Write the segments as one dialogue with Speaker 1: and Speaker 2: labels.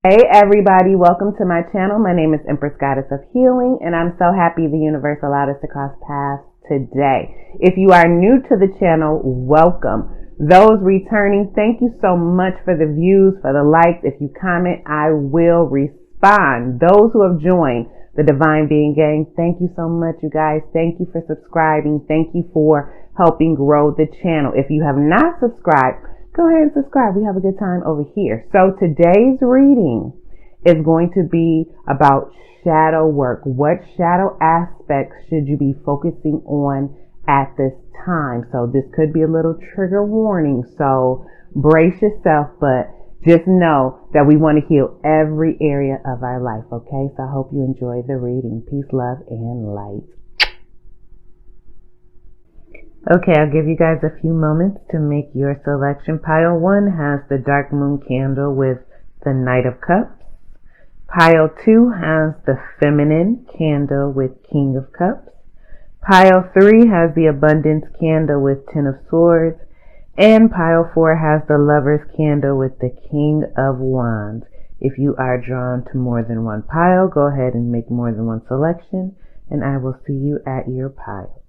Speaker 1: Hey everybody, welcome to my channel. My name is Empress Goddess of Healing, and I'm so happy the universe allowed us to cross paths today. If you are new to the channel, welcome. Those returning, thank you so much for the views, for the likes. If you comment, I will respond. Those who have joined the Divine Being Gang, thank you so much, you guys. Thank you for subscribing. Thank you for helping grow the channel. If you have not subscribed, go ahead and subscribe. We have a good time over here. So today's reading is going to be about shadow work. What shadow aspects should you be focusing on at this time? So this could be a little trigger warning. So brace yourself, but just know that we want to heal every area of our life. Okay. So I hope you enjoy the reading. Peace, love, and light. Okay, I'll give you guys a few moments to make your selection. Pile 1 has the dark moon candle with the Knight of Cups. Pile 2 has the feminine candle with King of Cups. Pile 3 has the abundance candle with Ten of Swords. And pile 4 has the lover's candle with the King of Wands. If you are drawn to more than one pile, go ahead and make more than one selection, and I will see you at your pile.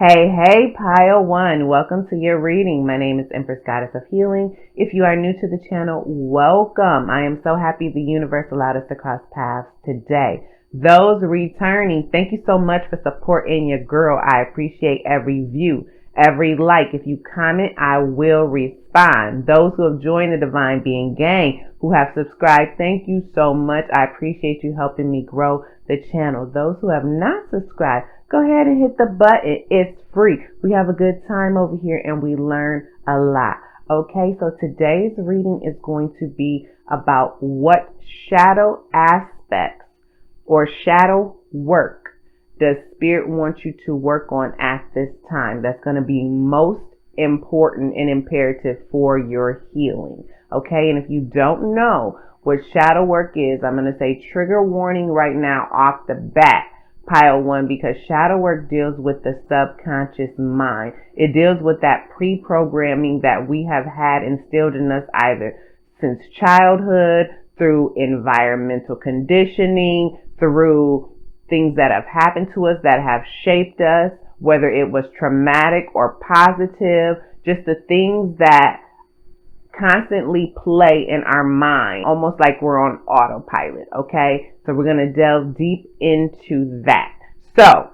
Speaker 1: Hey, pile 1, welcome to your reading. My name is Empress Goddess of Healing. If you are new to the channel, welcome. I am so happy the universe allowed us to cross paths today. Those returning, thank you so much for supporting your girl. I appreciate every view, every like. If you comment, I will respond. Those who have joined the Divine Being Gang, who have subscribed, thank you so much. I appreciate you helping me grow the channel. Those who have not subscribed, go ahead and hit the button. It's free. We have a good time over here and we learn a lot. Okay, so today's reading is going to be about what shadow aspects or shadow work does Spirit want you to work on at this time. That's going to be most important and imperative for your healing. Okay, and if you don't know what shadow work is, I'm going to say trigger warning right now off the bat. Pile 1, because shadow work deals with the subconscious mind. It deals with that pre-programming that we have had instilled in us either since childhood, through environmental conditioning, through things that have happened to us that have shaped us, whether it was traumatic or positive, just the things that constantly play in our mind, almost like we're on autopilot. Okay, so we're going to delve deep into that. So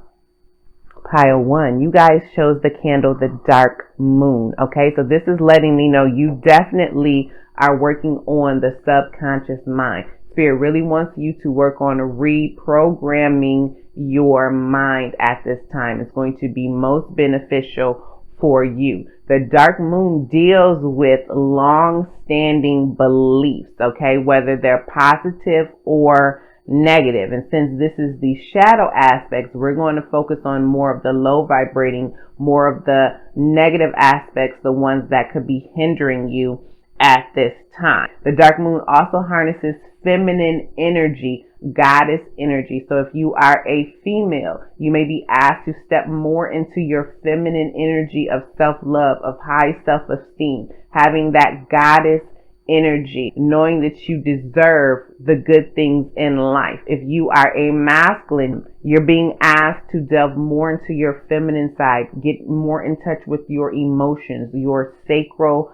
Speaker 1: pile 1, you guys chose the candle the dark moon. Okay, so this is letting me know you definitely are working on the subconscious mind. Spirit really wants you to work on reprogramming your mind at this time. It's going to be most beneficial for you. The dark moon deals with long-standing beliefs, okay, whether they're positive or negative. And since this is the shadow aspects, we're going to focus on more of the low vibrating, more of the negative aspects, the ones that could be hindering you at this time. The dark moon also harnesses feminine energy, goddess energy. So if you are a female, you may be asked to step more into your feminine energy of self-love, of high self-esteem, having that goddess energy, knowing that you deserve the good things in life. If you are a masculine, you're being asked to delve more into your feminine side, get more in touch with your emotions, your sacral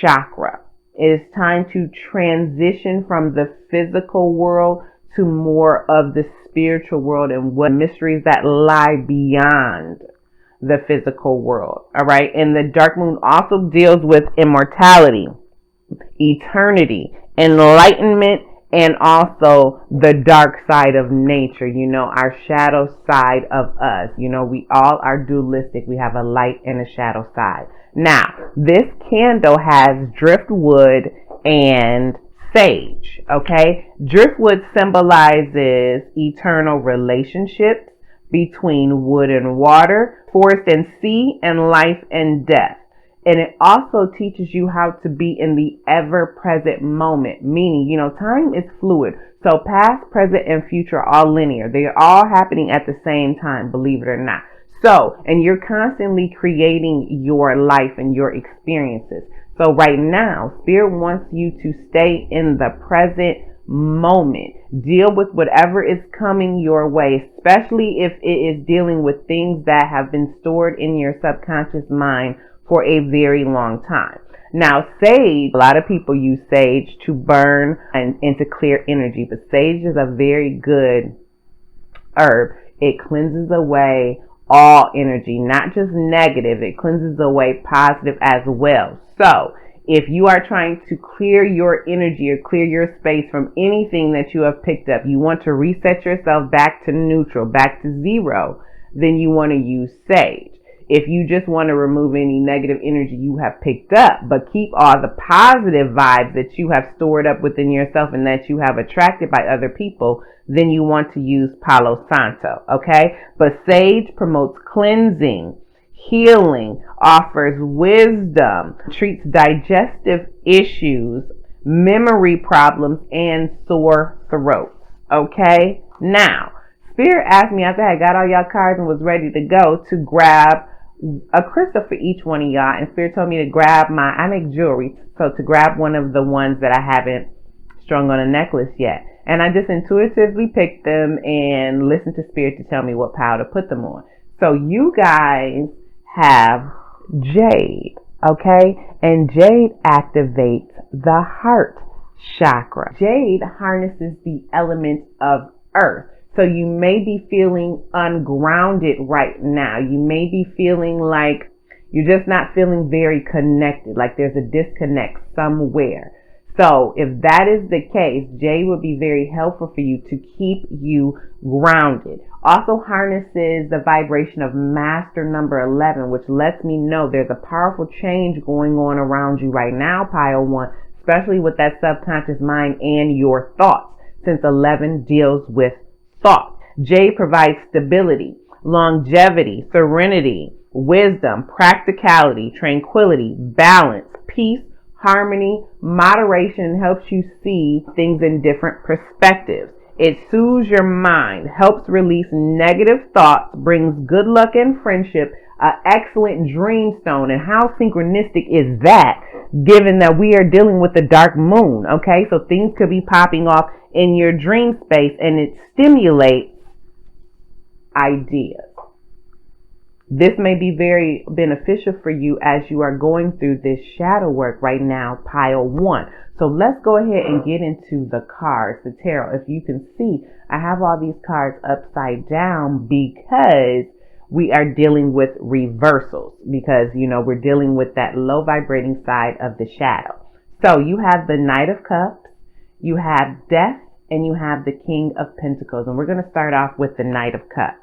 Speaker 1: chakra. It is time to transition from the physical world to more of the spiritual world and what mysteries that lie beyond the physical world. All right. And the dark moon also deals with immortality, eternity, enlightenment, and also the dark side of nature, our shadow side of us. We all are dualistic. We have a light and a shadow side. Now, this candle has driftwood and sage, okay? Driftwood symbolizes eternal relationships between wood and water, forest and sea, and life and death. And it also teaches you how to be in the ever-present moment, meaning, time is fluid. So past, present, and future are all linear. They are all happening at the same time, believe it or not. So, and you're constantly creating your life and your experiences. So right now, Spirit wants you to stay in the present moment. Deal with whatever is coming your way, especially if it is dealing with things that have been stored in your subconscious mind for a very long time. Now, sage, a lot of people use sage to burn and to clear energy, but sage is a very good herb. It cleanses away all energy, not just negative. It cleanses away positive as well. So, if you are trying to clear your energy or clear your space from anything that you have picked up, you want to reset yourself back to neutral, back to zero, then you want to use sage. If you just want to remove any negative energy you have picked up, but keep all the positive vibes that you have stored up within yourself and that you have attracted by other people, then you want to use Palo Santo, okay? But sage promotes cleansing, healing, offers wisdom, treats digestive issues, memory problems, and sore throats, okay? Now, Spirit asked me after I got all y'all cards and was ready to go to grab a crystal for each one of y'all, and Spirit told me to grab I make jewelry, so to grab one of the ones that I haven't strung on a necklace yet. And I just intuitively picked them and listened to Spirit to tell me what pile to put them on. So you guys have jade, okay? And jade activates the heart chakra. Jade harnesses the element of earth. So you may be feeling ungrounded right now. You may be feeling like you're just not feeling very connected, like there's a disconnect somewhere. So if that is the case, jade would be very helpful for you to keep you grounded. Also harnesses the vibration of master number 11, which lets me know there's a powerful change going on around you right now, pile 1, especially with that subconscious mind and your thoughts, since 11 deals with thought. Jade provides stability, longevity, serenity, wisdom, practicality, tranquility, balance, peace, harmony, moderation, helps you see things in different perspectives. It soothes your mind, helps release negative thoughts, brings good luck and friendship, an excellent dream stone. And how synchronistic is that, given that we are dealing with the dark moon, okay? So things could be popping off in your dream space, and it stimulates ideas. This may be very beneficial for you as you are going through this shadow work right now, pile 1. So let's go ahead and get into the cards, the tarot. If you can see, I have all these cards upside down because we are dealing with reversals, because, you know, we're dealing with that low vibrating side of the shadow. So you have the Knight of Cups, you have Death, and you have the King of Pentacles. And we're going to start off with the Knight of Cups.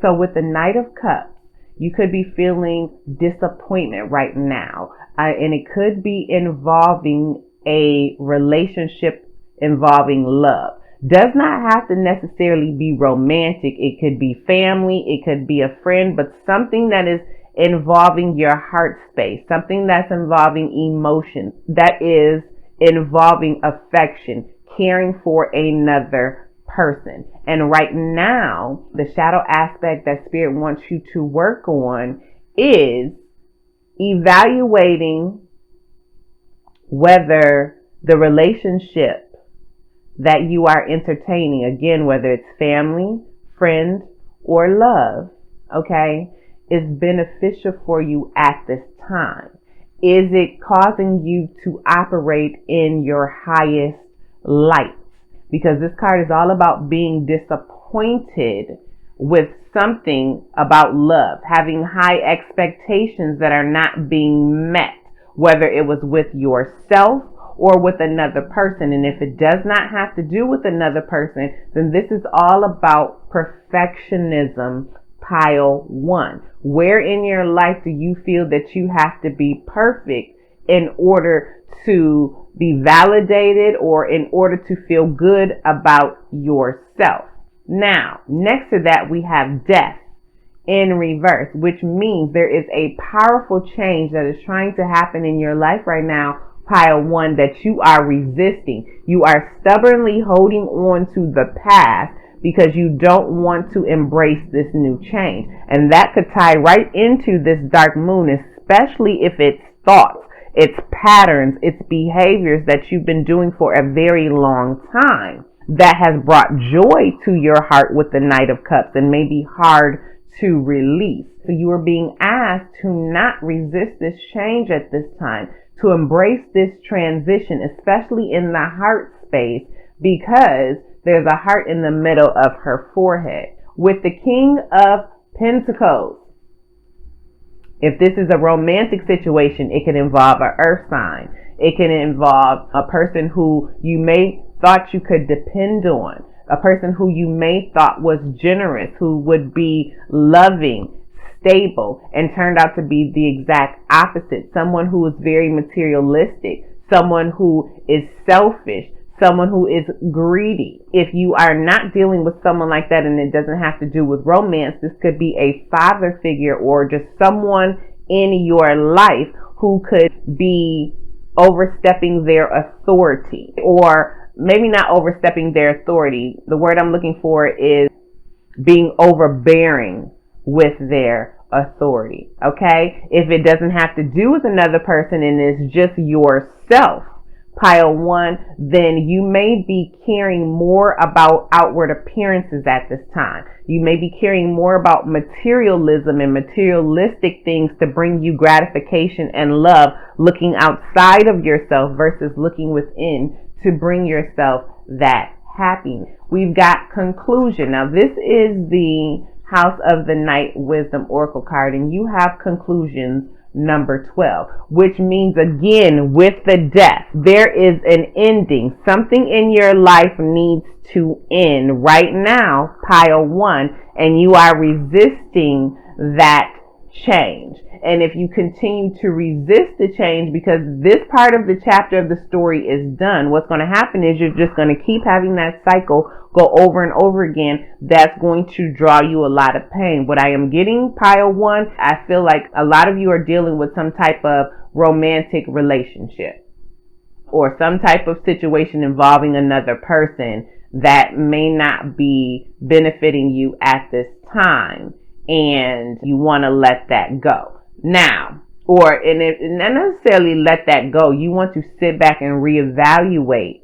Speaker 1: So with the Knight of Cups, you could be feeling disappointment right now. And it could be involving a relationship involving love. Does not have to necessarily be romantic. It could be family. It could be a friend, but something that is involving your heart space, something that's involving emotion, that is involving affection, caring for another person. And right now, the shadow aspect that Spirit wants you to work on is evaluating whether the relationship that you are entertaining, again, whether it's family, friend, or love, okay, is beneficial for you at this time. Is it causing you to operate in your highest light? Because this card is all about being disappointed with something about love, having high expectations that are not being met, whether it was with yourself or with another person. And if it does not have to do with another person, then this is all about perfectionism, pile 1. Where in your life do you feel that you have to be perfect in order to be validated or in order to feel good about yourself? Now, next to that, we have Death in reverse, which means there is a powerful change that is trying to happen in your life right now, pile 1, that you are resisting. You are stubbornly holding on to the past because you don't want to embrace this new change. And that could tie right into this dark moon, especially if it's thoughts. It's patterns, it's behaviors that you've been doing for a very long time that has brought joy to your heart with the Knight of Cups and may be hard to release. So you are being asked to not resist this change at this time, to embrace this transition, especially in the heart space, because there's a heart in the middle of her forehead. With the King of Pentacles, if this is a romantic situation, it can involve an earth sign. It can involve a person who you may thought you could depend on, a person who you may thought was generous, who would be loving, stable, and turned out to be the exact opposite. Someone who is very materialistic, someone who is selfish, someone who is greedy. If you are not dealing with someone like that, and it doesn't have to do with romance, this could be a father figure or just someone in your life who could be overstepping their authority, or maybe not overstepping their authority. The word I'm looking for is being overbearing with their authority. Okay? If it doesn't have to do with another person and it's just yourself, pile one, then you may be caring more about outward appearances at this time. You may be caring more about materialism and materialistic things to bring you gratification and love, looking outside of yourself versus looking within to bring yourself that happiness. We've got conclusion. Now, this is the House of the Night Wisdom Oracle card, and you have conclusions number 12, which means, again, with the death, there is an ending. Something in your life needs to end right now, pile one, and you are resisting that change. And if you continue to resist the change, because this part of the chapter of the story is done, what's going to happen is you're just going to keep having that cycle go over and over again. That's going to draw you a lot of pain. What I am getting, pile one, I feel like a lot of you are dealing with some type of romantic relationship or some type of situation involving another person that may not be benefiting you at this time, and you want to let that go. Now, and not necessarily let that go, you want to sit back and reevaluate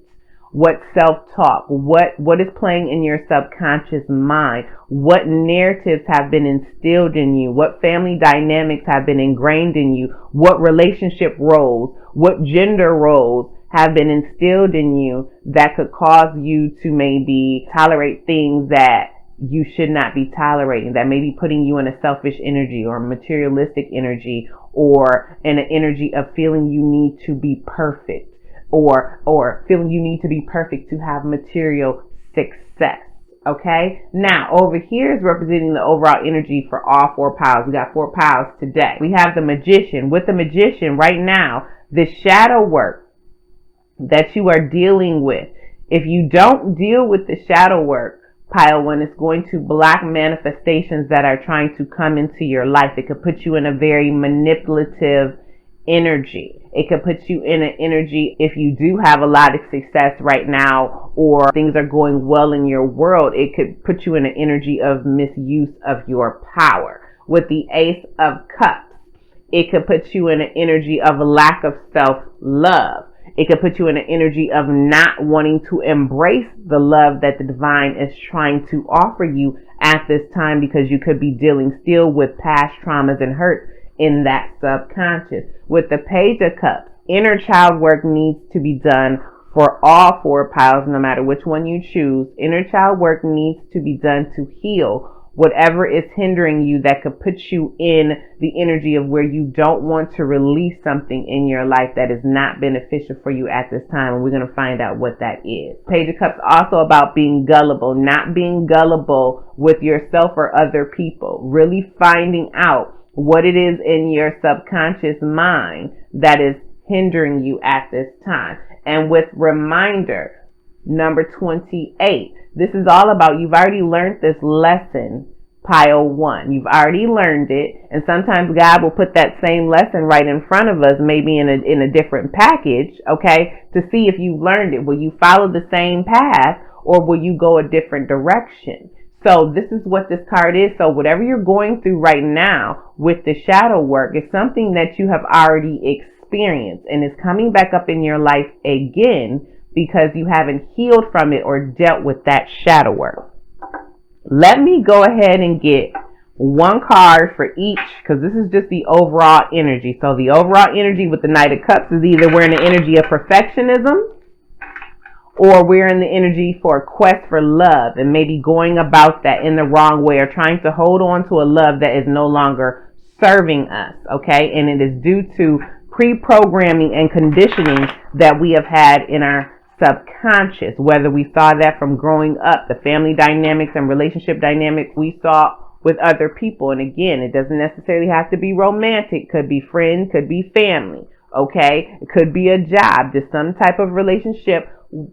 Speaker 1: what self-talk, what is playing in your subconscious mind, what narratives have been instilled in you, what family dynamics have been ingrained in you, what relationship roles, what gender roles have been instilled in you that could cause you to maybe tolerate things that you should not be tolerating, that may be putting you in a selfish energy or materialistic energy, or in an energy of feeling you need to be perfect, or feeling you need to be perfect to have material success. Okay? Now, over here is representing the overall energy for all four piles. We got four piles today. We have the Magician. With the Magician right now, the shadow work that you are dealing with, if you don't deal with the shadow work, pile one, is going to block manifestations that are trying to come into your life. It could put you in a very manipulative energy. It could put you in an energy, if you do have a lot of success right now or things are going well in your world, it could put you in an energy of misuse of your power. With the Ace of Cups, it could put you in an energy of lack of self-love. It could put you in an energy of not wanting to embrace the love that the divine is trying to offer you at this time, because you could be dealing still with past traumas and hurts in that subconscious. With the Page of Cups, inner child work needs to be done for all four piles, no matter which one you choose. Inner child work needs to be done to heal whatever is hindering you that could put you in the energy of where you don't want to release something in your life that is not beneficial for you at this time. And we're going to find out what that is. Page of Cups also about being gullible, not being gullible with yourself or other people. Really finding out what it is in your subconscious mind that is hindering you at this time. And with reminder, number 28, this is all about, you've already learned this lesson, pile one. You've already learned it, and sometimes God will put that same lesson right in front of us, maybe in a different package, okay, to see if you've learned it. Will you follow the same path, or will you go a different direction? So this is what this card is. So whatever you're going through right now with the shadow work is something that you have already experienced. experience and it's coming back up in your life again because you haven't healed from it or dealt with that shadow work. Let me go ahead and get one card for each, because this is just the overall energy. So the overall energy with the Knight of Cups is either we're in the energy of perfectionism, or we're in the energy for a quest for love and maybe going about that in the wrong way or trying to hold on to a love that is no longer serving us, okay? And it is due to pre-programming and conditioning that we have had in our subconscious, whether we saw that from growing up, the family dynamics and relationship dynamics we saw with other people. And again, it doesn't necessarily have to be romantic. Could be friends, could be family, okay? It could be a job, just some type of relationship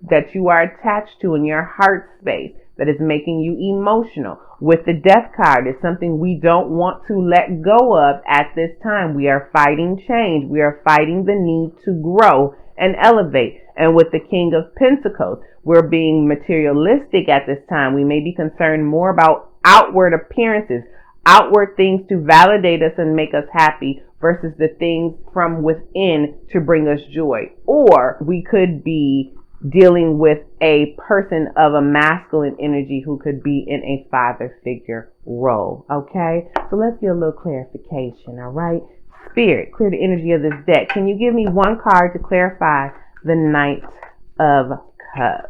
Speaker 1: that you are attached to in your heart space that is making you emotional. With the Death card, it's something we don't want to let go of at this time. We are fighting change. We are fighting the need to grow and elevate. And with the King of Pentacles, we're being materialistic at this time. We may be concerned more about outward appearances, outward things to validate us and make us happy versus the things from within to bring us joy. Or we could be dealing with a person of a masculine energy who could be in a father figure role. Okay, so let's get a little clarification. All right, Spirit, clear the energy of this deck. Can you give me one card to clarify the Knight of Cups?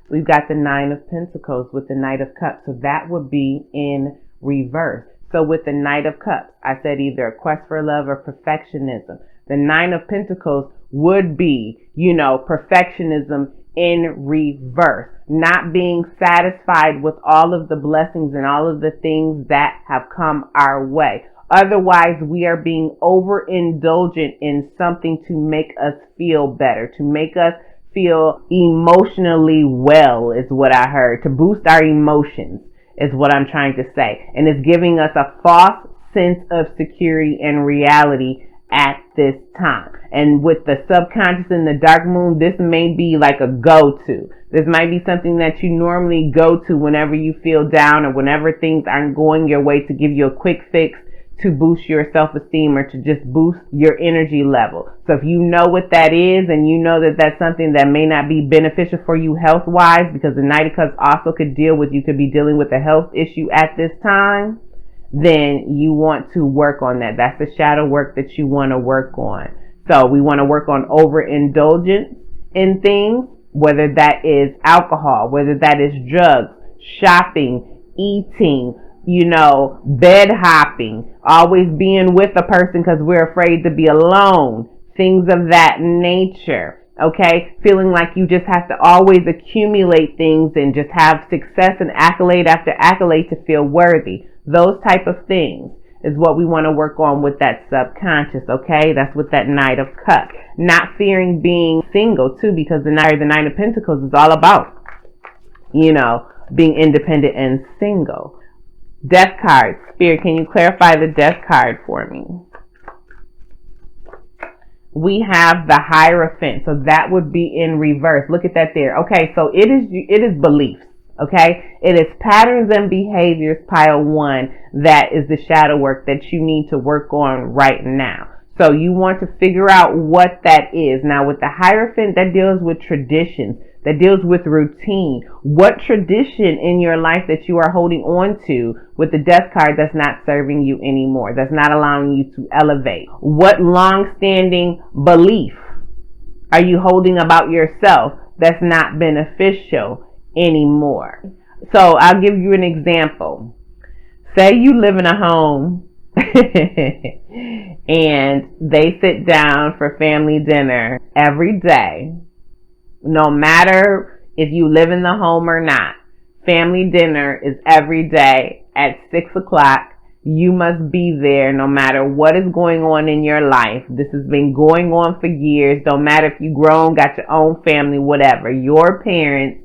Speaker 1: We've got the Nine of Pentacles with the Knight of Cups, so that would be in reverse. So with the Knight of Cups, I said either a quest for love or perfectionism. The Nine of Pentacles would be, perfectionism in reverse. Not being satisfied with all of the blessings and all of the things that have come our way. Otherwise, we are being overindulgent in something to make us feel better, to make us feel emotionally well is what I heard. To boost our emotions is what I'm trying to say. And it's giving us a false sense of security and reality at this time. And with the subconscious and the dark moon, this may be like a go-to. This might be something that you normally go to whenever you feel down or whenever things aren't going your way, to give you a quick fix to boost your self-esteem or to just boost your energy level. So if you know what that is and you know that that's something that may not be beneficial for you health-wise, because the Knight of Cups also could you could be dealing with a health issue at this time, then you want to work on that. That's the shadow work that you want to work on. So we want to work on overindulgence in things, whether that is alcohol, whether that is drugs, shopping, eating, bed hopping, always being with a person because we're afraid to be alone, things of that nature. Okay, feeling like you just have to always accumulate things and just have success and accolade after accolade to feel worthy. Those type of things is what we want to work on with that subconscious, okay? That's with that Knight of Cups. Not fearing being single, too, because the Knight of Pentacles is all about, being independent and single. Death card. Spirit, can you clarify the Death card for me? We have the Hierophant, so that would be in reverse. Look at that there. Okay, so it is beliefs. Okay, it is patterns and behaviors, pile one, that is the shadow work that you need to work on right now. So you want to figure out what that is. Now with the Hierophant, that deals with traditions, that deals with routine. What tradition in your life that you are holding on to with the Death card that's not serving you anymore, that's not allowing you to elevate? What long-standing belief are you holding about yourself that's not beneficial anymore? So I'll give you an example. Say you live in a home and they sit down for family dinner every day. No matter if you live in the home or not, family dinner is every day at 6 o'clock. You must be there no matter what is going on in your life. This has been going on for years. Don't matter if you've grown, got your own family, whatever. Your parents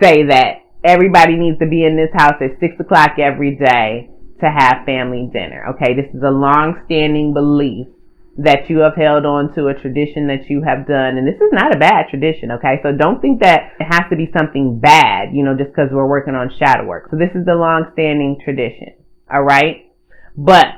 Speaker 1: say that everybody needs to be in this house at 6 o'clock every day to have family dinner. Okay, this is a long-standing belief that you have held on to, a tradition that you have done. And this is not a bad tradition, okay? So don't think that it has to be something bad, just because we're working on shadow work. So this is the long-standing tradition, all right? But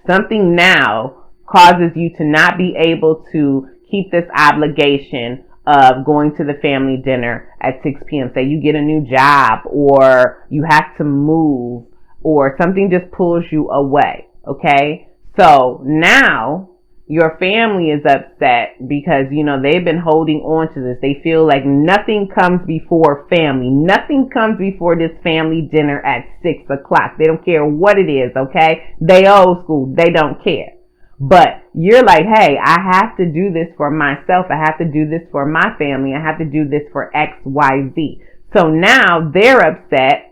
Speaker 1: Something now causes you to not be able to keep this obligation of going to the family dinner at 6 p.m. Say you get a new job or you have to move or something just pulls you away. Okay. So now your family is upset because, they've been holding on to this. They feel like nothing comes before family. Nothing comes before this family dinner at 6 o'clock. They don't care what it is, okay? They old school. They don't care. But you're like, hey, I have to do this for myself. I have to do this for my family. I have to do this for X, Y, Z. So now they're upset.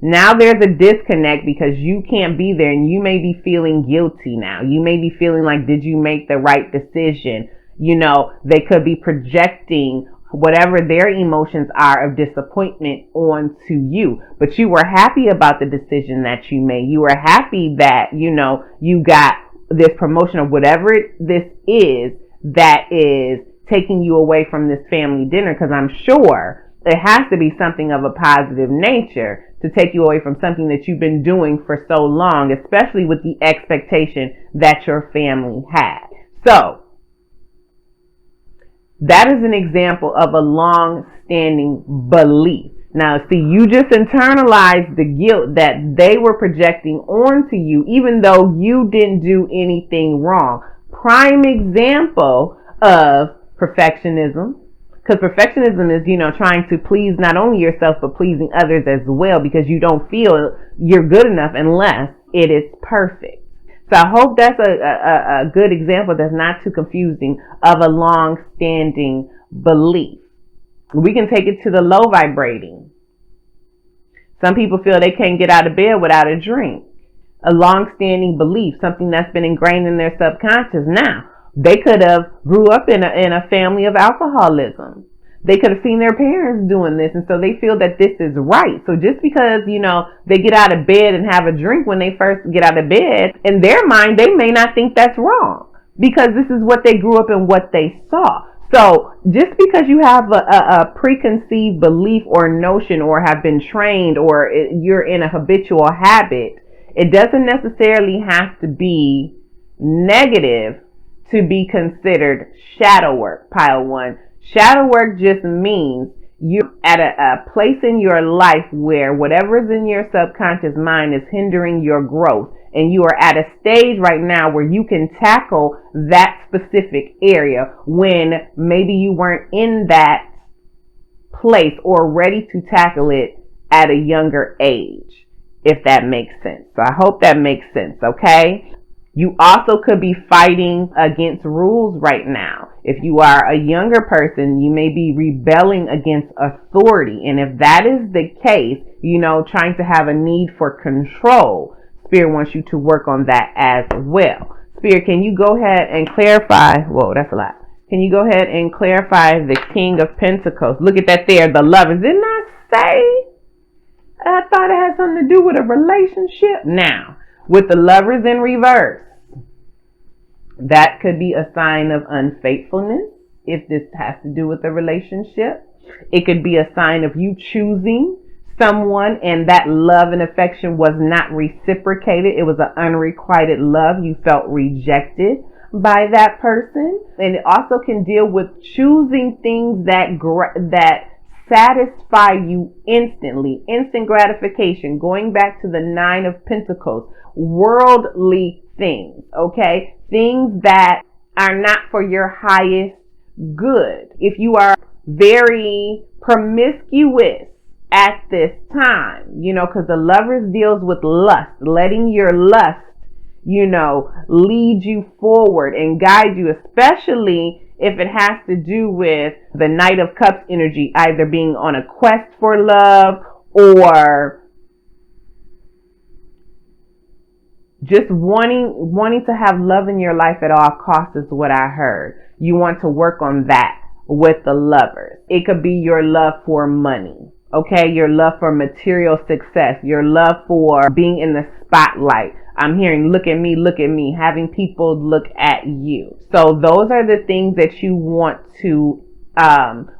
Speaker 1: Now there's a disconnect because you can't be there and you may be feeling guilty now. You may be feeling like, did you make the right decision? They could be projecting whatever their emotions are of disappointment onto you. But you were happy about the decision that you made. You were happy that, you got this promotion or whatever this is that is taking you away from this family dinner, because I'm sure it has to be something of a positive nature to take you away from something that you've been doing for so long, especially with the expectation that your family had. So that is an example of a long-standing belief. Now, see, you just internalized the guilt that they were projecting onto you, even though you didn't do anything wrong. Prime example of perfectionism. Because perfectionism is, trying to please not only yourself, but pleasing others as well, because you don't feel you're good enough unless it is perfect. So I hope that's a good example that's not too confusing of a long-standing belief. We can take it to the low vibrating. Some people feel they can't get out of bed without a drink. A long-standing belief, something that's been ingrained in their subconscious. Now, they could have grew up in a family of alcoholism. They could have seen their parents doing this, and so they feel that this is right. So just because, they get out of bed and have a drink when they first get out of bed, in their mind, they may not think that's wrong because this is what they grew up and what they saw. So just because you have a preconceived belief or notion or have been trained or you're in a habitual habit, it doesn't necessarily have to be negative to be considered shadow work, pile one. Shadow work just means you're at a place in your life where whatever's in your subconscious mind is hindering your growth. And you are at a stage right now where you can tackle that specific area when maybe you weren't in that place or ready to tackle it at a younger age, if that makes sense. So I hope that makes sense, okay? You also could be fighting against rules right now. If you are a younger person, you may be rebelling against authority. And if that is the case, trying to have a need for control, Spirit wants you to work on that as well. Spirit, can you go ahead and clarify? Whoa, that's a lot. Can you go ahead and clarify the King of Pentacles? Look at that there, the Lovers. Didn't I say? I thought it had something to do with a relationship. Now, with the Lovers in reverse, that could be a sign of unfaithfulness if this has to do with a relationship. It could be a sign of you choosing someone and that love and affection was not reciprocated. It was an unrequited love. You felt rejected by that person. And it also can deal with choosing things that satisfy you instantly, instant gratification, going back to the 9 of Pentacles, worldly things, okay? Things that are not for your highest good. If you are very promiscuous at this time, because the Lovers deals with lust, letting your lust, lead you forward and guide you, especially if it has to do with the Knight of Cups energy, either being on a quest for love or just wanting to have love in your life at all costs is what I heard. You want to work on that with the Lovers. It could be your love for money, okay? Your love for material success, your love for being in the spotlight. I'm hearing, look at me, having people look at you. So those are the things that you want to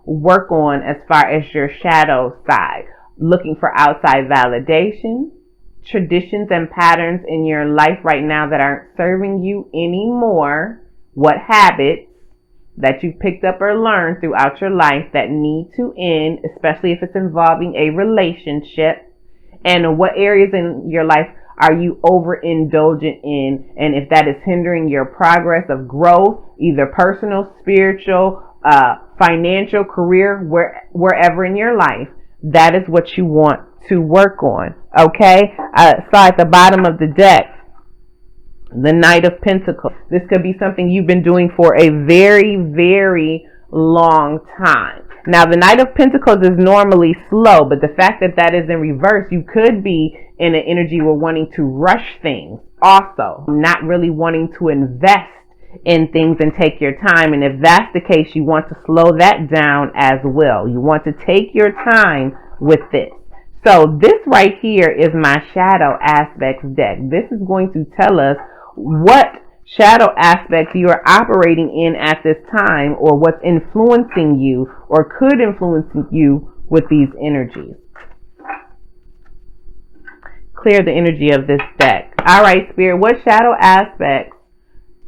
Speaker 1: work on as far as your shadow side. Looking for outside validation, traditions and patterns in your life right now that aren't serving you anymore? What habits that you picked up or learned throughout your life that need to end, especially if it's involving a relationship? And what areas in your life are you overindulgent in? And if that is hindering your progress of growth, either personal, spiritual, financial, career, wherever in your life, that is what you want to work on. Okay? So at the bottom of the deck, the Knight of Pentacles. This could be something you've been doing for a very, very long time. Now, the Knight of Pentacles is normally slow, but the fact that that is in reverse, you could be in an energy where wanting to rush things. Also, not really wanting to invest in things and take your time. And if that's the case, you want to slow that down as well. You want to take your time with this. So this right here is my shadow aspects deck. This is going to tell us what shadow aspects you are operating in at this time, or what's influencing you or could influence you with these energies. Clear the energy of this deck. All right, Spirit, what shadow aspects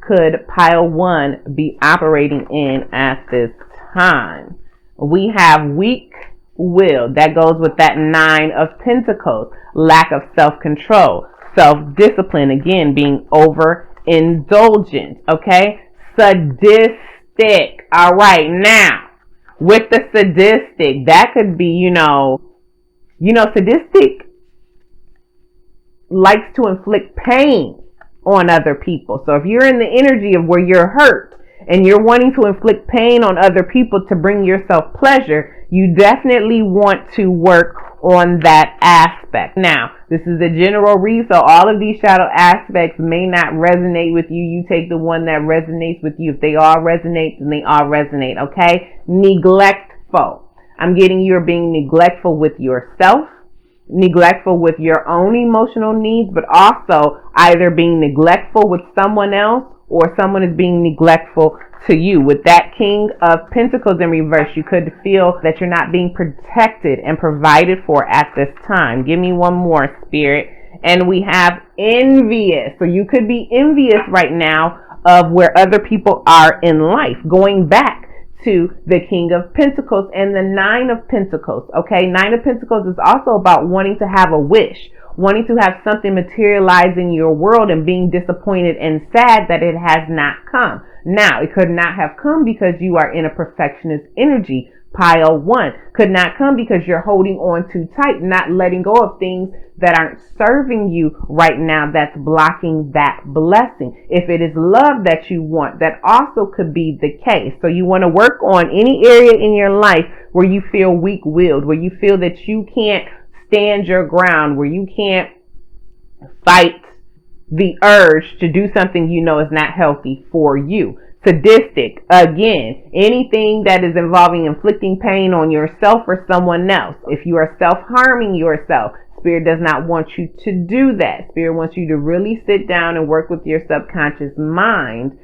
Speaker 1: could pile 1 be operating in at this time? We have weak will. That goes with that 9 of Pentacles. Lack of self-control. Self-discipline, again, being overindulgent, okay? Sadistic. All right, now, with the sadistic, that could be, sadistic likes to inflict pain on other people. So if you're in the energy of where you're hurt and you're wanting to inflict pain on other people to bring yourself pleasure, you definitely want to work on that aspect. Now, this is a general read, so all of these shadow aspects may not resonate with you. You take the one that resonates with you. If they all resonate, then they all resonate, okay? Neglectful. I'm getting you're being neglectful with yourself, neglectful with your own emotional needs, but also either being neglectful with someone else or someone is being neglectful to you. With that King of Pentacles in reverse, you could feel that you're not being protected and provided for at this time. Give me one more, Spirit. And we have envious. So you could be envious right now of where other people are in life. Going back to the King of Pentacles and the 9 of Pentacles. Okay, 9 of Pentacles is also about wanting to have a wish, wanting to have something materialize in your world and being disappointed and sad that it has not come. Now, it could not have come because you are in a perfectionist energy. Pile 1 could not come because you're holding on too tight, not letting go of things that aren't serving you right now, that's blocking that blessing. If it is love that you want, that also could be the case. So you want to work on any area in your life where you feel weak-willed, where you feel that you can't stand your ground, where you can't fight the urge to do something you know is not healthy for you. Sadistic, again, anything that is involving inflicting pain on yourself or someone else. If you are self-harming yourself, Spirit does not want you to do that. Spirit wants you to really sit down and work with your subconscious mind,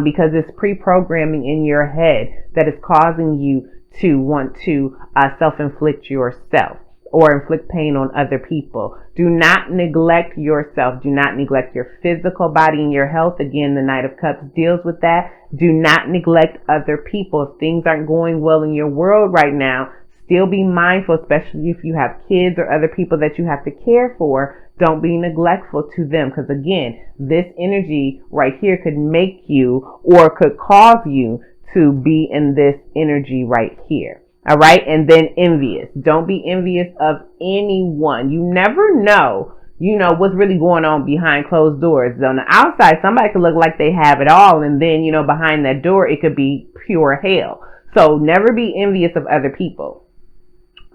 Speaker 1: because it's pre-programming in your head that is causing you to want to self-inflict yourself or inflict pain on other people. Do not neglect yourself. Do not neglect your physical body and your health. Again, the Knight of Cups deals with that. Do not neglect other people. If things aren't going well in your world right now, still be mindful, especially if you have kids or other people that you have to care for. Don't be neglectful to them, because again, this energy right here could make you or could cause you to be in this energy right here. All right. And then envious. Don't be envious of anyone. You never know, what's really going on behind closed doors. On the outside, somebody could look like they have it all. And then, behind that door, it could be pure hell. So never be envious of other people.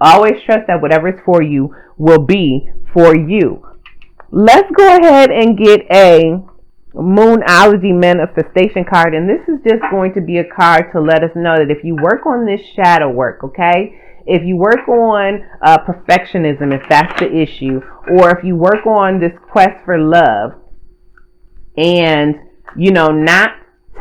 Speaker 1: Always trust that whatever is for you will be for you. Let's go ahead and get a Moonology manifestation card, and this is just going to be a card to let us know that if you work on this shadow work, okay, if you work on perfectionism, if that's the issue, or if you work on this quest for love and not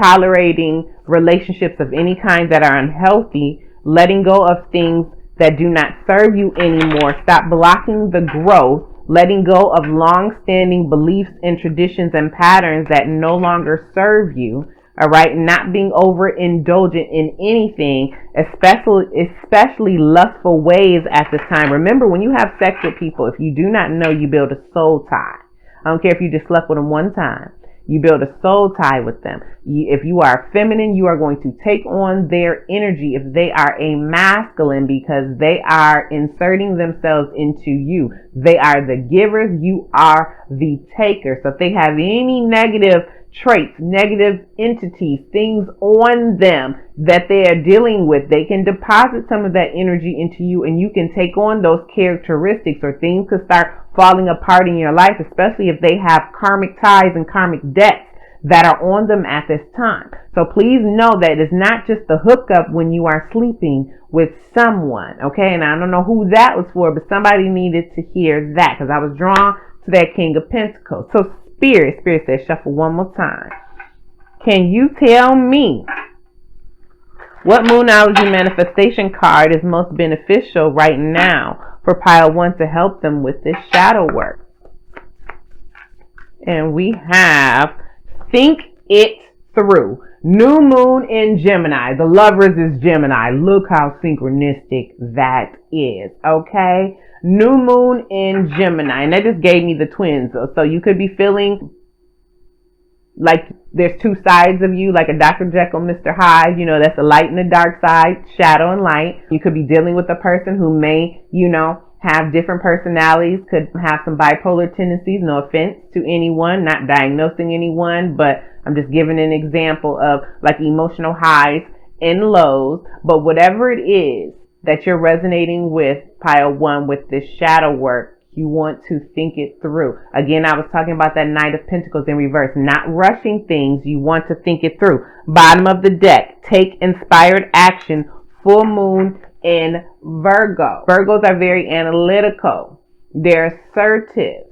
Speaker 1: tolerating relationships of any kind that are unhealthy, letting go of things that do not serve you anymore, stop blocking the growth, letting go of long-standing beliefs and traditions and patterns that no longer serve you. All right, not being overindulgent in anything, especially lustful ways at this time. Remember, when you have sex with people, if you do not know, you build a soul tie. I don't care if you just slept with them one time. You build a soul tie with them. If you are feminine, you are going to take on their energy if they are a masculine, because they are inserting themselves into you. They are the givers. You are the taker. So if they have any negative traits, negative entities, things on them that they are dealing with, they can deposit some of that energy into you, and you can take on those characteristics, or things could start falling apart in your life, especially if they have karmic ties and karmic debts that are on them at this time. So please know that it's not just the hookup when you are sleeping with someone, okay? And I don't know who that was for, but somebody needed to hear that, because I was drawn to that King of Pentacles. So Spirit says shuffle one more time. Can you tell me what Moonology manifestation card is most beneficial right now for pile 1 to help them with this shadow work? And we have Think It Through. New moon in Gemini. The Lovers is Gemini. Look how synchronistic that is, okay? New moon in Gemini. And that just gave me the twins. So you could be feeling like there's two sides of you, like a Dr. Jekyll, Mr. Hyde. You know, that's the light and the dark side, shadow and light. You could be dealing with a person who may, have different personalities, could have some bipolar tendencies. No offense to anyone, not diagnosing anyone, but I'm just giving an example of like emotional highs and lows. But whatever it is that you're resonating with, pile 1, with this shadow work, you want to think it through. Again, I was talking about that Knight of Pentacles in reverse, not rushing things. You want to think it through. Bottom of the deck, take inspired action, full moon in Virgo. Virgos are very analytical. They're assertive.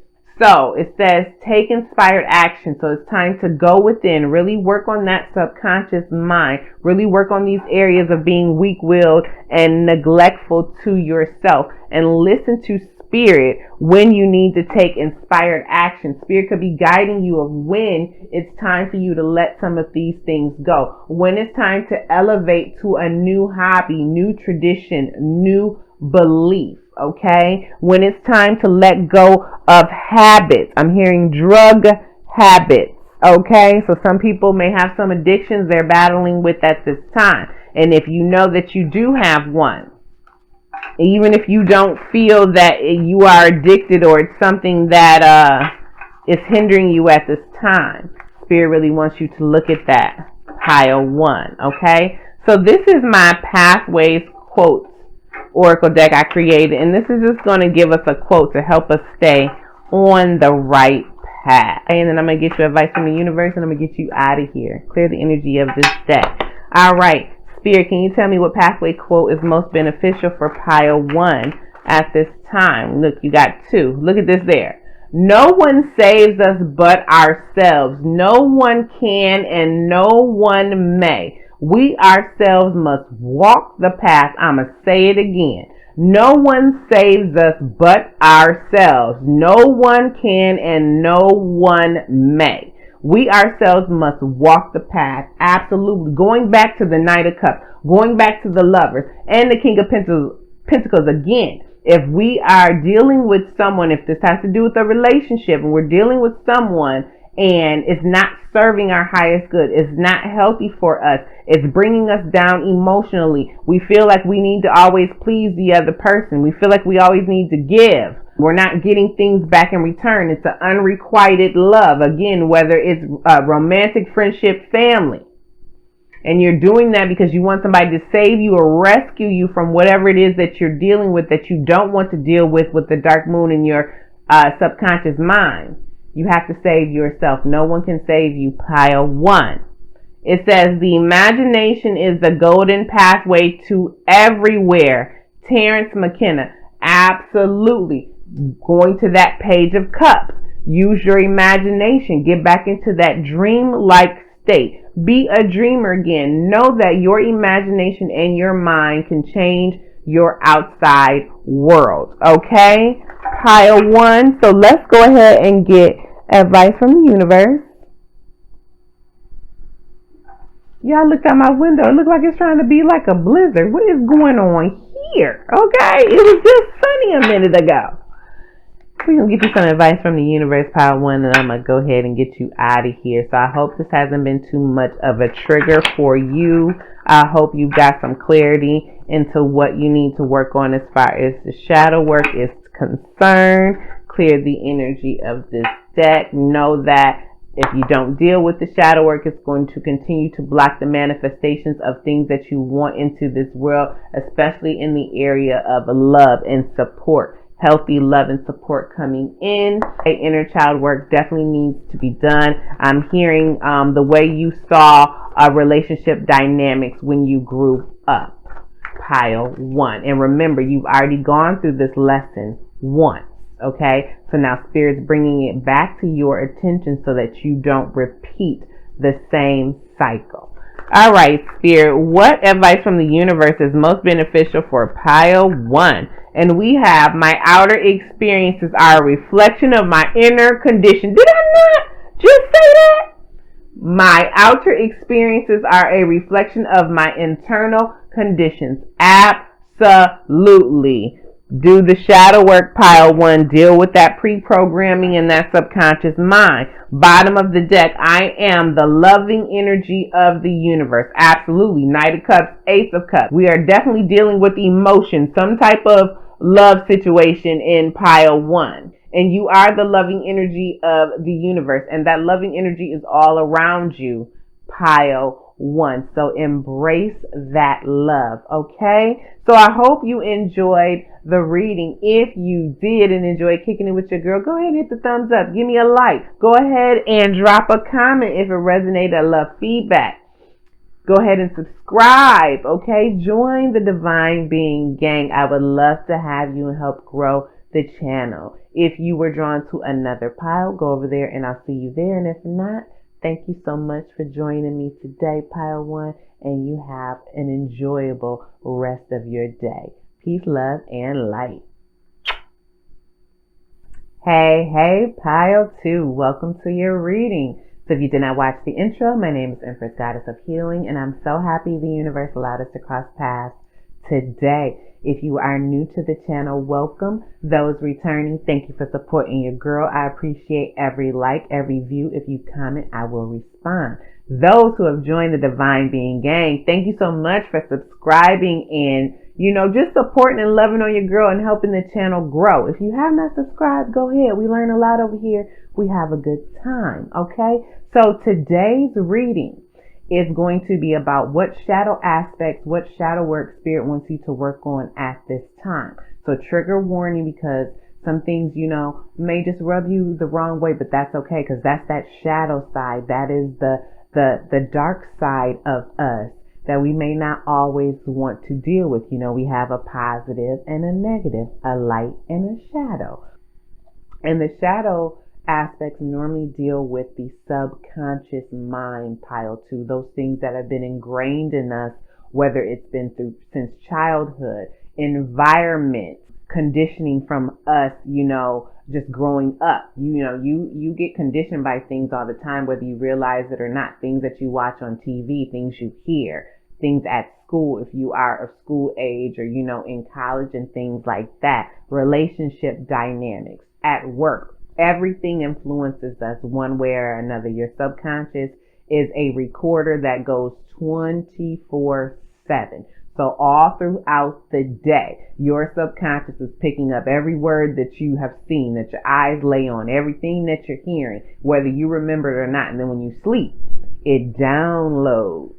Speaker 1: So it says take inspired action. So it's time to go within, really work on that subconscious mind, really work on these areas of being weak-willed and neglectful to yourself, and listen to Spirit when you need to take inspired action. Spirit could be guiding you of when it's time for you to let some of these things go, when it's time to elevate to a new hobby, new tradition, new belief. Okay, when it's time to let go of habits. I'm hearing drug habits. Okay, so some people may have some addictions they're battling with at this time. And if you know that you do have one, even if you don't feel that you are addicted or it's something that is hindering you at this time, Spirit really wants you to look at that. Pile 1. Okay, so this is my Pathways quotes oracle deck I created, and this is just going to give us a quote to help us stay on the right path. And then I'm going to get you advice from the universe, and I'm going to get you out of here. Clear the energy of this deck. All right, Spirit, can you tell me what pathway quote is most beneficial for pile 1 at this time? Look, you got 2. Look at this there. No one saves us but ourselves. No one can and no one may. We ourselves must walk the path. I'm going to say it again. No one saves us but ourselves. No one can and no one may. We ourselves must walk the path. Absolutely. Going back to the Knight of Cups, going back to the Lovers, and the King of Pentacles again. If we are dealing with someone, if this has to do with a relationship, and we're dealing with someone and it's not serving our highest good, it's not healthy for us, it's bringing us down emotionally, we feel like we need to always please the other person, we feel like we always need to give, we're not getting things back in return, it's an unrequited love, again, whether it's a romantic, friendship, family, and you're doing that because you want somebody to save you or rescue you from whatever it is that you're dealing with that you don't want to deal with the dark moon in your subconscious mind. You have to save yourself. No one can save you. Pile 1. It says the imagination is the golden pathway to everywhere. Terrence McKenna. Absolutely. Going to that Page of Cups. Use your imagination. Get back into that dream-like state. Be a dreamer again. Know that your imagination and your mind can change your outside world. Okay? Pile 1. So let's go ahead and get advice from the universe. Yeah, I looked out my window. It looked like it's trying to be like a blizzard. What is going on here? Okay? It was just sunny a minute ago. We're going to get you some advice from the universe, pile 1, and I'm going to go ahead and get you out of here. So I hope this hasn't been too much of a trigger for you. I hope you've got some clarity into what you need to work on as far as the shadow work is concerned. Clear the energy of this deck. Know that if you don't deal with the shadow work, it's going to continue to block the manifestations of things that you want into this world, especially in the area of love and support. Healthy love and support coming in. Inner child work definitely needs to be done. I'm hearing the way you saw relationship dynamics when you grew up. Pile 1. And remember, you've already gone through this lesson once. Okay? So now Spirit's bringing it back to your attention so that you don't repeat the same cycle. All right, Spirit, what advice from the universe is most beneficial for pile 1? And we have, my outer experiences are a reflection of my inner condition. Did I not just say that? My outer experiences are a reflection of my internal conditions. Absolutely. Do the shadow work, pile 1. Deal with that pre-programming and that subconscious mind. Bottom of the deck, I am the loving energy of the universe. Absolutely. Knight of Cups, Ace of Cups. We are definitely dealing with emotion, some type of love situation in pile 1. And you are the loving energy of the universe. And that loving energy is all around you, pile 1. So embrace that love, okay? So I hope you enjoyed the reading. If you did and enjoyed kicking it with your girl, go ahead and hit the thumbs up. Give me a like. Go ahead and drop a comment if it resonated. I love feedback. Go ahead and subscribe, okay? Join the Divine Being Gang. I would love to have you and help grow the channel. If you were drawn to another pile, go over there and I'll see you there. And if not, thank you so much for joining me today, pile 1, and you have an enjoyable rest of your day. Peace, love, and light. Hey, pile 2, welcome to your reading. So if you did not watch the intro, my name is Empress Goddess of Healing, and I'm so happy the universe allowed us to cross paths today. If you are new to the channel, welcome. Those returning, thank you for supporting your girl. I appreciate every like, every view. If you comment, I will respond. Those who have joined the Divine Being Gang, thank you so much for subscribing and, just supporting and loving on your girl and helping the channel grow. If you have not subscribed, go ahead. We learn a lot over here. We have a good time, okay? So today's reading is going to be about what shadow aspects, what shadow work Spirit wants you to work on at this time. So trigger warning, because some things, may just rub you the wrong way, but that's okay, because that's that shadow side. That is the dark side of us that we may not always want to deal with. We have a positive and a negative, a light and a shadow. And the shadow aspects normally deal with the subconscious mind, pile 2, those things that have been ingrained in us, whether it's been since childhood, environment, conditioning from us, just growing up. You get conditioned by things all the time, whether you realize it or not. Things that you watch on TV, things you hear, things at school, if you are of school age, or, in college and things like that. Relationship dynamics at work. Everything influences us one way or another. Your subconscious is a recorder that goes 24/7. So all throughout the day, your subconscious is picking up every word that you have seen, that your eyes lay on, everything that you're hearing, whether you remember it or not. And then when you sleep, it downloads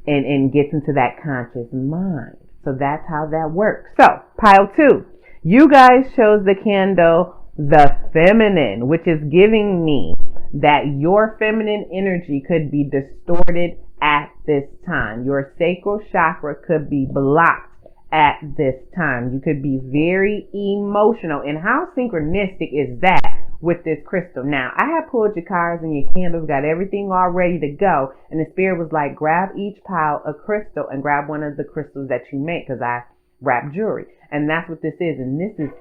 Speaker 1: and gets into that conscious mind. So that's how that works. So pile 2, you guys chose the candle the feminine, which is giving me that your feminine energy could be distorted at this time. Your sacral chakra could be blocked at this time. You could be very emotional. And how synchronistic is that with this crystal? Now, I have pulled your cards and your candles, got everything all ready to go. And the Spirit was like, grab each pile a crystal and grab one of the crystals that you make, because I wrap jewelry. And that's what this is. And this is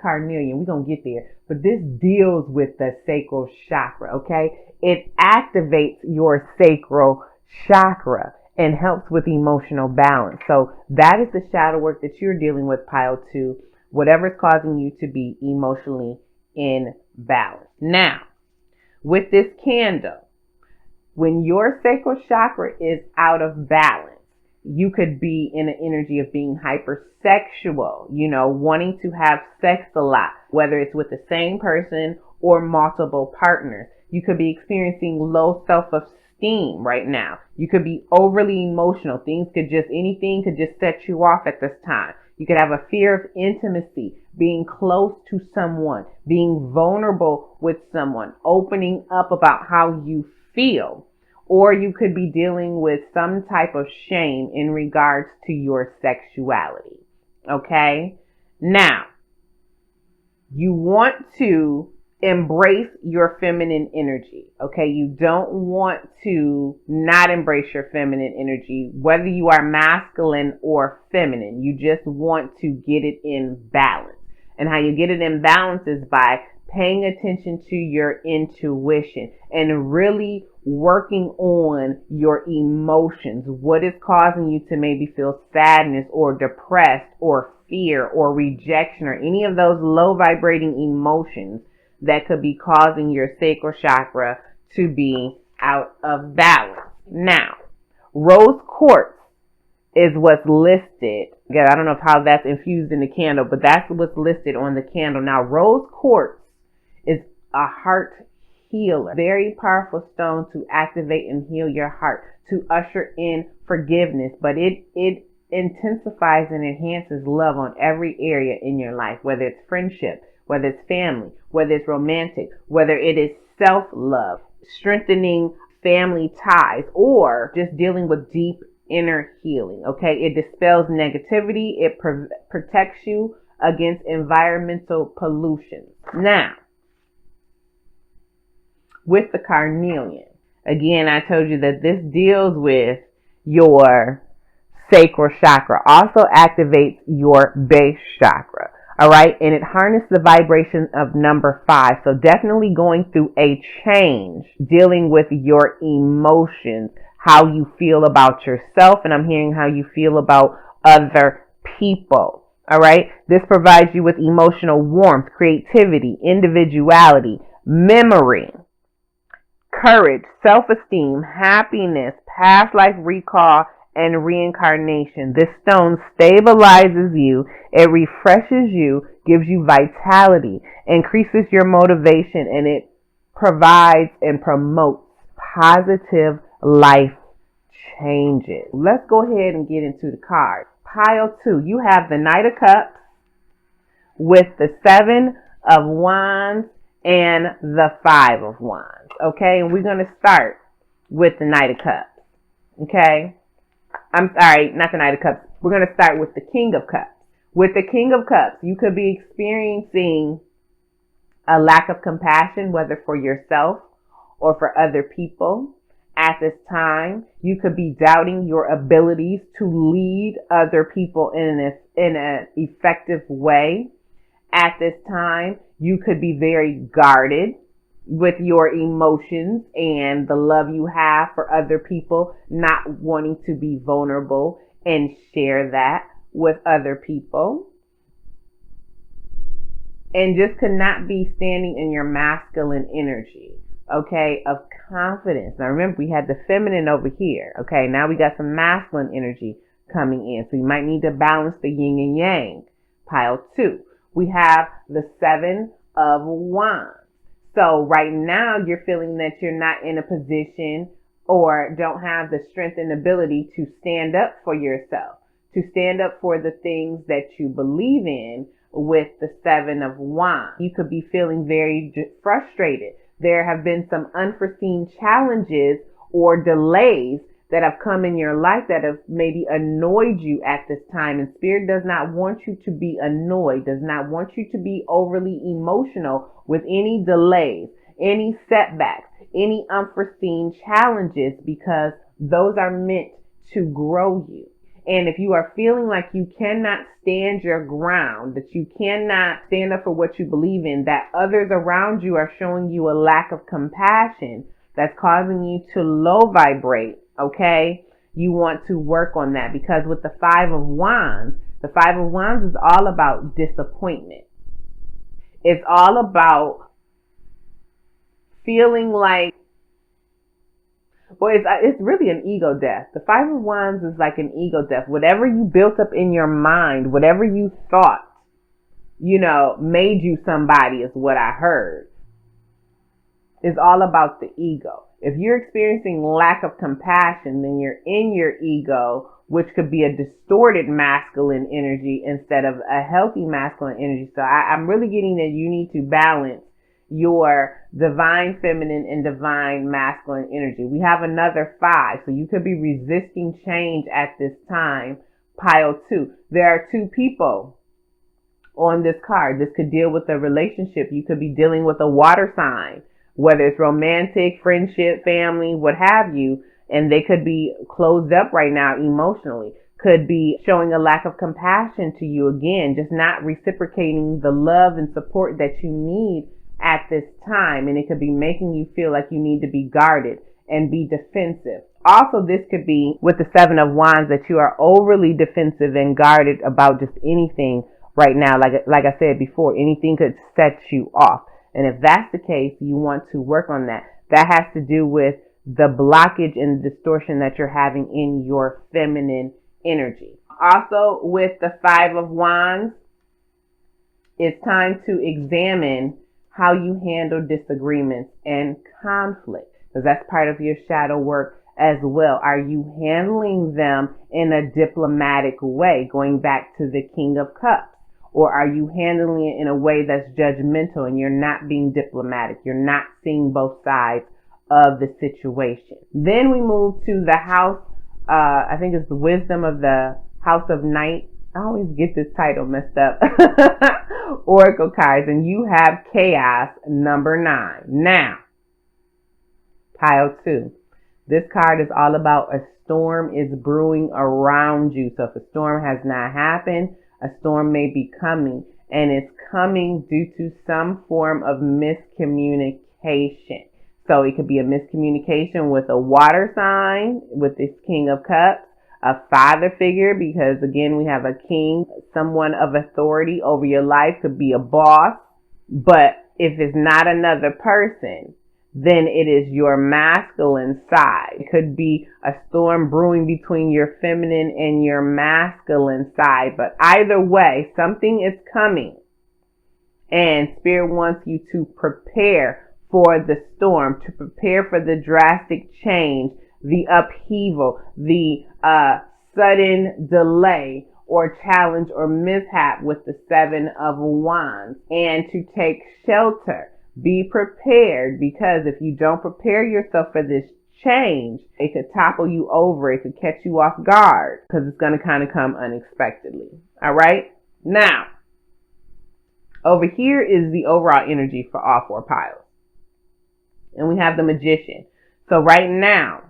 Speaker 1: carnelian. We're going to get there. But this deals with the sacral chakra, okay? It activates your sacral chakra and helps with emotional balance. So that is the shadow work that you're dealing with, pile 2, whatever is causing you to be emotionally imbalanced. Now, with this candle, when your sacral chakra is out of balance, you could be in an energy of being hypersexual, wanting to have sex a lot, whether it's with the same person or multiple partners. You could be experiencing low self-esteem right now. You could be overly emotional. Anything could just set you off at this time. You could have a fear of intimacy, being close to someone, being vulnerable with someone, opening up about how you feel. Or you could be dealing with some type of shame in regards to your sexuality. Okay? Now, you want to embrace your feminine energy. Okay? You don't want to not embrace your feminine energy, whether you are masculine or feminine. You just want to get it in balance. And how you get it in balance is by paying attention to your intuition and really working on your emotions. What is causing you to maybe feel sadness or depressed or fear or rejection or any of those low vibrating emotions that could be causing your sacral chakra to be out of balance. Now, rose quartz is what's listed. Again, I don't know how that's infused in the candle, but that's what's listed on the candle. Now, rose quartz is a heart healer. Very powerful stone to activate and heal your heart, to usher in forgiveness. But it intensifies and enhances love on every area in your life, whether it's friendship, whether it's family, whether it's romantic, whether it is self-love, strengthening family ties, or just dealing with deep inner healing. Okay, it dispels negativity. It protects you against environmental pollution. Now, with the carnelian, again, I told you that this deals with your sacral chakra, also activates your base chakra. All right, and it harnesses the vibration of number 5. So definitely going through a change, dealing with your emotions, how you feel about yourself, and I'm hearing how you feel about other people. All right, this provides you with emotional warmth, creativity, individuality, memory, courage, self-esteem, happiness, past life recall, and reincarnation. This stone stabilizes you, it refreshes you, gives you vitality, increases your motivation, and it provides and promotes positive life changes. Let's go ahead and get into the cards. Pile 2, you have the Knight of Cups with the 7 of Wands and the 5 of Wands. Okay, and we're going to start with the Knight of Cups. Okay, I'm sorry, not the Knight of Cups. We're going to start with the King of Cups. With the King of Cups, you could be experiencing a lack of compassion, whether for yourself or for other people. At this time, you could be doubting your abilities to lead other people in an effective way. At this time, you could be very guarded with your emotions and the love you have for other people, not wanting to be vulnerable and share that with other people. And just could not be standing in your masculine energy, okay, of confidence. Now remember, we had the feminine over here, okay? Now we got some masculine energy coming in. So you might need to balance the yin and yang. Pile 2. We have the 7 of Wands. So right now you're feeling that you're not in a position or don't have the strength and ability to stand up for yourself, to stand up for the things that you believe in with the 7 of Wands. You could be feeling very frustrated. There have been some unforeseen challenges or delays that have come in your life that have maybe annoyed you at this time. And Spirit does not want you to be annoyed, does not want you to be overly emotional with any delays, any setbacks, any unforeseen challenges, because those are meant to grow you. And if you are feeling like you cannot stand your ground, that you cannot stand up for what you believe in, that others around you are showing you a lack of compassion that's causing you to low vibrate, okay? You want to work on that, because with the Five of Wands is all about disappointment. It's all about feeling like, well, it's really an ego death. The Five of Wands is like an ego death. Whatever you built up in your mind, whatever you thought, made you somebody, is what I heard. It's all about the ego. If you're experiencing lack of compassion, then you're in your ego, which could be a distorted masculine energy instead of a healthy masculine energy. So I'm really getting that you need to balance your divine feminine and divine masculine energy. We have another 5, so you could be resisting change at this time. Pile 2. There are 2 people on this card. This could deal with a relationship. You could be dealing with a water sign, whether it's romantic, friendship, family, what have you, and they could be closed up right now emotionally. Could be showing a lack of compassion to you, again, just not reciprocating the love and support that you need at this time, and it could be making you feel like you need to be guarded and be defensive. Also, this could be with the 7 of Wands, that you are overly defensive and guarded about just anything right now. Like I said before, anything could set you off. And if that's the case, you want to work on that. That has to do with the blockage and distortion that you're having in your feminine energy. Also, with the 5 of Wands, it's time to examine how you handle disagreements and conflict, because that's part of your shadow work as well. Are you handling them in a diplomatic way, going back to the King of Cups? Or are you handling it in a way that's judgmental and you're not being diplomatic? You're not seeing both sides of the situation. Then we move to the house, I think it's the wisdom of the House of Night. I always get this title messed up. Oracle cards, and you have Chaos number 9. Now, pile 2. This card is all about a storm is brewing around you. So if a storm has not happened, a storm may be coming, and it's coming due to some form of miscommunication. So it could be a miscommunication with a water sign, with this King of Cups, a father figure, because again, we have a king, someone of authority over your life, could be a boss. But if it's not another person, then it is your masculine side. It could be a storm brewing between your feminine and your masculine side. But either way, something is coming, and Spirit wants you to prepare for the storm, to prepare for the drastic change, the upheaval, the sudden delay or challenge or mishap with the 7 of Wands, and to take shelter. Be prepared, because if you don't prepare yourself for this change, it could topple you over. It could catch you off guard, because it's going to kind of come unexpectedly. All right. Now, over here is the overall energy for all 4 piles. And we have the Magician. So right now,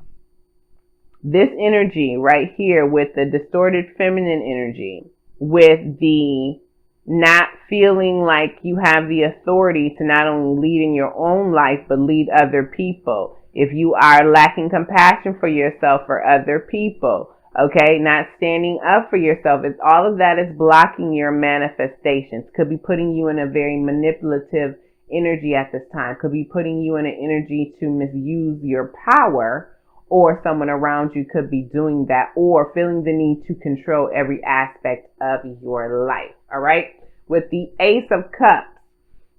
Speaker 1: this energy right here with the distorted feminine energy, with the not feeling like you have the authority to not only lead in your own life, but lead other people. If you are lacking compassion for yourself or other people, okay, not standing up for yourself, it's all of that is blocking your manifestations. Could be putting you in a very manipulative energy at this time. Could be putting you in an energy to misuse your power, or someone around you could be doing that, or feeling the need to control every aspect of your life. All right. With the Ace of Cups,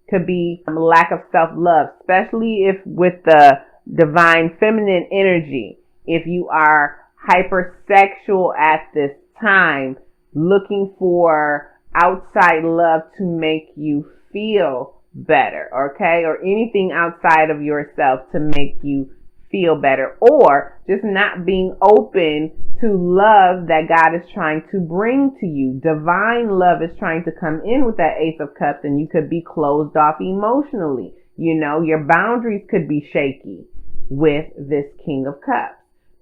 Speaker 1: could be a lack of self-love, especially if with the divine feminine energy, if you are hypersexual at this time, looking for outside love to make you feel better, okay? Or anything outside of yourself to make you feel better, or just not being open to love that God is trying to bring to you. Divine love is trying to come in with that Ace of Cups, and you could be closed off emotionally. Your boundaries could be shaky with this King of Cups.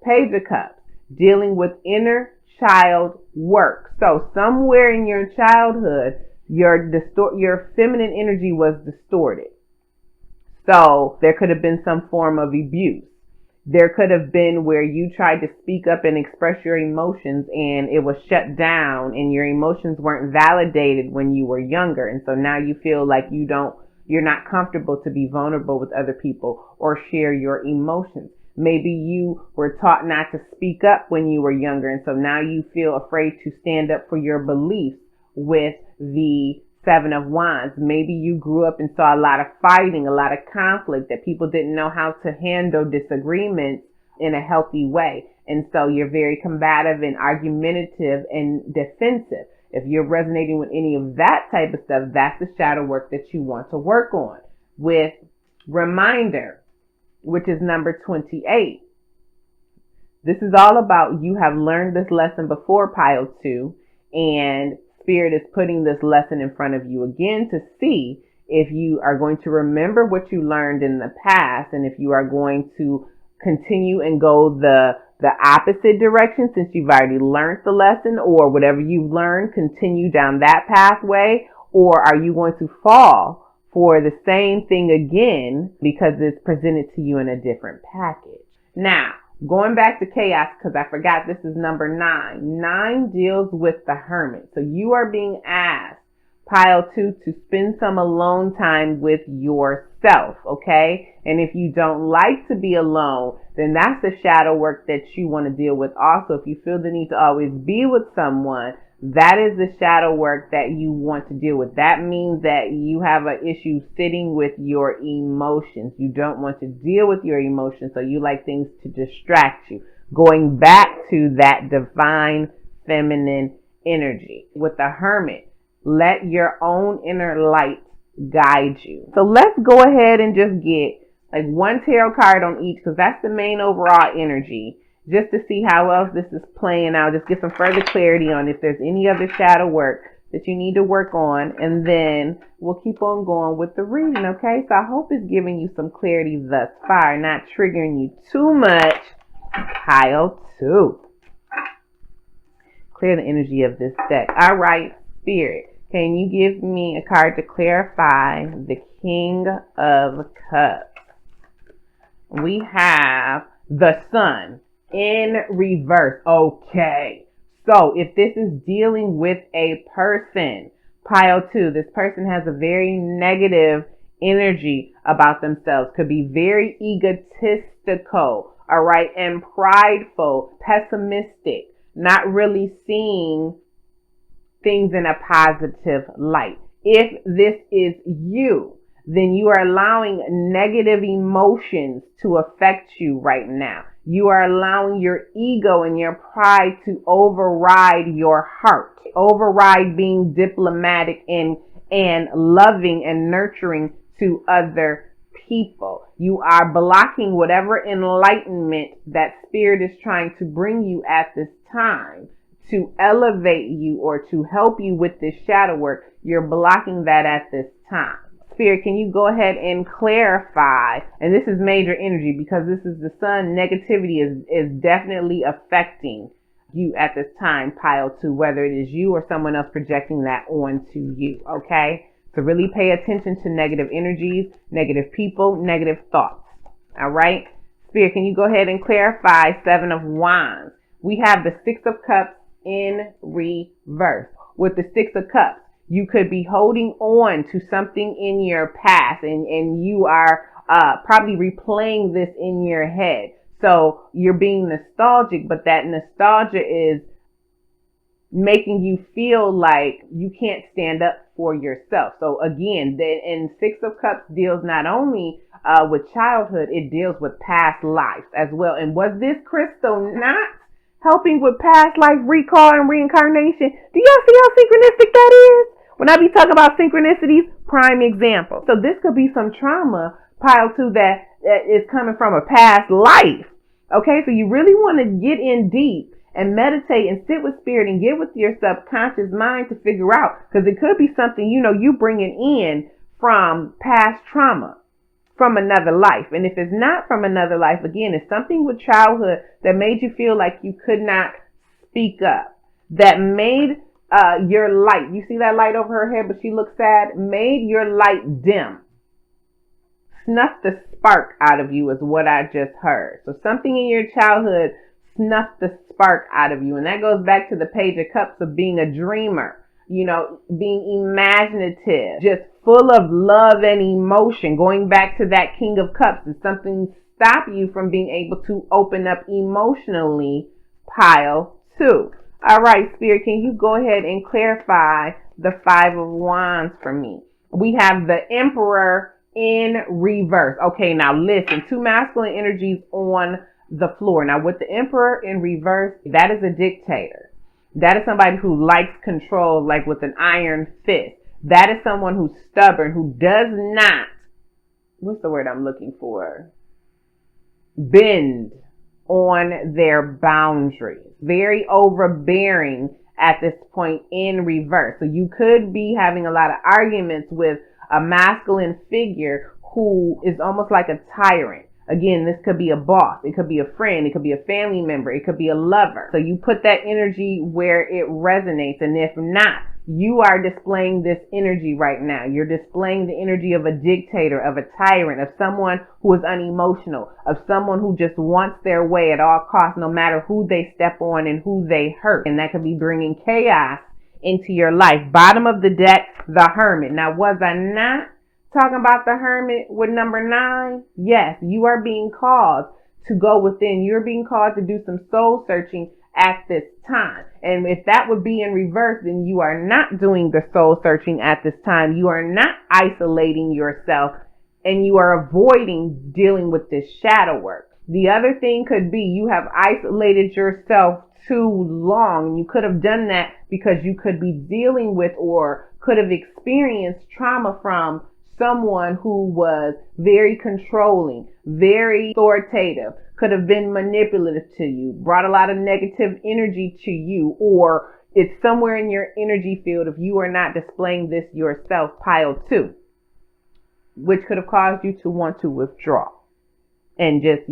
Speaker 1: Page of Cups, dealing with inner child work. So somewhere in your childhood, your feminine energy was distorted. So there could have been some form of abuse. There could have been where you tried to speak up and express your emotions and it was shut down and your emotions weren't validated when you were younger. And so now you feel like you're not comfortable to be vulnerable with other people or share your emotions. Maybe you were taught not to speak up when you were younger. And so now you feel afraid to stand up for your beliefs with the Seven of Wands. Maybe you grew up and saw a lot of fighting, a lot of conflict, that people didn't know how to handle disagreements in a healthy way. And so you're very combative and argumentative and defensive. If you're resonating with any of that type of stuff, that's the shadow work that you want to work on. With reminder, which is number 28. This is all about you have learned this lesson before, pile 2, and Spirit is putting this lesson in front of you again to see if you are going to remember what you learned in the past and if you are going to continue and go the opposite direction since you've already learned the lesson, or whatever you've learned, continue down that pathway, or are you going to fall for the same thing again because it's presented to you in a different package? Now, going back to chaos, because I forgot this is number 9. 9 deals with the Hermit. So you are being asked, pile 2, to spend some alone time with yourself, okay? And if you don't like to be alone, then that's the shadow work that you want to deal with also. If you feel the need to always be with someone, that is the shadow work that you want to deal with. That means that you have an issue sitting with your emotions. You don't want to deal with your emotions, so you like things to distract you. Going back to that divine feminine energy. With the Hermit, let your own inner light guide you. So let's go ahead and just get like one tarot card on each, because that's the main overall energy, just to see how else this is playing out. Just get some further clarity on if there's any other shadow work that you need to work on, and then we'll keep on going with the reading, okay? So I hope it's giving you some clarity thus far, not triggering you too much. Pile 2. Clear the energy of this deck. All right, Spirit, can you give me a card to clarify the King of Cups? We have the Sun in reverse. Okay, so if this is dealing with a person, pile 2, this person has a very negative energy about themselves, could be very egotistical, all right, and prideful, pessimistic, not really seeing things in a positive light. If this is you, then you are allowing negative emotions to affect you right now. You are allowing your ego and your pride to override your heart, override being diplomatic and loving and nurturing to other people. You are blocking whatever enlightenment that Spirit is trying to bring you at this time to elevate you or to help you with this shadow work. You're blocking that at this time. Spirit, can you go ahead and clarify? And this is major energy because this is the Sun. Negativity is definitely affecting you at this time, pile 2, whether it is you or someone else projecting that onto you, okay? So really pay attention to negative energies, negative people, negative thoughts, all right? Spirit, can you go ahead and clarify 7 of Wands? We have the 6 of Cups in reverse. With the 6 of Cups, you could be holding on to something in your past and you are probably replaying this in your head. So you're being nostalgic, but that nostalgia is making you feel like you can't stand up for yourself. So again, and 6 of Cups deals not only with childhood, it deals with past lives as well. And was this crystal not helping with past life recall and reincarnation? Do y'all see how synchronistic that is? When I be talking about synchronicities, prime example. So this could be some trauma, pile 2, that is coming from a past life. Okay, so you really want to get in deep and meditate and sit with Spirit and get with your subconscious mind to figure out, because it could be something, you bringing in from past trauma, from another life. And if it's not from another life, again, it's something with childhood that made you feel like you could not speak up, that made your light, you see that light over her head, but she looks sad, made your light dim. Snuffed the spark out of you is what I just heard. So something in your childhood snuffed the spark out of you. And that goes back to the Page of Cups of being a dreamer, being imaginative, just full of love and emotion. Going back to that King of Cups, is something stop you from being able to open up emotionally, pile 2. All right, Spirit, can you go ahead and clarify the 5 of Wands for me? We have the Emperor in reverse. Okay, now listen, 2 masculine energies on the floor. Now with the Emperor in reverse, that is a dictator. That is somebody who likes control, like with an iron fist. That is someone who's stubborn, who does not, what's the word I'm looking for? Bend on their boundaries. Very overbearing at this point in reverse. So you could be having a lot of arguments with a masculine figure who is almost like a tyrant. Again, this could be a boss. It could be a friend. It could be a family member. It could be a lover. So you put that energy where it resonates. And if not, you are displaying this energy right now. You're displaying the energy of a dictator, of a tyrant, of someone who is unemotional, of someone who just wants their way at all costs, no matter who they step on and who they hurt. And that could be bringing chaos into your life. Bottom of the deck, the Hermit. Now, was I not talking about the Hermit with number 9? Yes, you are being called to go within. You're being called to do some soul searching at this time. And if that would be in reverse, then you are not doing the soul searching at this time. You are not isolating yourself, and you are avoiding dealing with this shadow work. The other thing could be you have isolated yourself too long. You could have done that because you could be dealing with or could have experienced trauma from someone who was very controlling, very authoritative, could have been manipulative to you, brought a lot of negative energy to you, or it's somewhere in your energy field if you are not displaying this yourself, pile 2, which could have caused you to want to withdraw and just,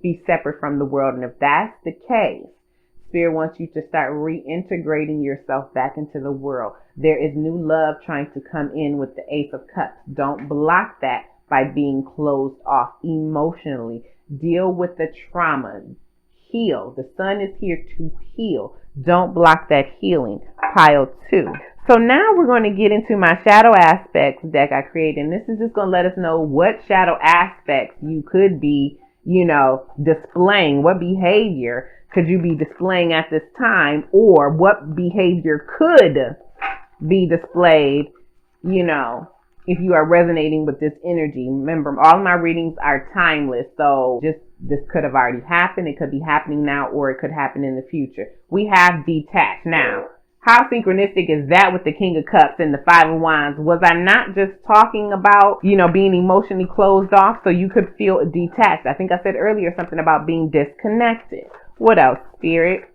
Speaker 1: be separate from the world. And if that's the case, Spirit wants you to start reintegrating yourself back into the world. There is new love trying to come in with the Ace of Cups. Don't block that by being closed off emotionally. Deal with the trauma. Heal. The sun is here to heal. Don't block that healing. Pile 2. So now we're going to get into my shadow aspects deck I created. And this is just going to let us know what shadow aspects you could be, displaying. What behavior could you be displaying at this time, or what behavior could be displayed, if you are resonating with this energy. Remember, all of my readings are timeless, so this could have already happened. It could be happening now, or it could happen in the future. We have detached. Now, how synchronistic is that with the King of Cups and the 5 of Wands? Was I not just talking about, being emotionally closed off so you could feel detached? I think I said earlier something about being disconnected. What else, Spirit?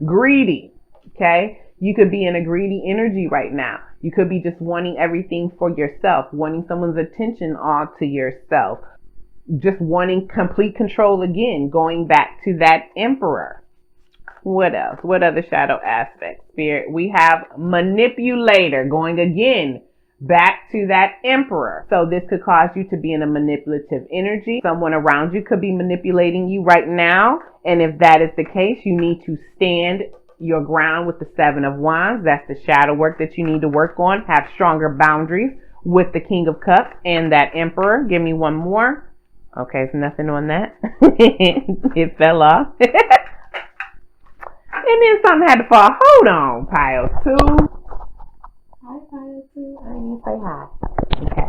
Speaker 1: Greedy. Okay? You could be in a greedy energy right now. You could be just wanting everything for yourself, wanting someone's attention all to yourself, just wanting complete control again, going back to that Emperor. What else? What other shadow aspects, Spirit? We have manipulator, going again back to that Emperor. So this could cause you to be in a manipulative energy. Someone around you could be manipulating you right now. And if that is the case, you need to stand your ground with the 7 of Wands. That's the shadow work that you need to work on. Have stronger boundaries with the King of Cups and that Emperor. Give me one more. Okay, there's nothing on that. It fell off. And then something had to fall. Hold on, pile 2. Hi, pile 2. I need to say hi. Okay.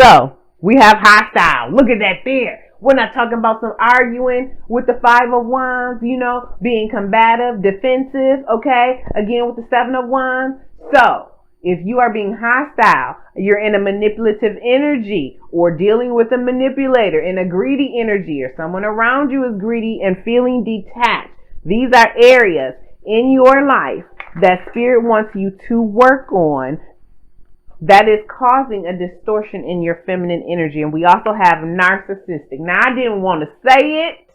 Speaker 1: So, we have hostile. Look at that there. We're not talking about some arguing with the 5 of Wands, being combative, defensive, okay? Again, with the 7 of Wands. So, if you are being hostile, you're in a manipulative energy or dealing with a manipulator in a greedy energy, or someone around you is greedy and feeling detached. These are areas in your life that Spirit wants you to work on that is causing a distortion in your feminine energy. And we also have narcissistic. Now, I didn't want to say it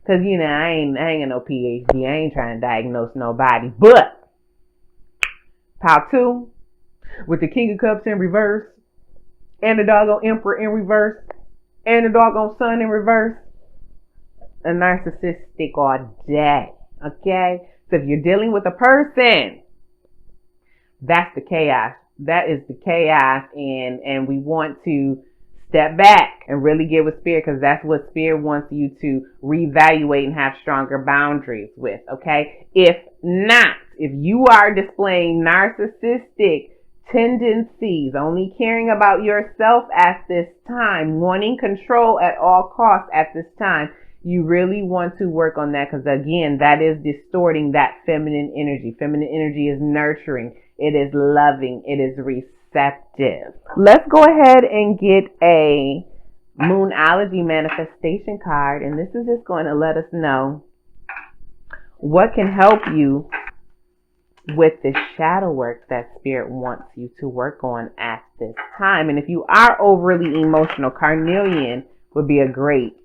Speaker 1: Because, I ain't no PhD. I ain't trying to diagnose nobody. But, pile 2, with the King of Cups in reverse, and the doggone Emperor in reverse, and the doggone Sun in reverse, a narcissistic all day. Okay? So if you're dealing with a person, that's the chaos. That is the chaos, and we want to step back and really get with Spirit, because that's what Spirit wants you to reevaluate and have stronger boundaries with, okay? If not, if you are displaying narcissistic tendencies, only caring about yourself at this time, wanting control at all costs at this time, you really want to work on that, because again, that is distorting that feminine energy. Feminine energy is nurturing. It is loving. It is receptive. Let's go ahead and get a Moonology manifestation card, and this is just going to let us know what can help you with the shadow work that Spirit wants you to work on at this time. And if you are overly emotional, carnelian would be a great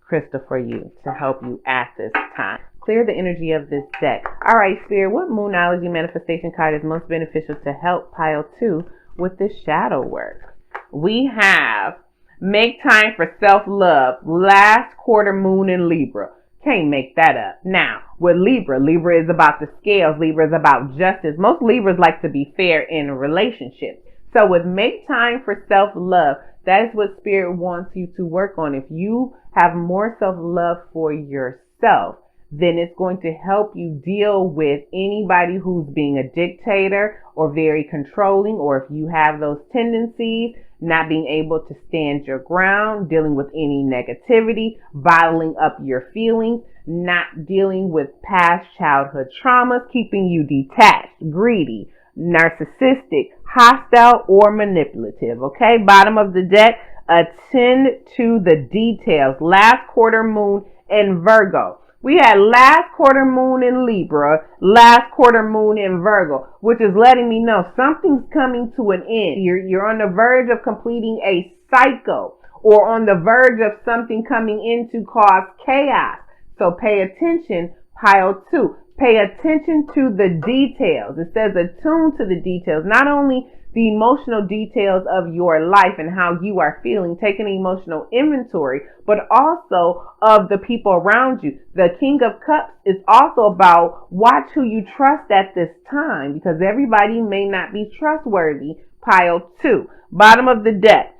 Speaker 1: crystal for you to help you at this time. Clear the energy of this deck. All right, Spirit, what Moonology manifestation card is most beneficial to help pile 2 with this shadow work? We have make time for self-love, last quarter moon in Libra. Can't make that up. Now, with Libra is about the scales. Libra is about justice. Most Libras like to be fair in relationships. So with make time for self-love, that is what Spirit wants you to work on. If you have more self-love for yourself, then it's going to help you deal with anybody who's being a dictator or very controlling, or if you have those tendencies, not being able to stand your ground, dealing with any negativity, bottling up your feelings, not dealing with past childhood traumas, keeping you detached, greedy, narcissistic, hostile, or manipulative. Okay, bottom of the deck, attend to the details. Last quarter moon in Virgo. We had last quarter moon in Libra, last quarter moon in Virgo, which is letting me know something's coming to an end. You're on the verge of completing a cycle, or on the verge of something coming in to cause chaos. So pay attention, pile 2. Pay attention to the details. It says attune to the details, not only the emotional details of your life and how you are feeling, take an emotional inventory, but also of the people around you. The King of Cups is also about watch who you trust at this time, because everybody may not be trustworthy. Pile 2. Bottom of the deck.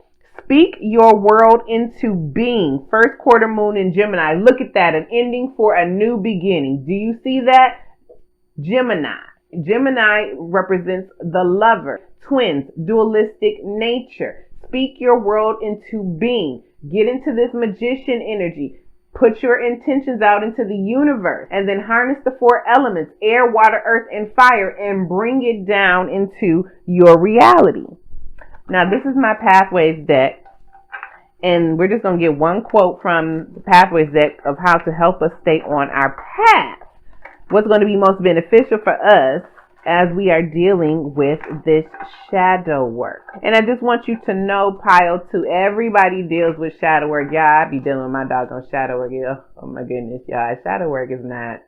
Speaker 1: Speak your world into being. First quarter moon in Gemini. Look at that. An ending for a new beginning. Do you see that? Gemini. Gemini represents the lover. Twins. Dualistic nature. Speak your world into being. Get into this magician energy. Put your intentions out into the universe. And then harness the 4 elements. Air, water, earth, and fire. And bring it down into your reality. Now, this is my Pathways deck, and we're just going to get one quote from the Pathways deck of how to help us stay on our path. What's going to be most beneficial for us as we are dealing with this shadow work. And I just want you to know, pile 2, everybody deals with shadow work. Y'all, I be dealing with my doggone shadow work. Oh my goodness, y'all. Shadow work is not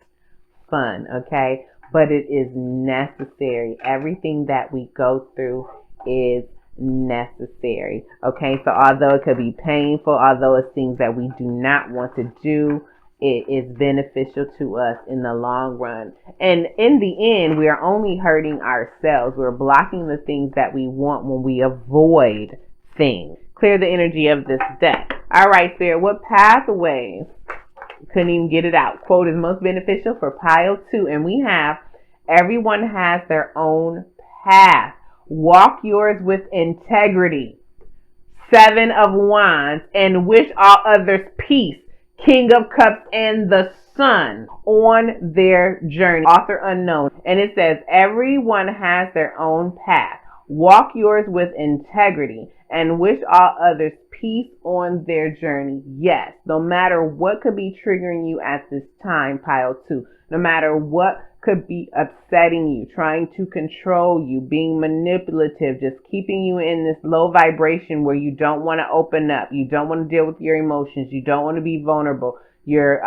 Speaker 1: fun, okay? But it is necessary. Everything that we go through is necessary. Okay, so although it could be painful, although it's things that we do not want to do, it is beneficial to us in the long run. And in the end, we are only hurting ourselves. We're blocking the things that we want when we avoid things. Clear the energy of this deck. All right, Spirit, what pathways? Couldn't even get it out. Quote is most beneficial for pile 2. And we have, everyone has their own path. Walk yours with integrity. 7 of Wands, and wish all others peace. King of Cups and the Sun on their journey. Author unknown. And it says everyone has their own path. Walk yours with integrity and wish all others peace on their journey. Yes, no matter what could be triggering you at this time, pile 2. No matter what could be upsetting you, trying to control you, being manipulative, just keeping you in this low vibration where you don't want to open up, you don't want to deal with your emotions, you don't want to be vulnerable, You're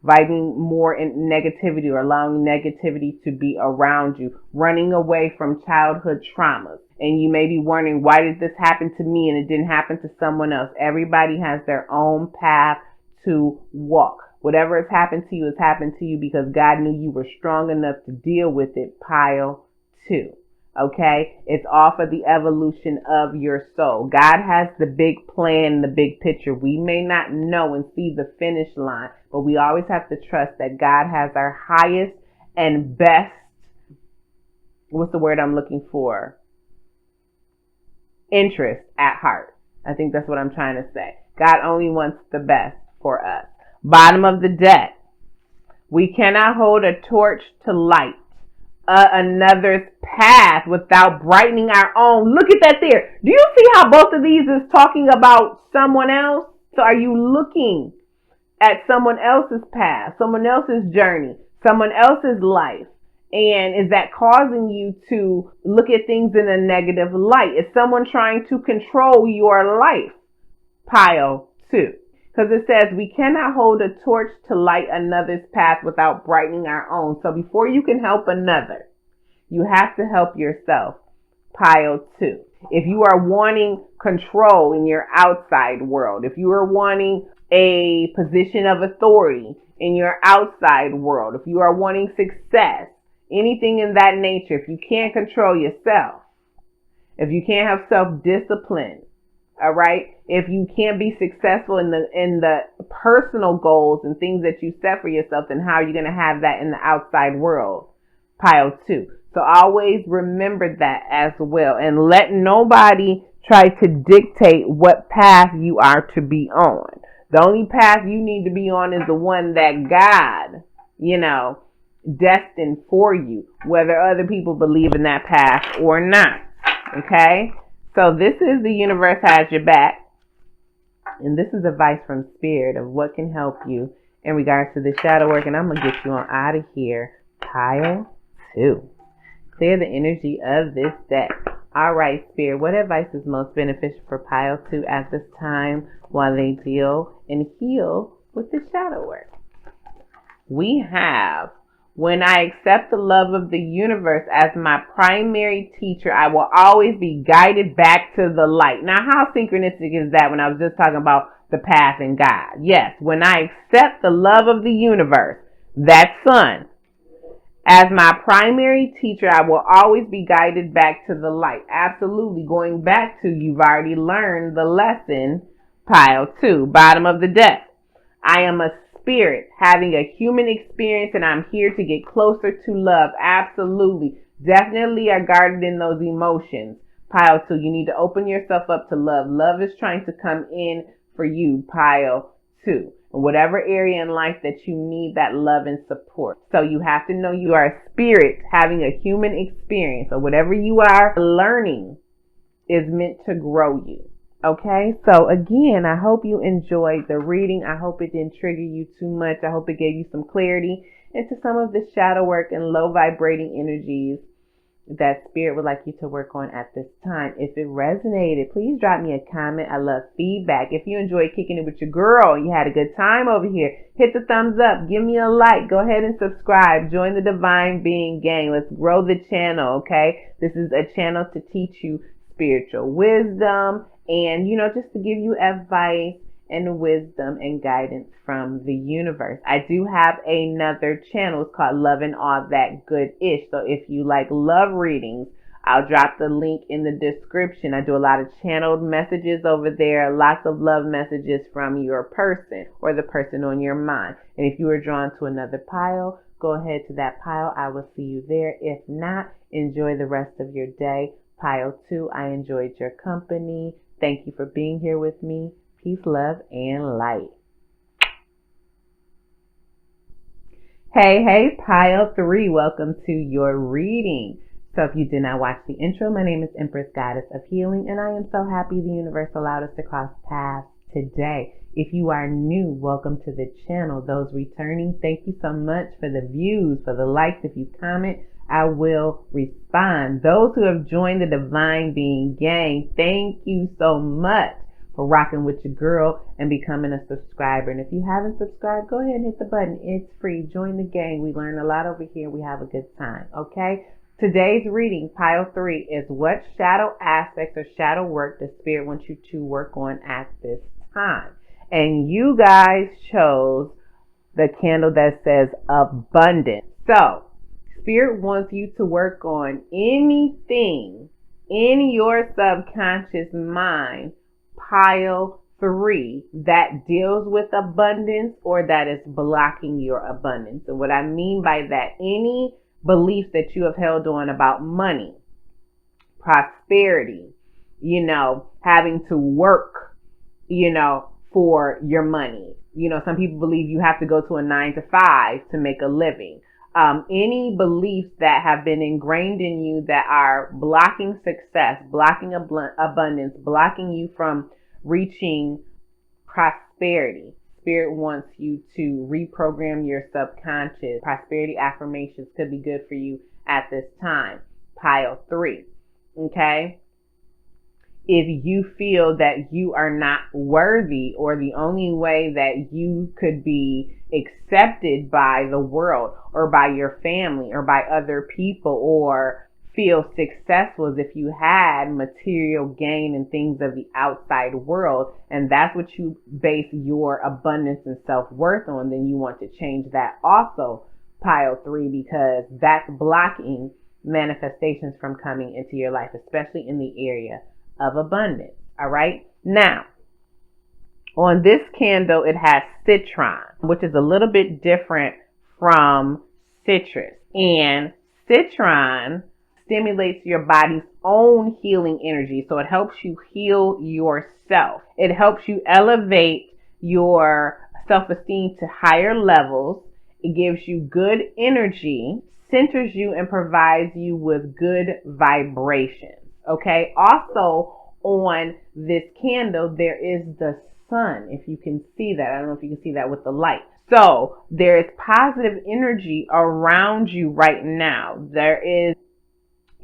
Speaker 1: vibing more in negativity or allowing negativity to be around you, running away from childhood traumas. And you may be wondering, why did this happen to me and it didn't happen to someone else? Everybody has their own path to walk. Whatever has happened to you has happened to you because God knew you were strong enough to deal with it. Pile 2. Okay? It's all for the evolution of your soul. God has the big plan, the big picture. We may not know and see the finish line, but we always have to trust that God has our highest and best, what's the word I'm looking for? Interest at heart. I think that's what I'm trying to say. God only wants the best for us. Bottom of the deck. We cannot hold a torch to light another's path without brightening our own. Look at that there. Do you see how both of these is talking about someone else? So are you looking at someone else's path, someone else's journey, someone else's life? And is that causing you to look at things in a negative light? Is someone trying to control your life? Pile 2. Because it says we cannot hold a torch to light another's path without brightening our own. So before you can help another, you have to help yourself. Pile 2. If you are wanting control in your outside world, if you are wanting a position of authority in your outside world, if you are wanting success, anything in that nature, if you can't control yourself, if you can't have self-discipline, all right, if you can't be successful in the personal goals and things that you set for yourself, then how are you going to have that in the outside world? Pile 2. So always remember that as well, and let nobody try to dictate what path you are to be on. The only path you need to be on is the one that God, destined for you, whether other people believe in that path or not. Okay? So this is the universe has your back. And this is advice from Spirit of what can help you in regards to the shadow work. And I'm going to get you on out of here. Pile 2. Clear the energy of this deck. All right, Spirit, what advice is most beneficial for Pile 2 at this time while they deal and heal with the shadow work? We have, when I accept the love of the universe as my primary teacher, I will always be guided back to the light. Now, how synchronistic is that when I was just talking about the path and God? Yes, when I accept the love of the universe, that sun, as my primary teacher, I will always be guided back to the light. Absolutely. Going back to, you've already learned the lesson. Pile 2, bottom of the deck. I am a spirit having a human experience and I'm here to get closer to love. Absolutely. Definitely are guarded in those emotions. Pile 2, you need to open yourself up to love. Love is trying to come in for you. Pile 2. In whatever area in life that you need that love and support. So you have to know you are a spirit having a human experience. So whatever you are learning is meant to grow you. Okay, so again, I hope you enjoyed the reading. I hope it didn't trigger you too much. I hope it gave you some clarity into some of the shadow work and low vibrating energies that Spirit would like you to work on at this time. If it resonated, please drop me a comment. I love feedback. If you enjoyed kicking it with your girl, you had a good time over here, hit the thumbs up, give me a like, go ahead and subscribe, join the Divine Being Gang. Let's grow the channel, okay? This is a channel to teach you spiritual wisdom and, just to give you advice and wisdom and guidance from the universe. I do have another channel. It's called Love and All That Good-ish. So if you like love readings, I'll drop the link in the description. I do a lot of channeled messages over there, lots of love messages from your person or the person on your mind. And if you are drawn to another pile, go ahead to that pile. I will see you there. If not, enjoy the rest of your day. Pile 2, I enjoyed your company. Thank you for being here with me. Peace, love, and light. Hey, Pile 3, welcome to your reading. So if you did not watch the intro, my name is Empress Goddess of Healing, and I am so happy the universe allowed us to cross paths today. If you are new, welcome to the channel. Those returning, thank you so much for the views, for the likes. If you comment, I will respond. Those who have joined the Divine Being Gang, thank you so much for rocking with your girl and becoming a subscriber. And if you haven't subscribed, go ahead and hit the button. It's free. Join the gang. We learn a lot over here. We have a good time. Okay? Today's reading, pile 3, is what shadow aspects or shadow work the Spirit wants you to work on at this time. And you guys chose the candle that says abundance. So, Spirit wants you to work on anything in your subconscious mind, pile 3, that deals with abundance or that is blocking your abundance. And what I mean by that, any beliefs that you have held on about money, prosperity, having to work, for your money. Some people believe you have to go to a 9 to 5 to make a living. Any beliefs that have been ingrained in you that are blocking success, blocking abundance, blocking you from reaching prosperity. Spirit wants you to reprogram your subconscious. Prosperity affirmations could be good for you at this time. Pile 3. Okay? If you feel that you are not worthy, or the only way that you could be accepted by the world or by your family or by other people, or feel successful as if you had material gain and things of the outside world, and that's what you base your abundance and self-worth on, then you want to change that also, pile 3, because that's blocking manifestations from coming into your life, especially in the area of abundance. All right. Now, on this candle, it has citron, which is a little bit different from citrus. And citron stimulates your body's own healing energy. So it helps you heal yourself. It helps you elevate your self-esteem to higher levels. It gives you good energy, centers you, and provides you with good vibrations. Okay. Also on this candle, there is the sun. If you can see that, I don't know if you can see that with the light. So there is positive energy around you right now. There is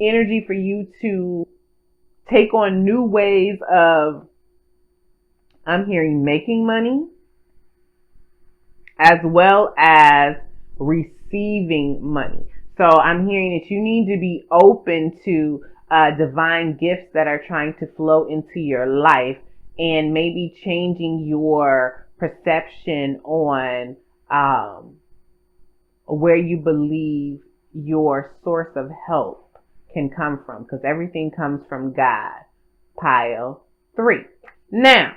Speaker 1: energy for you to take on new ways of, I'm hearing, making money, as well as receiving money. So I'm hearing that you need to be open to divine gifts that are trying to flow into your life, and maybe changing your perception on where you believe your source of help can come from, because everything comes from God. Pile 3. Now,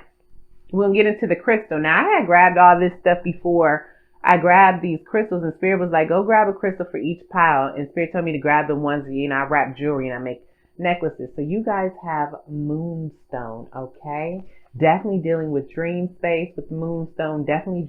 Speaker 1: we'll get into the crystal. Now, I had grabbed all this stuff before. I grabbed these crystals, and Spirit was like, go grab a crystal for each pile. And Spirit told me to grab the ones, I wrap jewelry and I make necklaces. So you guys have moonstone, okay? Definitely dealing with dream space with moonstone. Definitely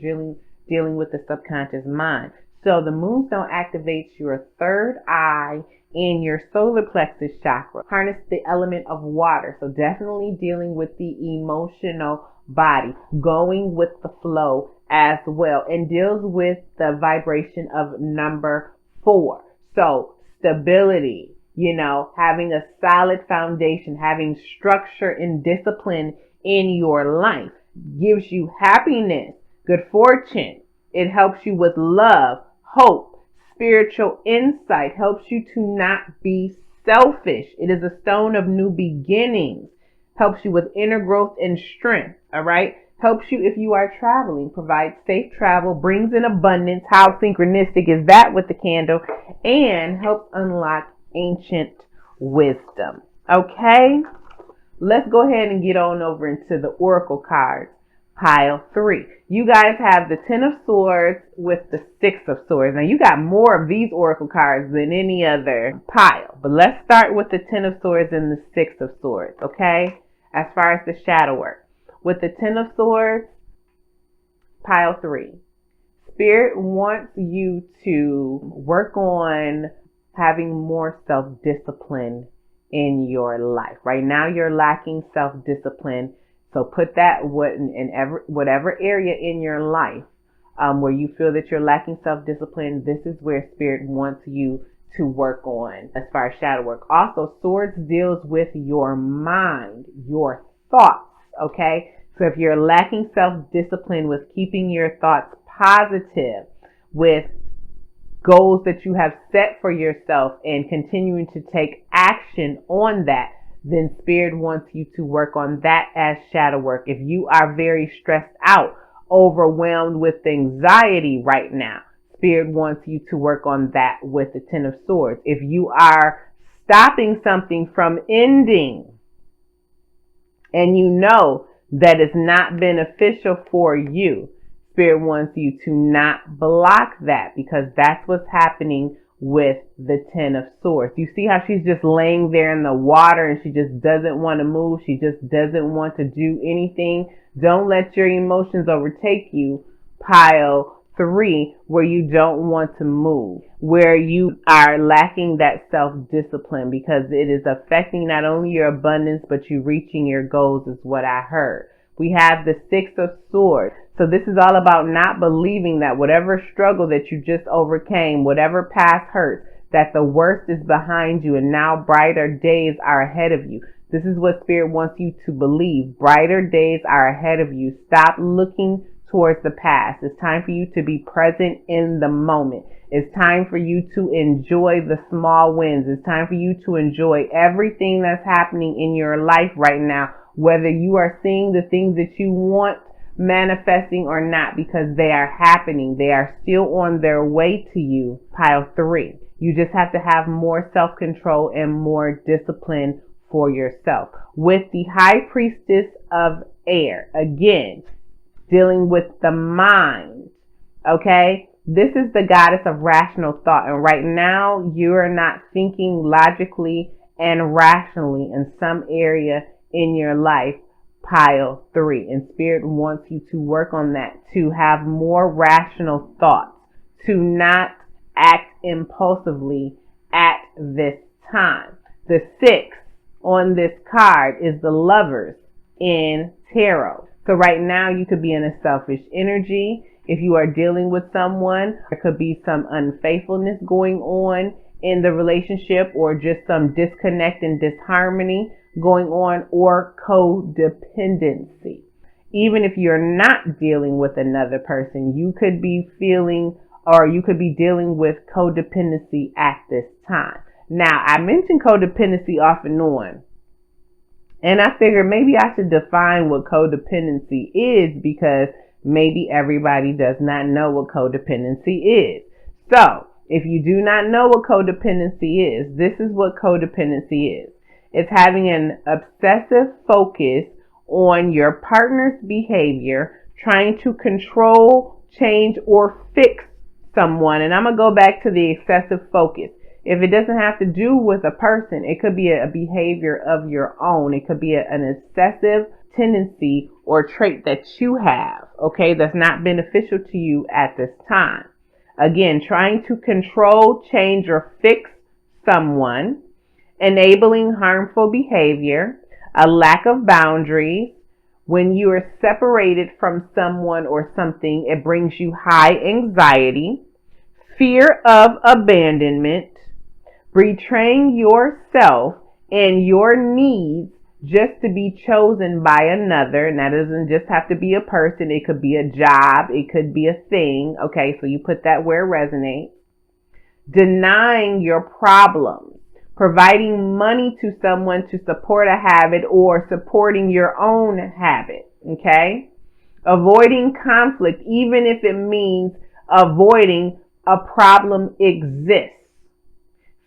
Speaker 1: dealing with the subconscious mind. So the moonstone activates your third eye in your solar plexus chakra. Harness the element of water. So definitely dealing with the emotional body, going with the flow as well, and deals with the vibration of number 4. So stability, having a solid foundation, having structure and discipline in your life, gives you happiness, good fortune. It helps you with love, hope, spiritual insight, helps you to not be selfish. It is a stone of new beginnings, helps you with inner growth and strength. All right. Helps you if you are traveling, provides safe travel, brings in abundance. How synchronistic is that with the candle? And helps unlock ancient wisdom. Okay, let's go ahead and get on over into the oracle cards. Pile 3. You guys have the 10 of swords with the 6 of swords. Now you got more of these oracle cards than any other pile, but let's start with the 10 of swords and the 6 of swords. Okay, as far as the shadow work. With the 10 of swords, pile 3. Spirit wants you to work on having more self-discipline in your life. Right now you're lacking self-discipline. So put that in whatever area in your life where you feel that you're lacking self-discipline. This is where Spirit wants you to work on as far as shadow work. Also, swords deals with your mind, your thoughts. Okay, So if you're lacking self-discipline with keeping your thoughts positive, with goals that you have set for yourself and continuing to take action on that, then Spirit wants you to work on that as shadow work. If you are very stressed out, overwhelmed with anxiety right now, Spirit wants you to work on that with the Ten of Swords. If you are stopping something from ending and you know that it's not beneficial for you, Spirit wants you to not block that, because that's what's happening with the Ten of Swords. You see how she's just laying there in the water and she just doesn't want to move. She just doesn't want to do anything. Don't let your emotions overtake you, pile 3, where you don't want to move, where you are lacking that self-discipline, because it is affecting not only your abundance, but you reaching your goals is what I heard. We have the 6 of Swords. So this is all about not believing that whatever struggle that you just overcame, whatever past hurts, that the worst is behind you and now brighter days are ahead of you. This is what Spirit wants you to believe. Brighter days are ahead of you. Stop looking towards the past. It's time for you to be present in the moment. It's time for you to enjoy the small wins. It's time for you to enjoy everything that's happening in your life right now, whether you are seeing the things that you want manifesting or not, because they are happening. They are still on their way to you. Pile 3. You just have to have more self-control and more discipline for yourself. With the High Priestess of Air, again, dealing with the mind, okay? This is the goddess of rational thought. And right now, you are not thinking logically and rationally in some area in your life. Pile 3. And Spirit wants you to work on that, to have more rational thoughts, to not act impulsively at this time. The 6 on this card is the Lovers in tarot. So right now you could be in a selfish energy. If you are dealing with someone, there could be some unfaithfulness going on in the relationship, or just some disconnect and disharmony going on, or codependency. Even if you're not dealing with another person, you could be feeling, or you could be dealing with codependency at this time. Now, I mentioned codependency off and on, and I figured maybe I should define what codependency is, because maybe everybody does not know what codependency is. So, if you do not know what codependency is, this is what codependency is. It's having an obsessive focus on your partner's behavior, trying to control, change, or fix someone. And I'm going to go back to the excessive focus. If it doesn't have to do with a person, it could be a behavior of your own. It could be an excessive tendency or trait that you have, okay, that's not beneficial to you at this time. Again, trying to control, change, or fix someone, enabling harmful behavior, a lack of boundaries. When you are separated from someone or something, it brings you high anxiety, fear of abandonment, betraying yourself and your needs just to be chosen by another. And that doesn't just have to be a person. It could be a job. It could be a thing. Okay, so you put that where it resonates. Denying your problems, providing money to someone to support a habit or supporting your own habit. Okay, avoiding conflict, even if it means avoiding a problem exists.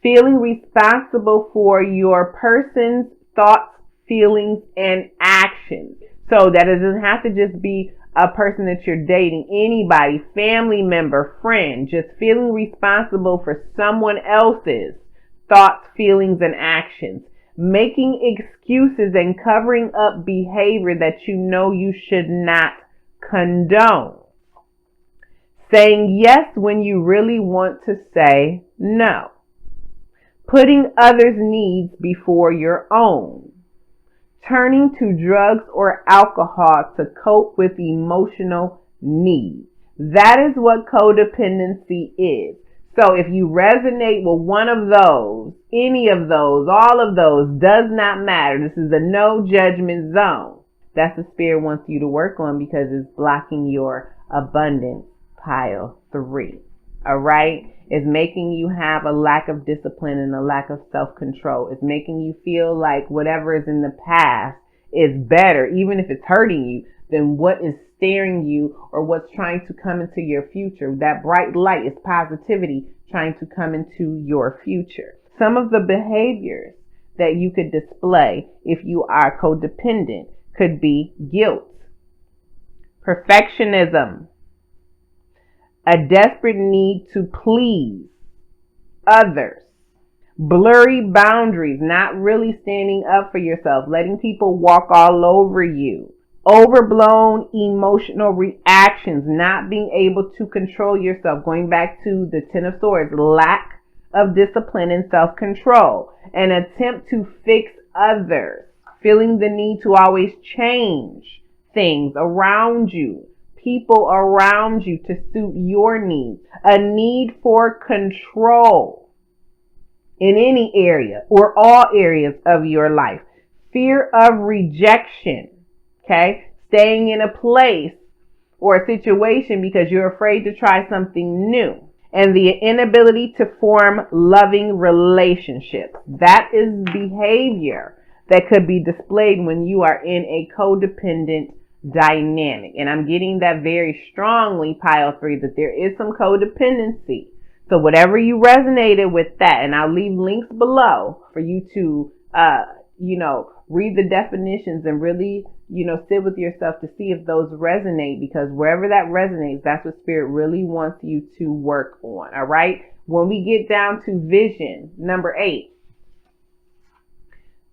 Speaker 1: Feeling responsible for your person's thoughts, feelings, and actions. So that it doesn't have to just be a person that you're dating, anybody, family member, friend, just feeling responsible for someone else's thoughts, feelings, and actions. Making excuses and covering up behavior that you know you should not condone. Saying yes when you really want to say no. Putting others' needs before your own. Turning to drugs or alcohol to cope with emotional needs. That is what codependency is. So if you resonate with one of those, any of those, all of those, does not matter. This is a no judgment zone. That's what Spirit wants you to work on because it's blocking your abundance, pile 3. All right? It's making you have a lack of discipline and a lack of self-control. It's making you feel like whatever is in the past is better, even if it's hurting you, than what is staring you or what's trying to come into your future. That bright light is positivity trying to come into your future. Some of the behaviors that you could display if you are codependent could be guilt, perfectionism, a desperate need to please others, blurry boundaries, not really standing up for yourself, letting people walk all over you, overblown emotional reactions, not being able to control yourself, going back to the Ten of Swords, lack of discipline and self-control, an attempt to fix others, feeling the need to always change things around you, people around you to suit your needs, a need for control in any area or all areas of your life, fear of rejection, okay, staying in a place or a situation because you're afraid to try something new, and the inability to form loving relationships. That is behavior that could be displayed when you are in a codependent dynamic. And I'm getting that very strongly, pile 3, that there is some codependency. So whatever you resonated with that, and I'll leave links below for you to, read the definitions and really, sit with yourself to see if those resonate, because wherever that resonates, that's what Spirit really wants you to work on. All right. When we get down to vision, number 8,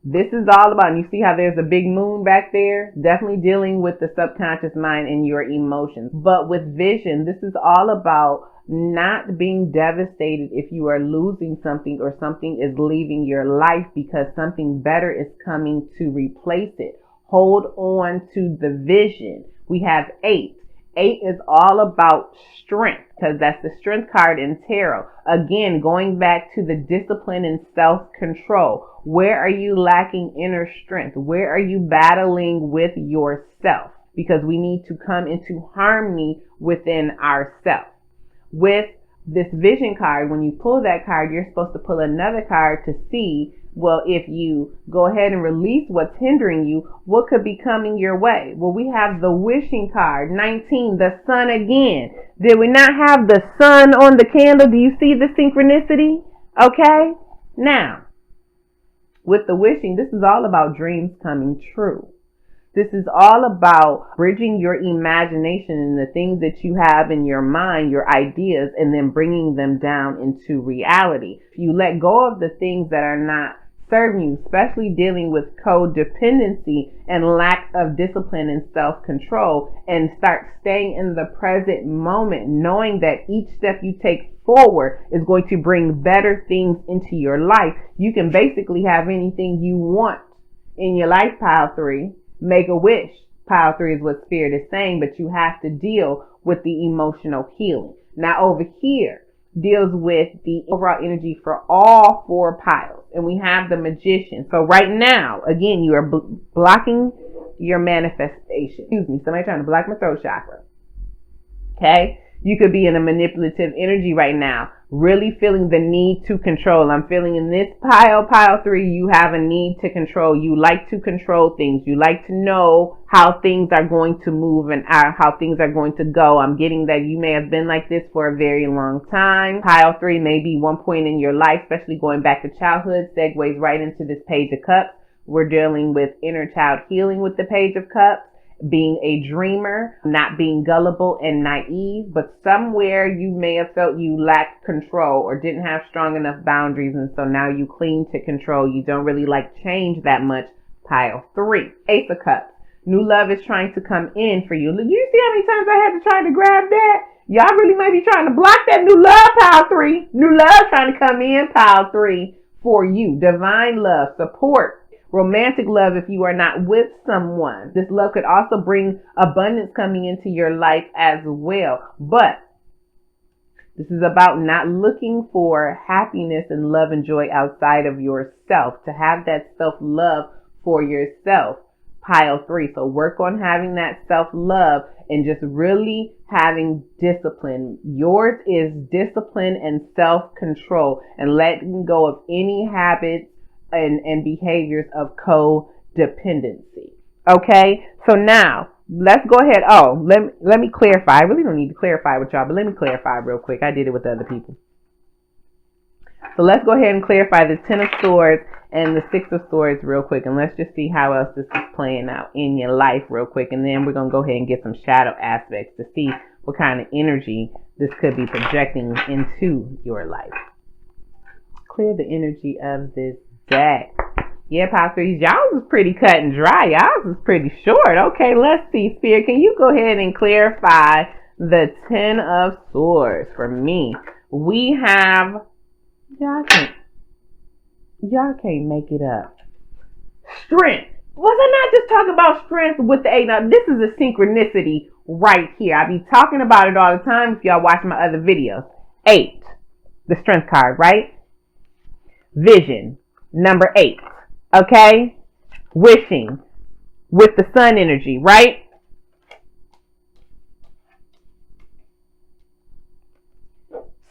Speaker 1: this is all about, and you see how there's a big moon back there? Definitely dealing with the subconscious mind and your emotions. But with vision, this is all about not being devastated if you are losing something or something is leaving your life, because something better is coming to replace it. Hold on to the vision. We have 8. 8 is all about strength, because that's the strength card in tarot. Again, going back to the discipline and self-control. Where are you lacking inner strength? Where are you battling with yourself? Because we need to come into harmony within ourselves. With this vision card, when you pull that card, you're supposed to pull another card to see, well, if you go ahead and release what's hindering you, what could be coming your way? Well, we have the wishing card, 19, the sun again. Did we not have the sun on the candle? Do you see the synchronicity? Okay. Now, with the wishing, this is all about dreams coming true. This is all about bridging your imagination and the things that you have in your mind, your ideas, and then bringing them down into reality. If you let go of the things that are not serving you, especially dealing with codependency and lack of discipline and self-control, and start staying in the present moment, knowing that each step you take forward is going to bring better things into your life, you can basically have anything you want in your life, pile 3. Make a wish. Pile 3 is what Spirit is saying, but you have to deal with the emotional healing. Now over here deals with the overall energy for all 4 piles. And we have the Magician. So right now, again, you are blocking your manifestation. Excuse me, somebody trying to block my throat chakra. Okay? You could be in a manipulative energy right now, really feeling the need to control. I'm feeling in this pile 3, you have a need to control. You like to control things. You like to know how things are going to move and how things are going to go. I'm getting that you may have been like this for a very long time. Pile 3 may be one point in your life, especially going back to childhood, segues right into this Page of Cups. We're dealing with inner child healing with the Page of Cups. Being a dreamer, not being gullible and naive, but somewhere you may have felt you lacked control or didn't have strong enough boundaries, and so now you cling to control. You don't really like change that much. Pile 3. Ace of Cups. New love is trying to come in for you. You see how many times I had to try to grab that? Y'all really might be trying to block that new love, pile 3. New love trying to come in, pile 3, for you. Divine love, support. Romantic love if you are not with someone. This love could also bring abundance coming into your life as well. But this is about not looking for happiness and love and joy outside of yourself. To have that self-love for yourself. Pile 3. So work on having that self-love and just really having discipline. Yours is discipline and self-control and letting go of any habits and behaviors of codependency. Okay, so now let's go ahead. Oh, let me clarify. I really don't need to clarify with y'all, but let me clarify real quick. I did it with other people. So let's go ahead and clarify the Ten of Swords and the Six of Swords real quick. And let's just see how else this is playing out in your life real quick. And then we're going to go ahead and get some shadow aspects to see what kind of energy this could be projecting into your life. Clear the energy of this deck. Yeah, Pile 3s, y'all was pretty cut and dry. Y'all was pretty short. Okay, let's see. Spirit, can you go ahead and clarify the Ten of Swords for me? We have... Y'all can't make it up. Strength. Was I not just talking about strength with the 8? Now, this is a synchronicity right here. I be talking about it all the time if y'all watch my other videos. 8. The strength card, right? Vision. Number 8. Okay? Wishing. With the sun energy, right?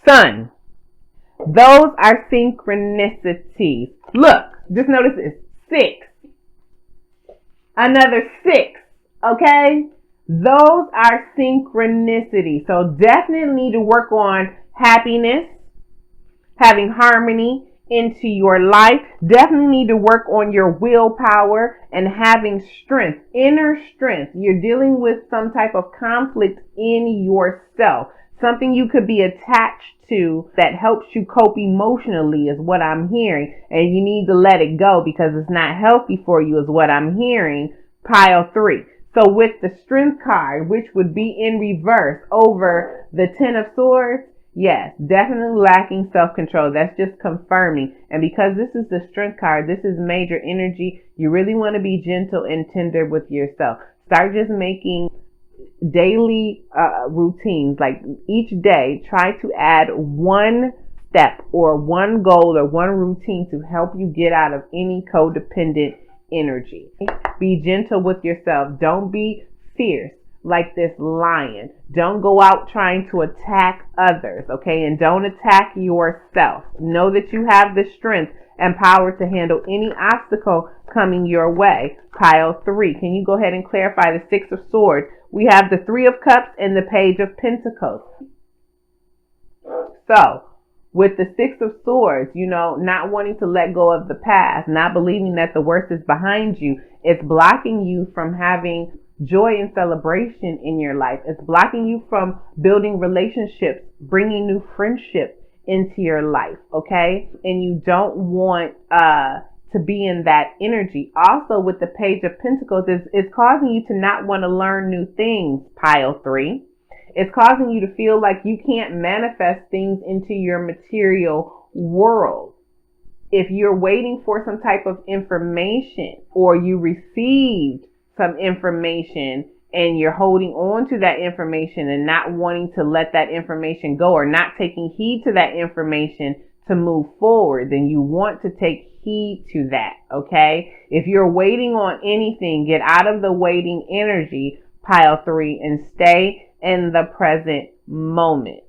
Speaker 1: Sun. Those are synchronicities. Look, just notice this. 6. Another 6. Okay? Those are synchronicities. So definitely need to work on happiness, having harmony into your life. Definitely need to work on your willpower and having strength, inner strength. You're dealing with some type of conflict in yourself. Something you could be attached to that helps you cope emotionally is what I'm hearing. And you need to let it go because it's not healthy for you is what I'm hearing. Pile 3. So with the strength card, which would be in reverse over the Ten of Swords, yes, definitely lacking self-control. That's just confirming. And because this is the strength card, this is major energy. You really want to be gentle and tender with yourself. Start just making daily routines. Like each day, try to add one step or one goal or one routine to help you get out of any codependent energy. Be gentle with yourself. Don't be fierce like this lion. Don't go out trying to attack others, okay? And don't attack yourself. Know that you have the strength and power to handle any obstacle coming your way. Pile 3. Can you go ahead and clarify the Six of Swords? We have the Three of Cups and the Page of Pentacles. So, with the Six of Swords, not wanting to let go of the past, not believing that the worst is behind you, it's blocking you from having joy and celebration in your life. It's blocking you from building relationships, bringing new friendships into your life, okay? And you don't want to be in that energy. Also, with the Page of Pentacles, it's causing you to not want to learn new things, Pile 3. It's causing you to feel like you can't manifest things into your material world. If you're waiting for some type of information or you received some information and you're holding on to that information and not wanting to let that information go or not taking heed to that information to move forward, then you want to take heed to that, okay? If you're waiting on anything, get out of the waiting energy, Pile 3, and stay in the present moment.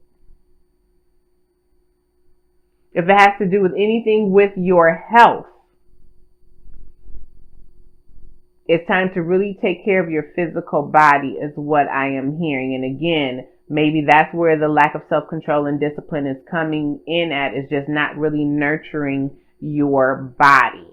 Speaker 1: If it has to do with anything with your health, it's time to really take care of your physical body is what I am hearing. And again, maybe that's where the lack of self-control and discipline is coming in at, is just not really nurturing your body.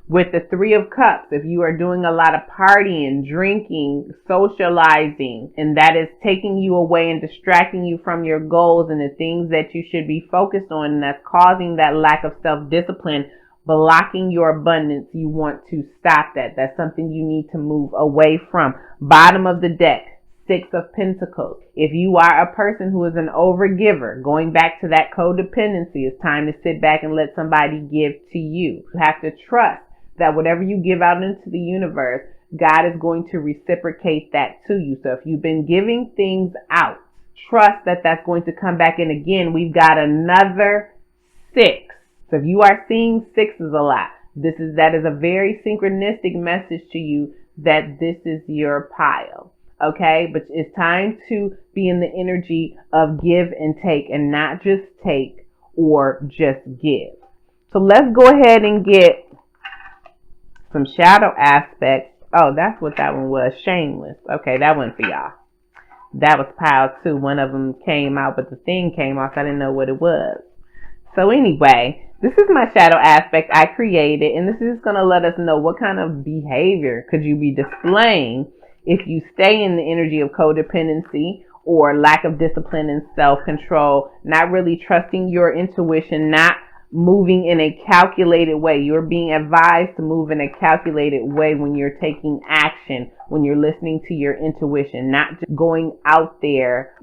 Speaker 1: With the Three of Cups, if you are doing a lot of partying, drinking, socializing, and that is taking you away and distracting you from your goals and the things that you should be focused on, and that's causing that lack of self-discipline, blocking your abundance, you want to stop that. That's something you need to move away from. Bottom of the deck, Six of Pentacles. If you are a person who is an overgiver, going back to that codependency, it's time to sit back and let somebody give to you. You have to trust that whatever you give out into the universe, God is going to reciprocate that to you. So if you've been giving things out, trust that that's going to come back. And again, we've got another 6. So if you are seeing 6s a lot, That is a very synchronistic message to you that this is your pile. Okay, but it's time to be in the energy of give and take, and not just take or just give. So let's go ahead and get some shadow aspects. Oh, that's what that one was. Shameless. Okay, that one for y'all. That was pile 2. One of them came out, but the thing came off. I didn't know what it was. So anyway, this is my shadow aspect I created, and this is going to let us know what kind of behavior could you be displaying if you stay in the energy of codependency or lack of discipline and self-control, not really trusting your intuition, not moving in a calculated way. You're being advised to move in a calculated way when you're taking action, when you're listening to your intuition, not just going out there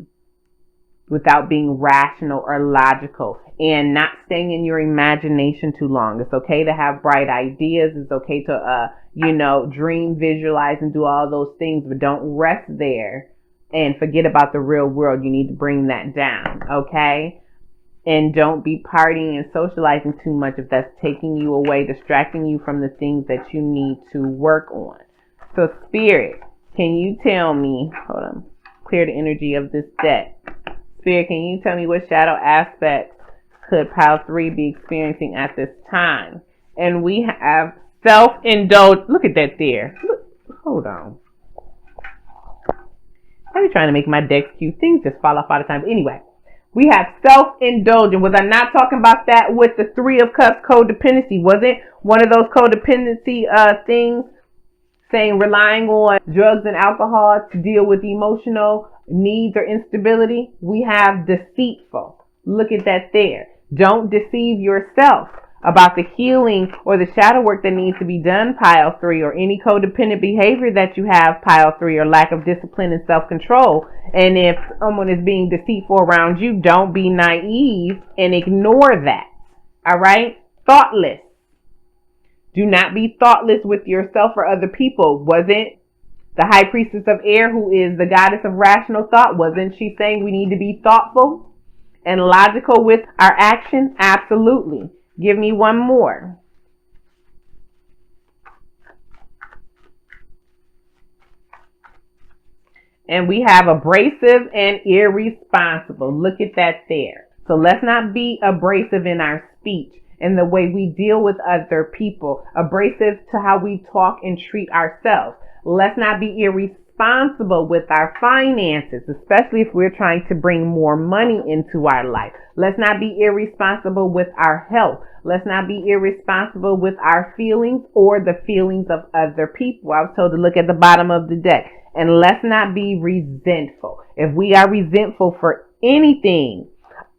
Speaker 1: without being rational or logical, and not staying in your imagination too long. It's okay to have bright ideas. It's okay to, dream, visualize, and do all those things, but don't rest there and forget about the real world. You need to bring that down, okay? And don't be partying and socializing too much if that's taking you away, distracting you from the things that you need to work on. So Spirit, can you tell me, hold on, clear the energy of this deck. Spirit, can you tell me what shadow aspects could pile 3 be experiencing at this time? And we have self-indulge. Look at that there. Look, hold on. I be trying to make my decks cute. Things just fall off all the time. But anyway, we have self-indulgent. Was I not talking about that with the 3 of Cups codependency? Wasn't one of those codependency things saying relying on drugs and alcohol to deal with emotional needs or instability? We have deceitful. Look at that there. Don't deceive yourself about the healing or the shadow work that needs to be done, pile 3, or any codependent behavior that you have, pile 3, or lack of discipline and self-control. And if someone is being deceitful around you, don't be naive and ignore that. All right? Thoughtless. Do not be thoughtless with yourself or other people. Wasn't the high priestess of air, who is the goddess of rational thought, wasn't she saying we need to be thoughtful and logical with our action? Absolutely. Give me one more. And we have abrasive and irresponsible. Look at that there. So let's not be abrasive in our speech and the way we deal with other people. Abrasive to how we talk and treat ourselves. Let's not be irresponsible with our finances, especially if we're trying to bring more money into our life. Let's not be irresponsible with our health. Let's not be irresponsible with our feelings or the feelings of other people. I was told to look at the bottom of the deck. And let's not be resentful. If we are resentful for anything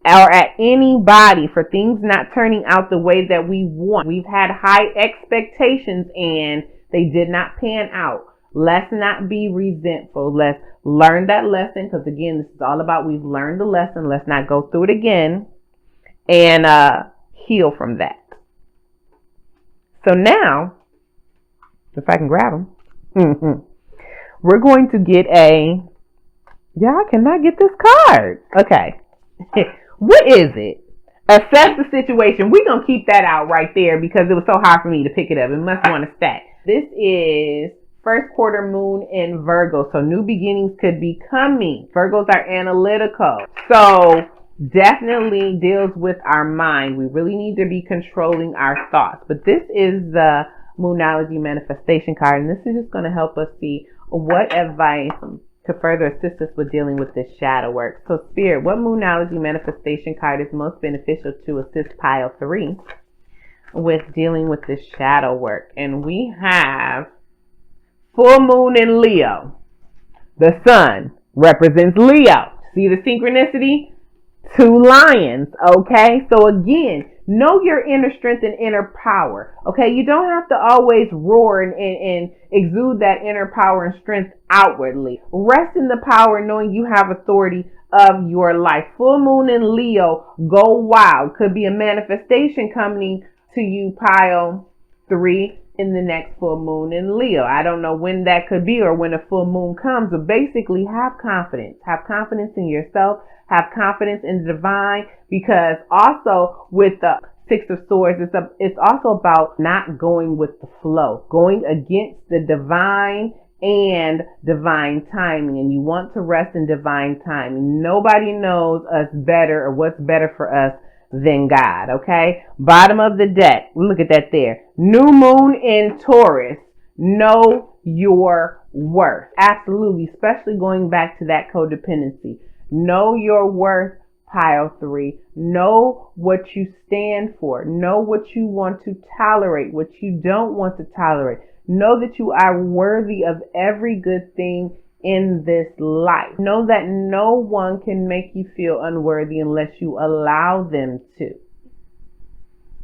Speaker 1: or at anybody for things not turning out the way that we want, we've had high expectations and they did not pan out. Let's not be resentful. Let's learn that lesson, because again, this is all about we've learned the lesson. Let's not go through it again and heal from that. So now, if I can grab them, we're going to get y'all cannot get this card. Okay. What is it? Assess the situation. We're going to keep that out right there because it was so hard for me to pick it up. It must want to stack. This is first quarter moon in Virgo. So new beginnings could be coming. Virgos are analytical. So definitely deals with our mind. We really need to be controlling our thoughts. But this is the Moonology manifestation card. And this is just going to help us see what advice to further assist us with dealing with this shadow work. So Spirit, what Moonology manifestation card is most beneficial to assist pile 3 with dealing with this shadow work? And we have full moon in Leo. The sun represents Leo. See the synchronicity? 2 lions. Okay. So again, know your inner strength and inner power. Okay. You don't have to always roar and exude that inner power and strength outwardly. Rest in the power knowing you have authority of your life. Full moon in Leo, go wild. Could be a manifestation coming to you, pile 3, in the next full moon in Leo. I don't know when that could be or when a full moon comes, but basically have confidence. Have confidence in yourself. Have confidence in the divine, because also with the Six of Swords, it's also about not going with the flow, going against the divine and divine timing. And you want to rest in divine timing. Nobody knows us better or what's better for us than God, okay? Bottom of the deck, look at that there. New moon in Taurus. Know your worth. Absolutely, especially going back to that codependency. Know your worth, pile 3. Know what you stand for. Know what you want to tolerate, what you don't want to tolerate. Know that you are worthy of every good thing in this life. Know that no one can make you feel unworthy unless you allow them to.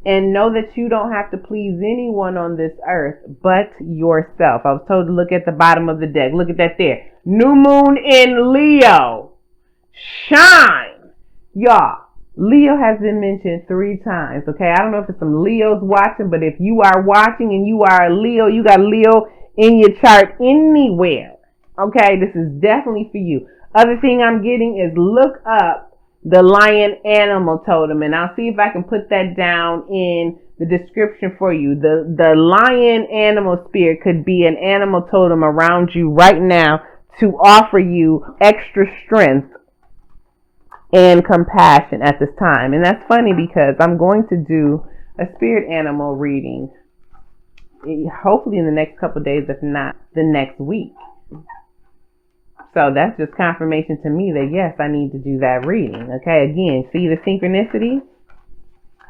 Speaker 1: And know that you don't have to please anyone on this earth but yourself. I was told to look at the bottom of the deck. Look at that there. New moon in Leo. Shine. Y'all, Leo has been mentioned 3 times, okay? I don't know if it's some Leos watching, but if you are watching and you are a Leo, you got Leo in your chart anywhere, okay? This is definitely for you. Other thing I'm getting is look up the lion animal totem, and I'll see if I can put that down in the description for you. The lion animal spirit could be an animal totem around you right now to offer you extra strength and compassion at this time. And that's funny because I'm going to do a spirit animal reading hopefully in the next couple of days, if not the next week. So that's just confirmation to me that yes, I need to do that reading. Okay, again, see the synchronicity?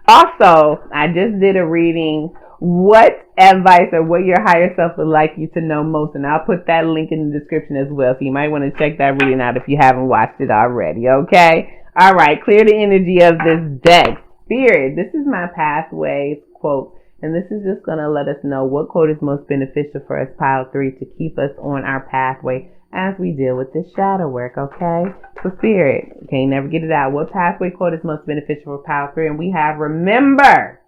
Speaker 1: Also, I just did a reading, what advice or what your higher self would like you to know most, and I'll put that link in the description as well, so you might want to check that reading out if you haven't watched it already, okay? All right, clear the energy of this deck. Spirit, this is my pathways quote, and this is just going to let us know what quote is most beneficial for us, pile 3, to keep us on our pathway as we deal with this shadow work, okay? So Spirit, okay, never get it out. What pathway quote is most beneficial for pile 3? And we have, remember,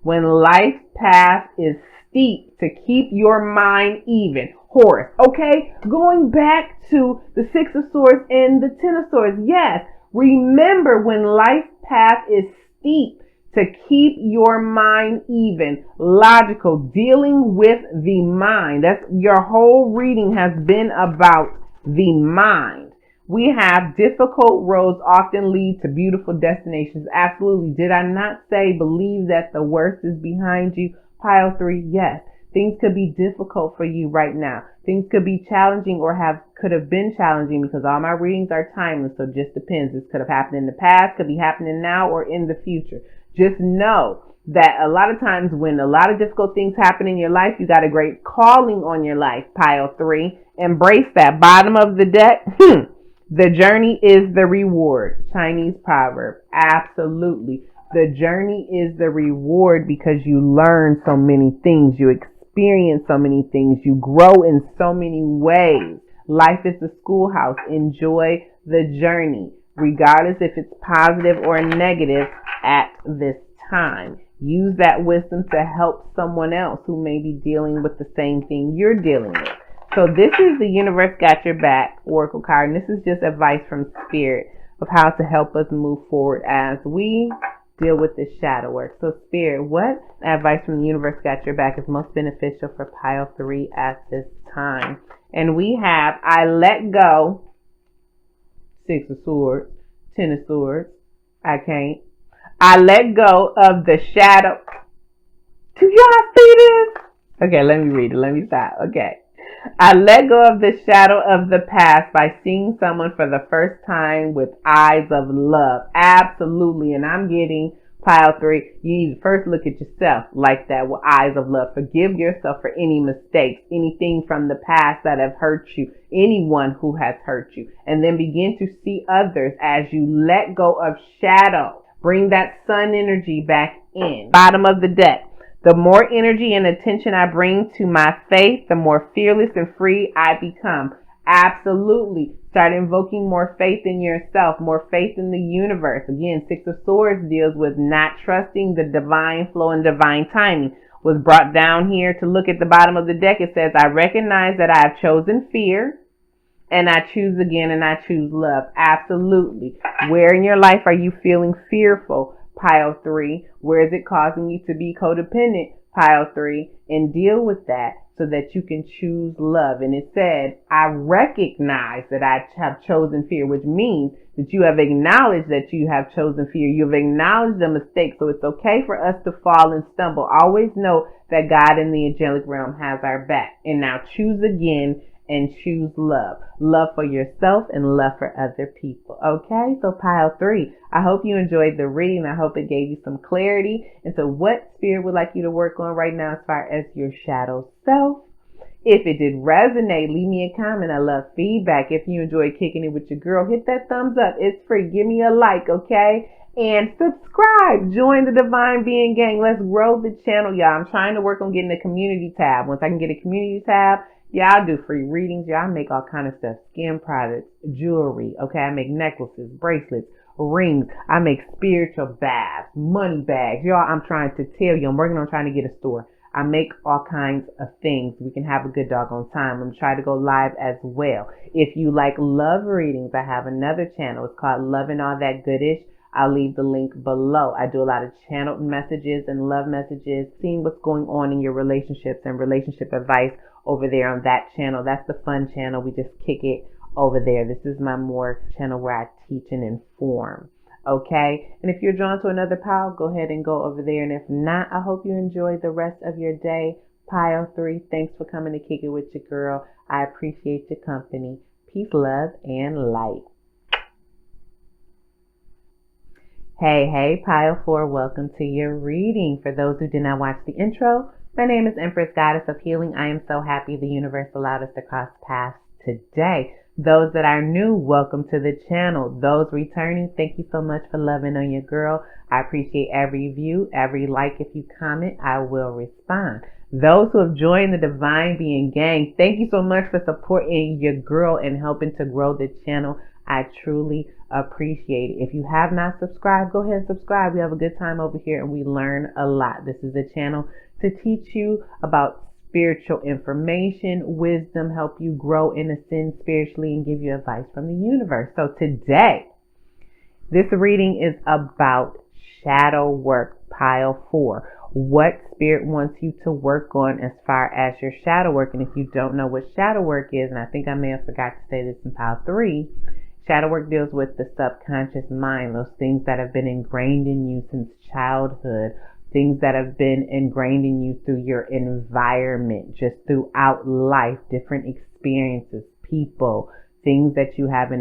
Speaker 1: when life path is steep, to keep your mind even. Horse, okay? Going back to the 6 of Swords and the 10 of Swords. Yes, remember when life path is steep, to keep your mind even. Logical, dealing with the mind. That's your whole reading has been about the mind. We have difficult roads often lead to beautiful destinations. Absolutely. Did I not say believe that the worst is behind you? Pile 3, yes. Things could be difficult for you right now. Things could be challenging or could have been challenging, because all my readings are timeless, so it just depends. This could have happened in the past, could be happening now, or in the future. Just know that a lot of times when a lot of difficult things happen in your life, you got a great calling on your life, pile 3. Embrace that. Bottom of the deck, the journey is the reward. Chinese proverb. Absolutely. The journey is the reward because you learn so many things. You experience so many things. You grow in so many ways. Life is the schoolhouse. Enjoy the journey, regardless if it's positive or negative at this time. Use that wisdom to help someone else who may be dealing with the same thing you're dealing with. So this is the Universe Got Your Back Oracle card, and this is just advice from Spirit of how to help us move forward as we deal with this shadow work. So Spirit, what advice from the Universe Got Your Back is most beneficial for pile 3 at this time? And we have, I let go, 6 of Swords, 10 of Swords, I can't. I let go of the shadow. Do y'all see this? Okay, let me read it. Let me stop. Okay. I let go of the shadow of the past by seeing someone for the first time with eyes of love. Absolutely. And I'm getting pile 3. You need to first look at yourself like that, with eyes of love. Forgive yourself for any mistakes, anything from the past that have hurt you, anyone who has hurt you. And then begin to see others as you let go of shadow. Bring that sun energy back in. Bottom of the deck. The more energy and attention I bring to my faith, the more fearless and free I become. Absolutely. Start invoking more faith in yourself, more faith in the universe. Again, 6 of Swords deals with not trusting the divine flow and divine timing. Was brought down here to look at the bottom of the deck. It says, I recognize that I have chosen fear, and I choose again, and I choose love. Absolutely. Where in your life are you feeling fearful? Pile 3, where is it causing you to be codependent? Pile 3, and deal with that so that you can choose love. And it said, I recognize that I have chosen fear, which means that you have acknowledged that you have chosen fear. You've acknowledged a mistake. So it's okay for us to fall and stumble. Always know that God in the angelic realm has our back. And now choose again and choose love. Love for yourself and love for other people. Okay, so pile 3. I hope you enjoyed the reading. I hope it gave you some clarity into what spirit would like you to work on right now as far as your shadow self. If it did resonate, leave me a comment. I love feedback. If you enjoyed kicking it with your girl, hit that thumbs up. It's free. Give me a like, okay? And subscribe. Join the Divine Being Gang. Let's grow the channel, y'all. I'm trying to work on getting a community tab. Once I can get a community tab, yeah, I'll do free readings. Y'all, I make all kind of stuff. Skin products, jewelry. Okay, I make necklaces, bracelets, rings. I make spiritual baths, money bags. Y'all, I'm trying to tell you, I'm working on trying to get a store. I make all kinds of things. We can have a good doggone time. I'm trying to go live as well. If you like love readings, I have another channel. It's called Love and All That Goodish. I'll leave the link below. I do a lot of channeled messages and love messages, seeing what's going on in your relationships and relationship advice over there on that channel. That's the fun channel. We just kick it over there. This is my more channel where I teach and inform. Okay, and if you're drawn to another pile, go ahead and go over there. And if not, I hope you enjoy the rest of your day. Pile 3, thanks for coming to kick it with your girl. I appreciate your company. Peace, love, and light. Hey, pile 4, welcome to your reading. For those who did not watch the intro, my name is Empress Goddess of Healing. I am so happy the universe allowed us to cross paths today. Those that are new, welcome to the channel. Those returning, thank you so much for loving on your girl. I appreciate every view, every like. If you comment, I will respond. Those who have joined the Divine Being Gang, thank you so much for supporting your girl and helping to grow the channel. I truly appreciate it. If you have not subscribed, go ahead and subscribe. We have a good time over here and we learn a lot. This is a channel to teach you about spiritual information, wisdom, help you grow and ascend spiritually, and give you advice from the universe. So today, this reading is about shadow work, pile 4. What spirit wants you to work on as far as your shadow work. And if you don't know what shadow work is, and I think I may have forgot to say this in pile 3, shadow work deals with the subconscious mind, those things that have been ingrained in you since childhood, things that have been ingrained in you through your environment, just throughout life, different experiences, people, things that you have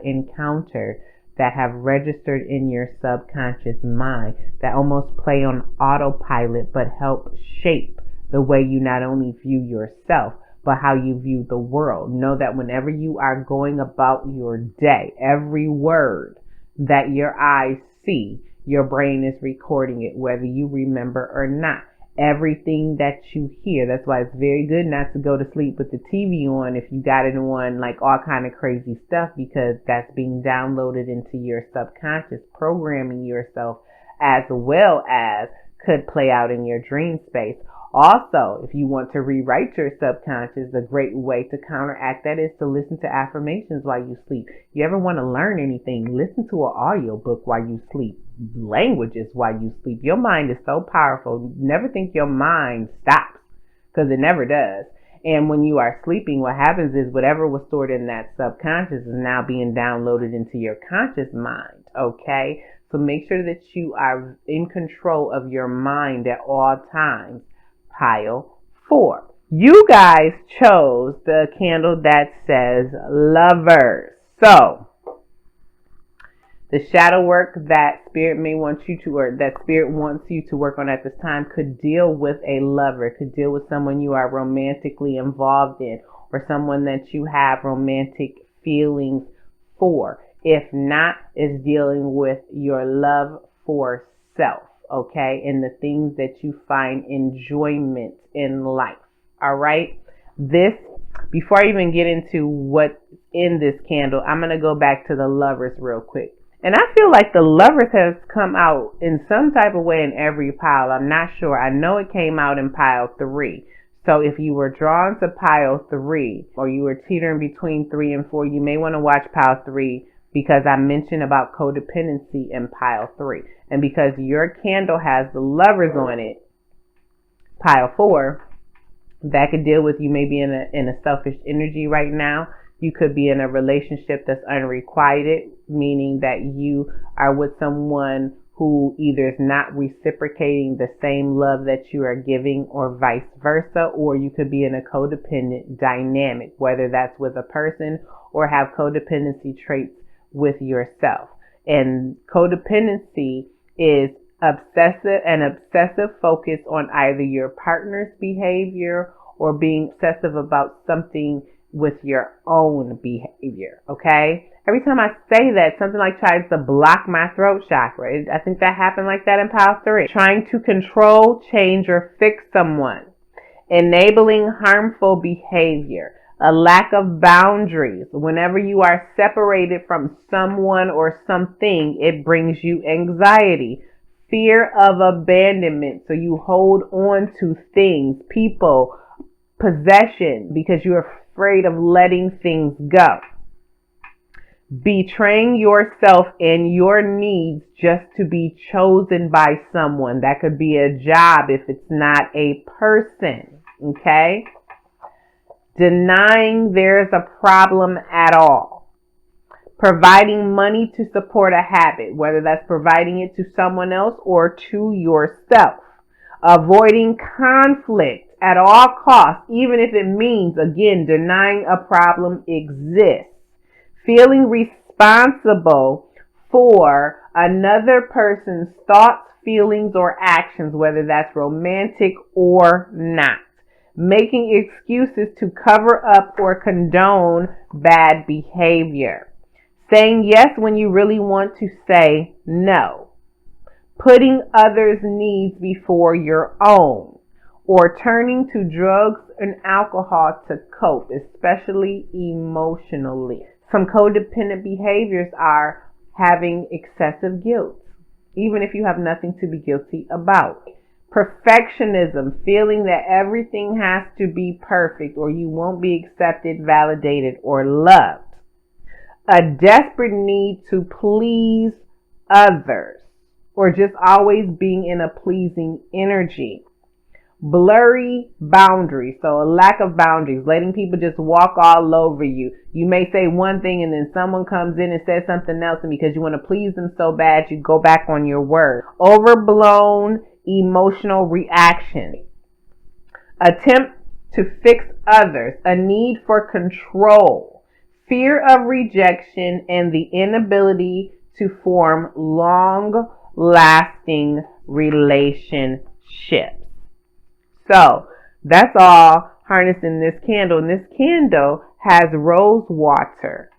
Speaker 1: encountered that have registered in your subconscious mind that almost play on autopilot but help shape the way you not only view yourself but how you view the world. Know that whenever you are going about your day, every word that your eyes see, your brain is recording it, whether you remember or not. Everything that you hear. That's why it's very good not to go to sleep with the TV on if you got it on, like all kind of crazy stuff, because that's being downloaded into your subconscious, programming yourself, as well as could play out in your dream space. Also, if you want to rewrite your subconscious, a great way to counteract that is to listen to affirmations while you sleep. You ever want to learn anything, listen to an audio book while you sleep. Languages while you sleep. Your mind is so powerful. Never think your mind stops, because it never does. And when you are sleeping, what happens is whatever was stored in that subconscious is now being downloaded into your conscious mind. Okay? So make sure that you are in control of your mind at all times. Pile 4. You guys chose the candle that says lovers. So the shadow work that spirit may want you to, or that spirit wants you to work on at this time, could deal with a lover, could deal with someone you are romantically involved in, or someone that you have romantic feelings for. If not, is dealing with your love for self, okay, and the things that you find enjoyment in life. All right. Before I even get into what's in this candle, I'm going to go back to the lovers real quick. And I feel like the lovers has come out in some type of way in every pile. I'm not sure. I know it came out in pile 3. So if you were drawn to pile 3, or you were teetering between 3 and 4, you may want to watch pile 3, because I mentioned about codependency in pile 3. And because your candle has the Lovers on it, pile 4, that could deal with you maybe in a selfish energy right now. You could be in a relationship that's unrequited, meaning that you are with someone who either is not reciprocating the same love that you are giving or vice versa, or you could be in a codependent dynamic, whether that's with a person or have codependency traits with yourself. And codependency is an obsessive focus on either your partner's behavior or being obsessive about something with your own behavior, okay? Every time I say that, something like tries to block my throat chakra. I think that happened like that in pile 3. Trying to control, change, or fix someone. Enabling harmful behavior. A lack of boundaries. Whenever you are separated from someone or something, it brings you anxiety. Fear of abandonment. So you hold on to things, people, possession, because you're afraid of letting things go. Betraying yourself and your needs just to be chosen by someone. That could be a job if it's not a person, okay? Denying there's a problem at all. Providing money to support a habit, whether that's providing it to someone else or to yourself. Avoiding conflict at all costs, even if it means, again, denying a problem exists. Feeling responsible for another person's thoughts, feelings, or actions, whether that's romantic or not. Making excuses to cover up or condone bad behavior. Saying yes when you really want to say no. Putting others' needs before your own. Or turning to drugs and alcohol to cope, especially emotionally. Some codependent behaviors are having excessive guilt, even if you have nothing to be guilty about. Perfectionism, feeling that everything has to be perfect or you won't be accepted, validated, or loved. A desperate need to please others or just always being in a pleasing energy. Blurry boundaries, so a lack of boundaries, letting people just walk all over you. You may say one thing and then someone comes in and says something else, and because you want to please them so bad, you go back on your word. Overblown emotional reaction. Attempt to fix others, a need for control, fear of rejection, and the inability to form long-lasting relationships. So that's all harnessed in this candle. And this candle has rose water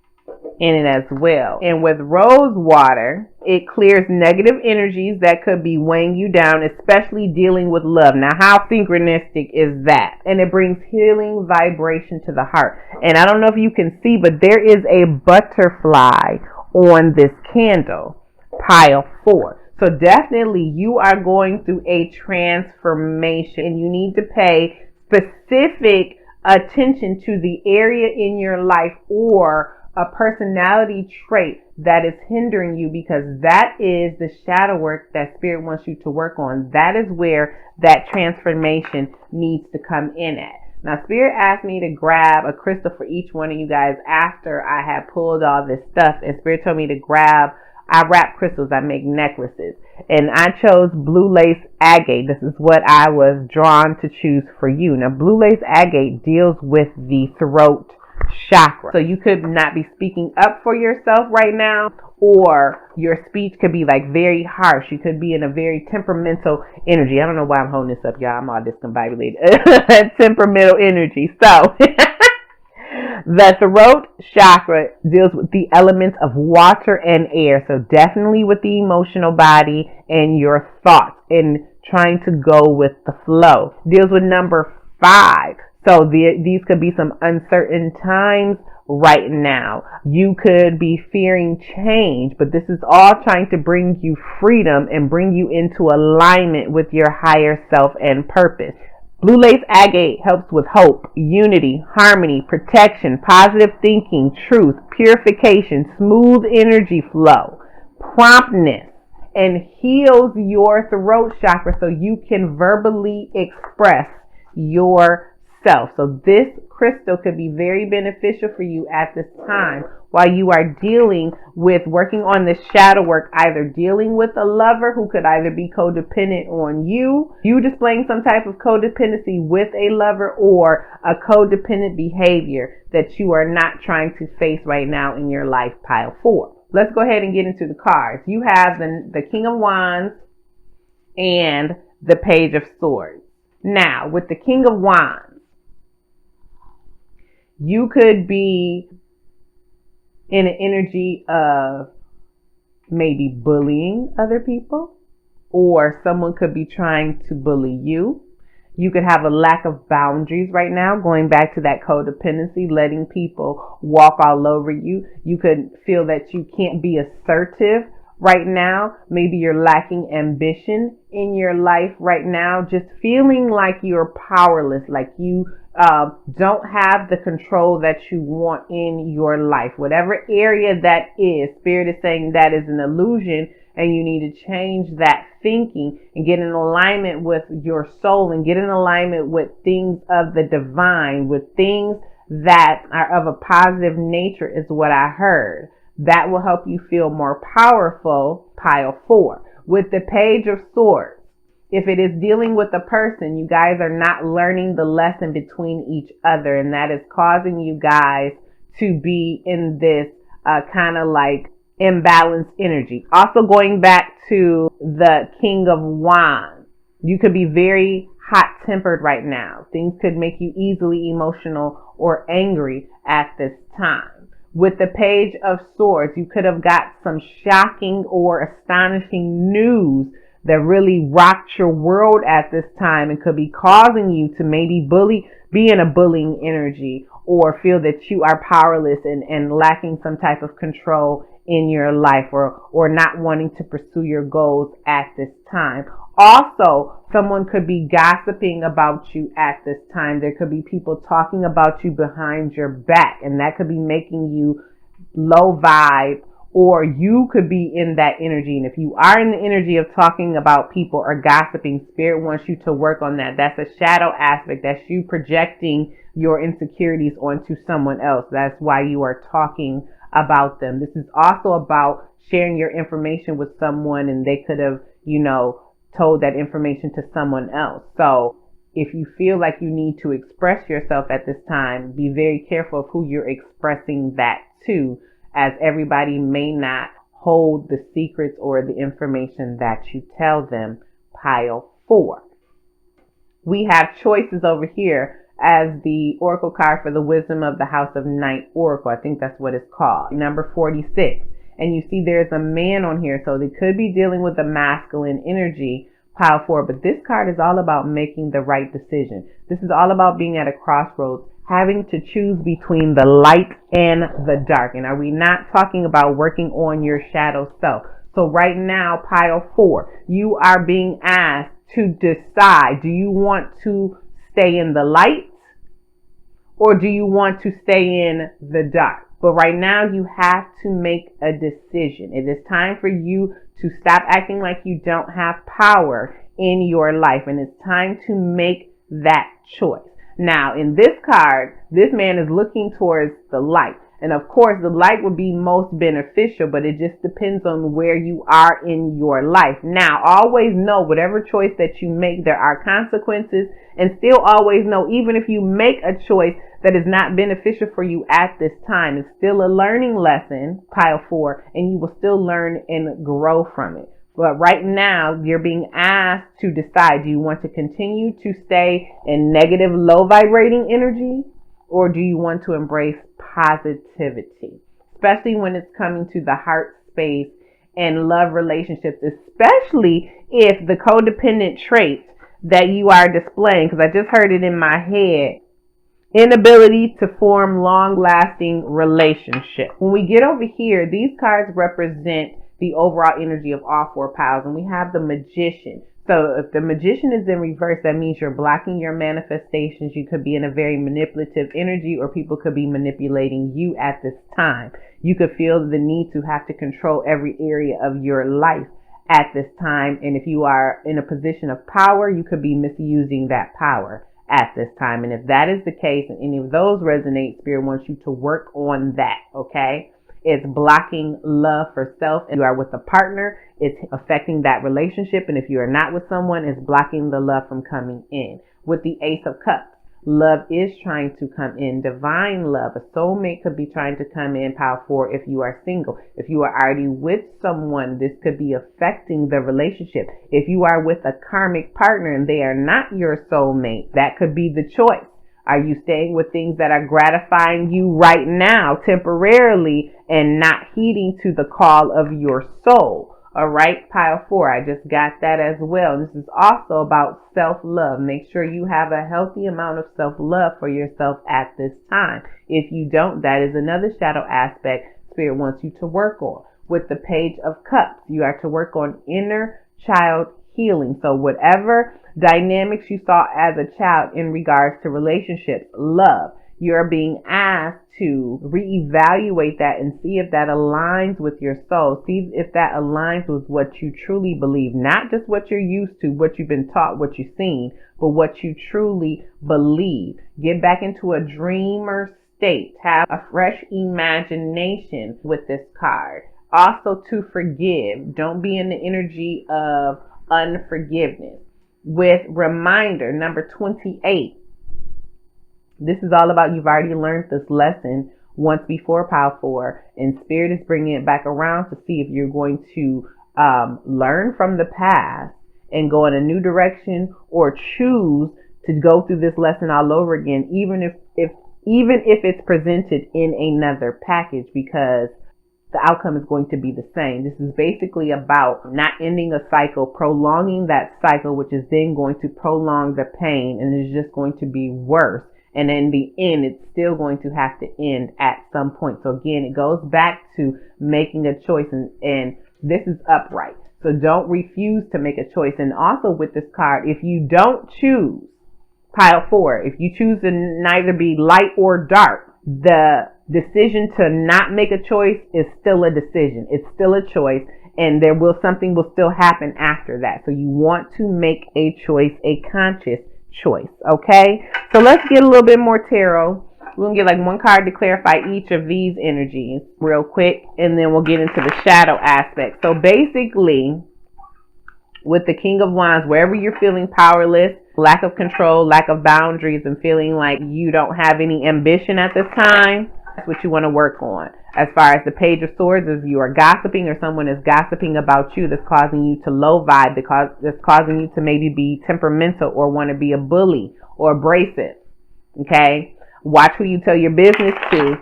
Speaker 1: in it as well. And with rose water, it clears negative energies that could be weighing you down, especially dealing with love. Now, how synchronistic is that? And it brings healing vibration to the heart. And I don't know if you can see, but there is a butterfly on this candle, pile 4. So definitely you are going through a transformation and you need to pay specific attention to the area in your life or a personality trait that is hindering you, because that is the shadow work that Spirit wants you to work on. That is where that transformation needs to come in at. Now, Spirit asked me to grab a crystal for each one of you guys after I had pulled all this stuff, and Spirit told me to I wrap crystals, I make necklaces, and I chose blue lace agate. This is what I was drawn to choose for you. Now, blue lace agate deals with the throat chakra. So you could not be speaking up for yourself right now, or your speech could be like very harsh. You could be in a very temperamental energy. I don't know why I'm holding this up, y'all. I'm all discombobulated. Temperamental energy. So the throat chakra deals with the elements of water and air. So definitely with the emotional body and your thoughts and trying to go with the flow. Deals with number 5. So these could be some uncertain times right now. You could be fearing change, but this is all trying to bring you freedom and bring you into alignment with your higher self and purpose. Blue lace agate helps with hope, unity, harmony, protection, positive thinking, truth, purification, smooth energy flow, promptness, and heals your throat chakra so you can verbally express yourself. So this crystal could be very beneficial for you at this time while you are dealing with working on this shadow work, either dealing with a lover who could either be codependent on you displaying some type of codependency with a lover, or a codependent behavior that you are not trying to face right now in your life, pile 4. Let's go ahead and get into the cards. You have the King of Wands and the Page of Swords. Now, with the King of Wands, you could be in an energy of maybe bullying other people, or someone could be trying to bully you. You could have a lack of boundaries right now, going back to that codependency, letting people walk all over you. You could feel that you can't be assertive right now. Maybe you're lacking ambition in your life right now, just feeling like you're powerless, like you don't have the control that you want in your life. Whatever area that is, Spirit is saying that is an illusion, and you need to change that thinking and get in alignment with your soul and get in alignment with things of the divine, with things that are of a positive nature, is what I heard. That will help you feel more powerful, pile 4. With the Page of Swords, if it is dealing with a person, you guys are not learning the lesson between each other, and that is causing you guys to be in this kind of like imbalanced energy. Also, going back to the King of Wands, you could be very hot-tempered right now. Things could make you easily emotional or angry at this time. With the Page of Swords, you could have got some shocking or astonishing news that really rocked your world at this time and could be causing you to maybe be in a bullying energy, or feel that you are powerless and lacking some type of control in your life, or not wanting to pursue your goals at this time. Also, someone could be gossiping about you at this time. There could be people talking about you behind your back, and that could be making you low vibe, or you could be in that energy. And if you are in the energy of talking about people or gossiping, Spirit wants you to work on that. That's a shadow aspect. That's you projecting your insecurities onto someone else. That's why you are talking about them. This is also about sharing your information with someone, and they could have, told that information to someone else. So if you feel like you need to express yourself at this time, be very careful of who you're expressing that to, as everybody may not hold the secrets or the information that you tell them, pile 4. We have choices over here as the oracle card for the wisdom of the House of Night Oracle. I think that's what it's called. Number 46. And you see there's a man on here, so they could be dealing with the masculine energy, pile 4. But this card is all about making the right decision. This is all about being at a crossroads, having to choose between the light and the dark. And are we not talking about working on your shadow self? So right now, pile 4, you are being asked to decide. Do you want to stay in the light, or do you want to stay in the dark? But right now, you have to make a decision. It is time for you to stop acting like you don't have power in your life, and it's time to make that choice. Now, in this card, this man is looking towards the light. And of course, the light would be most beneficial, but it just depends on where you are in your life. Now, always know whatever choice that you make, there are consequences, and still always know, even if you make a choice that is not beneficial for you at this time, it's still a learning lesson, pile 4, and you will still learn and grow from it. But right now, you're being asked to decide, do you want to continue to stay in negative, low vibrating energy, or do you want to embrace positivity? Especially when it's coming to the heart space and love relationships, especially if the codependent traits that you are displaying, because I just heard it in my head, inability to form long-lasting relationships. When we get over here, these cards represent the overall energy of all 4 piles, and we have the Magician. So if the Magician is in reverse, that means you're blocking your manifestations. You could be in a very manipulative energy, or people could be manipulating you at this time. You could feel the need to have to control every area of your life at this time. And if you are in a position of power, you could be misusing that power at this time. And if that is the case and any of those resonate, Spirit wants you to work on that, okay? It's blocking love for self. And you are with a partner, it's affecting that relationship. And if you are not with someone, it's blocking the love from coming in. With the Ace of Cups, love is trying to come in. Divine love, a soulmate could be trying to come in. Power 4 if you are single. If you are already with someone, this could be affecting the relationship. If you are with a karmic partner and they are not your soulmate, that could be the choice. Are you staying with things that are gratifying you right now, temporarily, and not heeding to the call of your soul? All right, pile 4, I just got that as well. This is also about self-love. Make sure you have a healthy amount of self-love for yourself at this time. If you don't, that is another shadow aspect Spirit wants you to work on. With the Page of Cups, you are to work on inner child healing. So whatever dynamics you saw as a child in regards to relationships, love, you're being asked to reevaluate that and see if that aligns with your soul. See if that aligns with what you truly believe, not just what you're used to, what you've been taught, what you've seen, but what you truly believe. Get back into a dreamer state. Have a fresh imagination with this card. Also to forgive. Don't be in the energy of unforgiveness. With reminder, number 28. This is all about, you've already learned this lesson once before, Pile 4, and Spirit is bringing it back around to see if you're going to learn from the past and go in a new direction, or choose to go through this lesson all over again, even if it's presented in another package, because the outcome is going to be the same. This is basically about not ending a cycle, prolonging that cycle, which is then going to prolong the pain, and it's just going to be worse. And in the end, it's still going to have to end at some point. So again, it goes back to making a choice, and this is upright. So don't refuse to make a choice. And also with this card, if you don't choose, Pile 4, if you choose to neither be light or dark, the decision to not make a choice is still a decision. It's still a choice, and something will still happen after that. So you want to make a choice, a conscious choice. Okay, so let's get a little bit more tarot. We're gonna get like one card to clarify each of these energies real quick, and then we'll get into the shadow aspect. So basically, with the King of Wands, wherever you're feeling powerless, lack of control, lack of boundaries, and feeling like you don't have any ambition at this time, that's what you want to work on. As far as the Page of Swords, if you are gossiping or someone is gossiping about you, that's causing you to low vibe, that's causing you to maybe be temperamental or want to be a bully or abrasive. Okay? Watch who you tell your business to,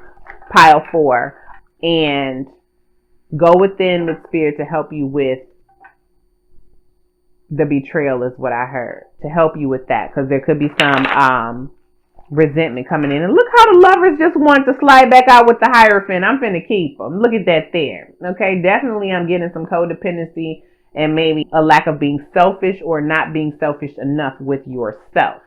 Speaker 1: Pile 4, and go within with Spirit to help you with the betrayal, is what I heard, to help you with that, because there could be some resentment coming in. And look how the Lovers just want to slide back out with the Hierophant. I'm finna keep them. Look at that there. Okay, definitely I'm getting some codependency and maybe a lack of being selfish or not being selfish enough with yourself.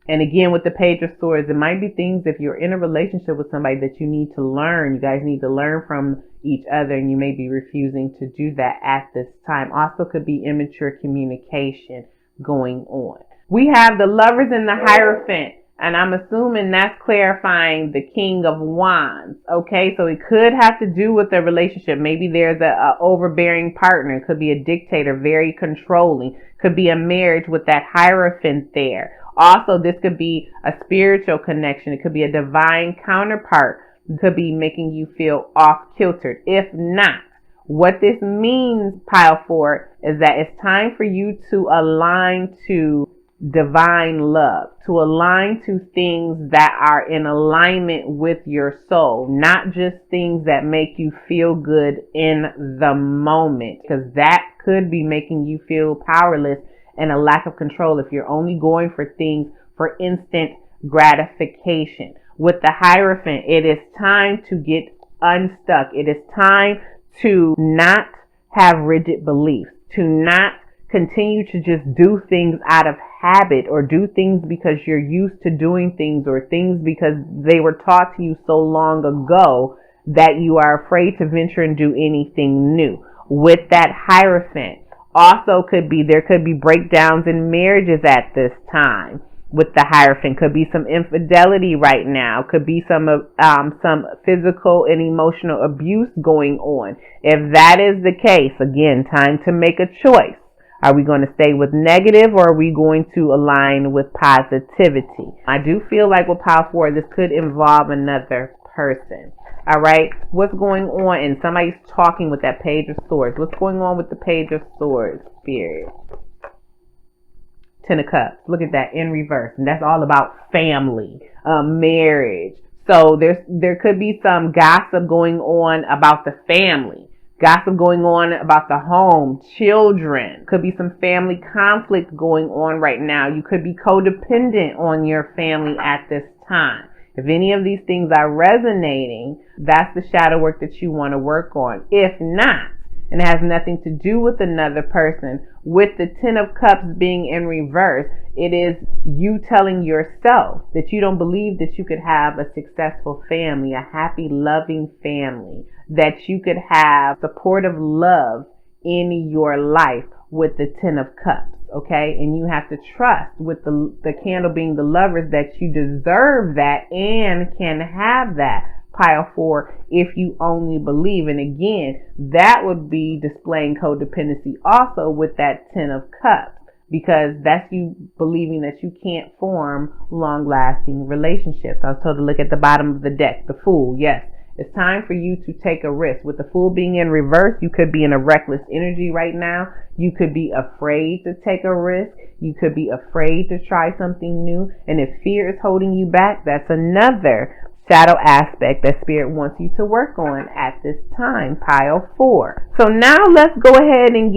Speaker 1: And again, with the Page of Swords, it might be things, if you're in a relationship with somebody, that you need to learn. You guys need to learn from each other, and you may be refusing to do that at this time. Also could be immature communication going on. We have the Lovers and the Hierophant, and I'm assuming that's clarifying the King of Wands. Okay, so it could have to do with the relationship. Maybe there's a overbearing partner. It could be a dictator, very controlling. Could be a marriage with that Hierophant there. Also, this could be a spiritual connection. It could be a divine counterpart. It could be making you feel off-kiltered. If not, what this means, Pile 4, is that it's time for you to align to divine love, to align to things that are in alignment with your soul, not just things that make you feel good in the moment, because that could be making you feel powerless and a lack of control if you're only going for things for instant gratification. With the Hierophant, it is time to get unstuck. It is time to not have rigid beliefs, to not continue to just do things out of habit, or do things because you're used to doing things, or things because they were taught to you so long ago that you are afraid to venture and do anything new. With that Hierophant, also there could be breakdowns in marriages at this time. With the Hierophant, could be some infidelity right now, could be some physical and emotional abuse going on. If that is the case, again, time to make a choice. Are we going to stay with negative, or are we going to align with positivity? I do feel like with Power 4, this could involve another person. All right, what's going on? And somebody's talking with that Page of Swords. What's going on with the Page of Swords, Spirit? Ten of Cups. Look at that in reverse, and that's all about family, marriage. So there could be some gossip going on about the family. Gossip going on about the home, children. Could be some family conflict going on right now. You could be codependent on your family at this time. If any of these things are resonating, that's the shadow work that you want to work on. If not, and it has nothing to do with another person, with the Ten of Cups being in reverse, it is you telling yourself that you don't believe that you could have a successful family, a happy, loving family, that you could have supportive love in your life with the Ten of Cups, okay? And you have to trust, with the candle being the Lovers, that you deserve that and can have that. Pile 4, if you only believe. And again, that would be displaying codependency also with that Ten of Cups, because that's you believing that you can't form long-lasting relationships. I was told to look at the bottom of the deck, the Fool. Yes, it's time for you to take a risk. With the Fool being in reverse, you could be in a reckless energy right now. You could be afraid to take a risk. You could be afraid to try something new. And if fear is holding you back, that's another shadow aspect that Spirit wants you to work on at this time, Pile 4. So now let's go ahead and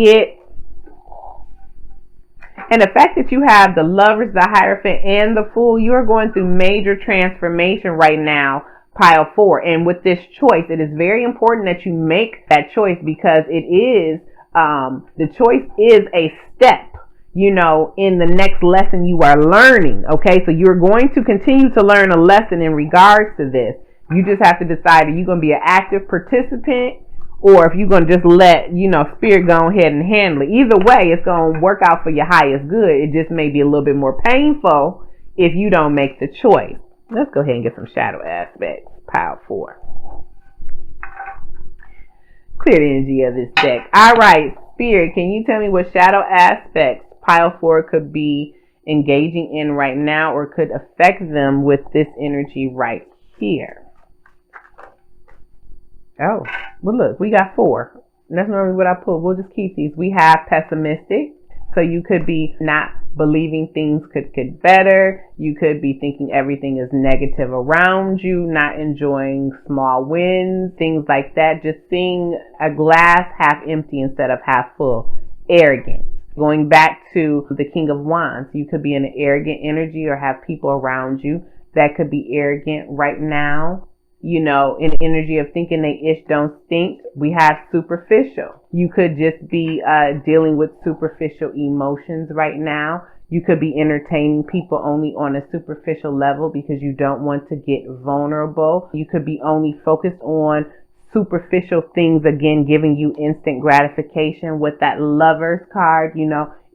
Speaker 1: and the fact that you have the Lovers, the Hierophant, and the Fool, you are going through major transformation right now, Pile 4. And with this choice, it is very important that you make that choice, because it is, the choice is a step, in the next lesson you are learning. Okay, so you're going to continue to learn a lesson in regards to this. You just have to decide, are you going to be an active participant, or if you're going to just let, Spirit go ahead and handle it. Either way, it's going to work out for your highest good. It just may be a little bit more painful if you don't make the choice. Let's go ahead and get some shadow aspects, Pile 4. Clear the energy of this deck. All right, Spirit, can you tell me what shadow aspects Pile 4 could be engaging in right now, or could affect them with this energy right here? Oh, well, look, we got 4. And that's normally what I put. We'll just keep these. We have pessimistic. So you could be not believing things could get better. You could be thinking everything is negative around you, not enjoying small wins, things like that. Just seeing a glass half empty instead of half full. Arrogant. Going back to the King of Wands, you could be in an arrogant energy, or have people around you that could be arrogant right now. In energy of thinking they ish don't stink. We have superficial. You could just be dealing with superficial emotions right now. You could be entertaining people only on a superficial level because you don't want to get vulnerable. You could be only focused on superficial things, again, giving you instant gratification with that Lovers card,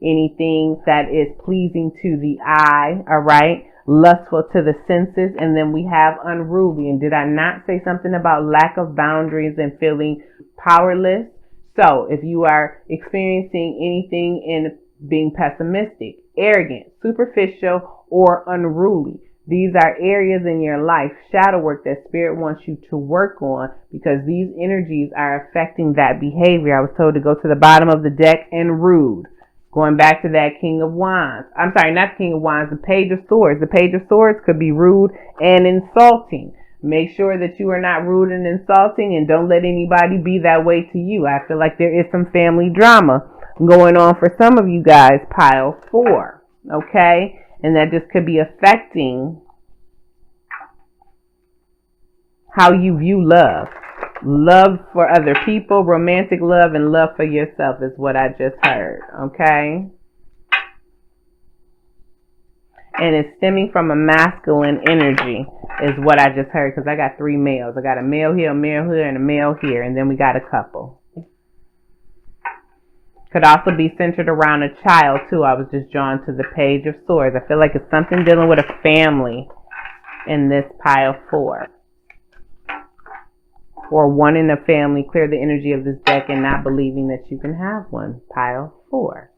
Speaker 1: anything that is pleasing to the eye, all right? Lustful to the senses. And then we have unruly. And did I not say something about lack of boundaries and feeling powerless? So if you are experiencing anything in being pessimistic, arrogant, superficial, or unruly, these are areas in your life, shadow work, that Spirit wants you to work on, because these energies are affecting that behavior. I was told to go to the bottom of the deck and rude. Going back to that King of Wands. I'm sorry, not the King of Wands, the Page of Swords. The Page of Swords could be rude and insulting. Make sure that you are not rude and insulting, and don't let anybody be that way to you. I feel like there is some family drama going on for some of you guys, Pile 4. Okay? And that just could be affecting how you view love. Love for other people, romantic love, and love for yourself is what I just heard, okay? And it's stemming from a masculine energy is what I just heard, because I got 3 males. I got a male here, and a male here, and then we got a couple. Could also be centered around a child, too. I was just drawn to the Page of Swords. I feel like it's something dealing with a family in this pile 4. Or one in a family. Clear the energy of this deck and not believing that you can have one. Pile 4.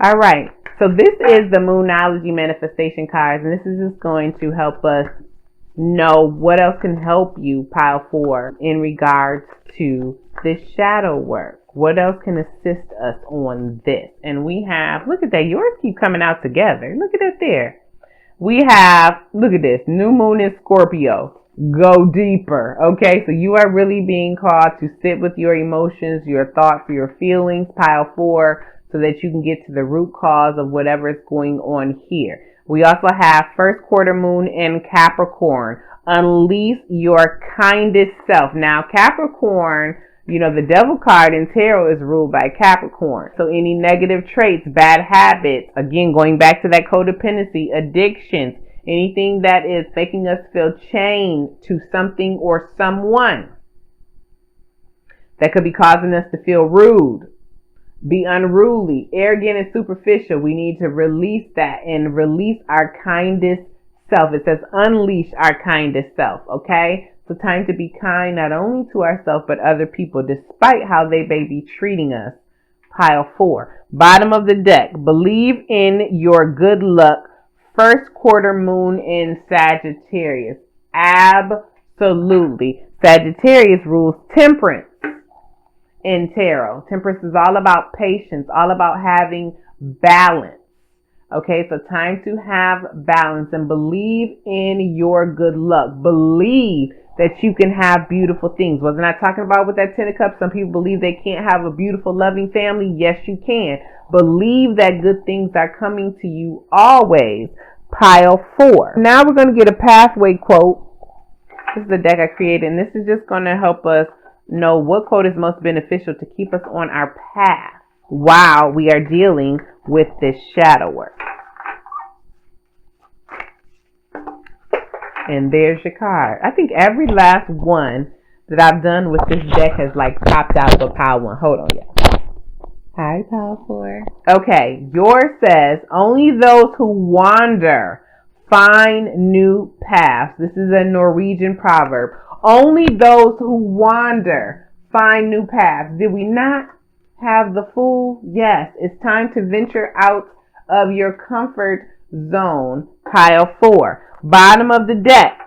Speaker 1: All right. So this is the Moonology manifestation cards, and this is just going to help us know what else can help you, pile 4, in regards to this shadow work. What else can assist us on this? And we have, look at that, yours keep coming out together. Look at it there. We have, look at this, new moon in Scorpio. Go deeper. Okay, so you are really being called to sit with your emotions, your thoughts, your feelings, pile 4, so that you can get to the root cause of whatever is going on here. We also have first quarter moon in Capricorn. Unleash your kindest self. Now, Capricorn, you know, the devil card in tarot is ruled by Capricorn. So any negative traits, bad habits, again, going back to that codependency, addictions, anything that is making us feel chained to something or someone that could be causing us to feel rude, be unruly, arrogant, and superficial. We need to release that and release our kindest self. It says unleash our kindest self, okay? So time to be kind not only to ourselves but other people, despite how they may be treating us. Pile 4. Bottom of the deck. Believe in your good luck. First quarter moon in Sagittarius. Absolutely. Sagittarius rules temperance in tarot. Temperance is all about patience, all about having balance. Okay, so time to have balance and believe in your good luck. Believe that you can have beautiful things. Wasn't I talking about with that 10 of Cups? Some people believe they can't have a beautiful, loving family. Yes, you can. Believe that good things are coming to you always. Pile 4. Now we're going to get a pathway quote. This is the deck I created, and this is just going to help us know what quote is most beneficial to keep us on our path while we are dealing with this shadow work. And there's your card. I think every last one that I've done with this deck has like popped out for pile 1. Hold on, y'all. Hi, pile 4. Okay, yours says, only those who wander find new paths. This is a Norwegian proverb. Only those who wander find new paths. Did we not have the Fool? Yes, it's time to venture out of your comfort zone. Pile 4. Bottom of the deck.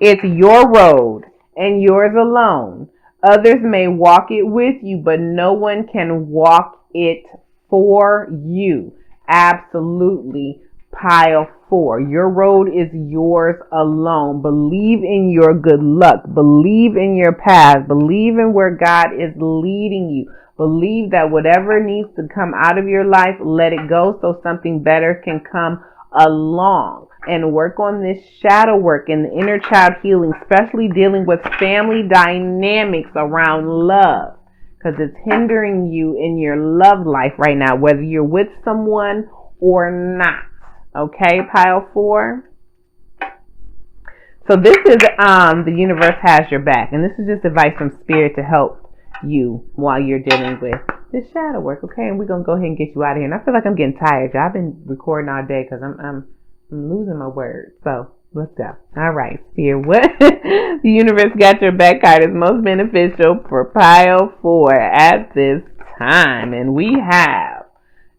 Speaker 1: It's your road and yours alone. Others may walk it with you, but no one can walk it for you. Absolutely. Pile 4. Your road is yours alone. Believe in your good luck. Believe in your path. Believe in where God is leading you. Believe that whatever needs to come out of your life, let it go so something better can come along. And work on this shadow work and the inner child healing, especially dealing with family dynamics around love, because it's hindering you in your love life right now, whether you're with someone or not. Okay, pile 4. So this is the universe has your back, and this is just advice from spirit to help you while you're dealing with this shadow work. Okay, and we're gonna go ahead and get you out of here. And I feel like I'm getting tired. I've been recording all day because I'm losing my words. So let's go. All right, Spirit, what the universe got your back card is most beneficial for pile 4 at this time, and we have,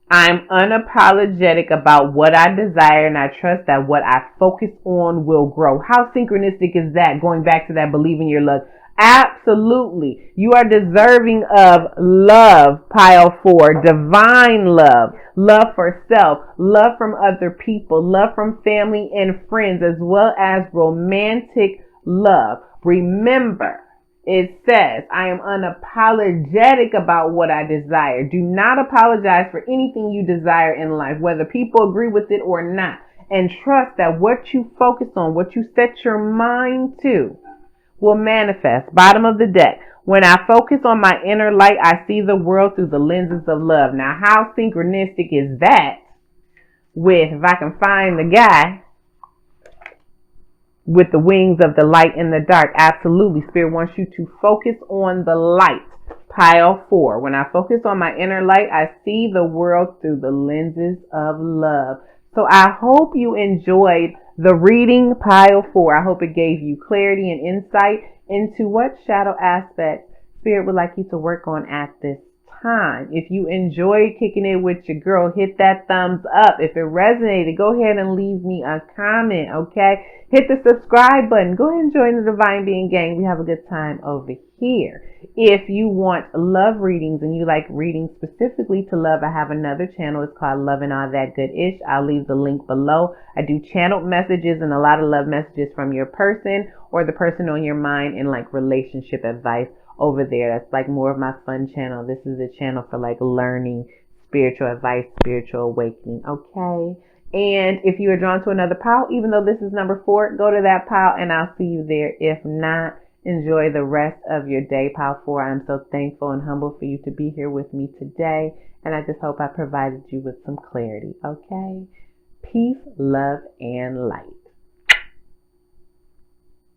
Speaker 1: I'm unapologetic about what I desire, and I trust that what I focus on will grow. How synchronistic is that? Going back to that believe in your luck. Absolutely. You are deserving of love, pile 4. Divine love. Love for self. Love from other people. Love from family and friends, as well as romantic love. Remember, it says, I am unapologetic about what I desire. Do not apologize for anything you desire in life, whether people agree with it or not. And trust that what you focus on, what you set your mind to, will manifest. Bottom of the deck. When I focus on my inner light, I see the world through the lenses of love. Now, how synchronistic is that with, if I can find the guy with the wings of the light in the dark? Absolutely. Spirit wants you to focus on the light. Pile 4. When I focus on my inner light, I see the world through the lenses of love. So I hope you enjoyed the reading, Pile 4. I hope it gave you clarity and insight into what shadow aspects Spirit would like you to work on at this time. If you enjoyed kicking it with your girl, hit that thumbs up. If it resonated, go ahead and leave me a comment, okay? Hit the subscribe button. Go ahead and join the Divine Being Gang. We have a good time over here. If you want love readings and you like readings specifically to love, I have another channel. It's called Love and All That Good Ish. I'll leave the link below. I do channeled messages and a lot of love messages from your person or the person on your mind, and like relationship advice over there. That's like more of my fun channel. This is a channel for like learning, spiritual advice, spiritual awakening. Okay. And if you are drawn to another pile, even though this is number 4, go to that pile and I'll see you there. If not, enjoy the rest of your day, pile 4. I'm so thankful and humble for you to be here with me today. And I just hope I provided you with some clarity. Okay. Peace, love, and light.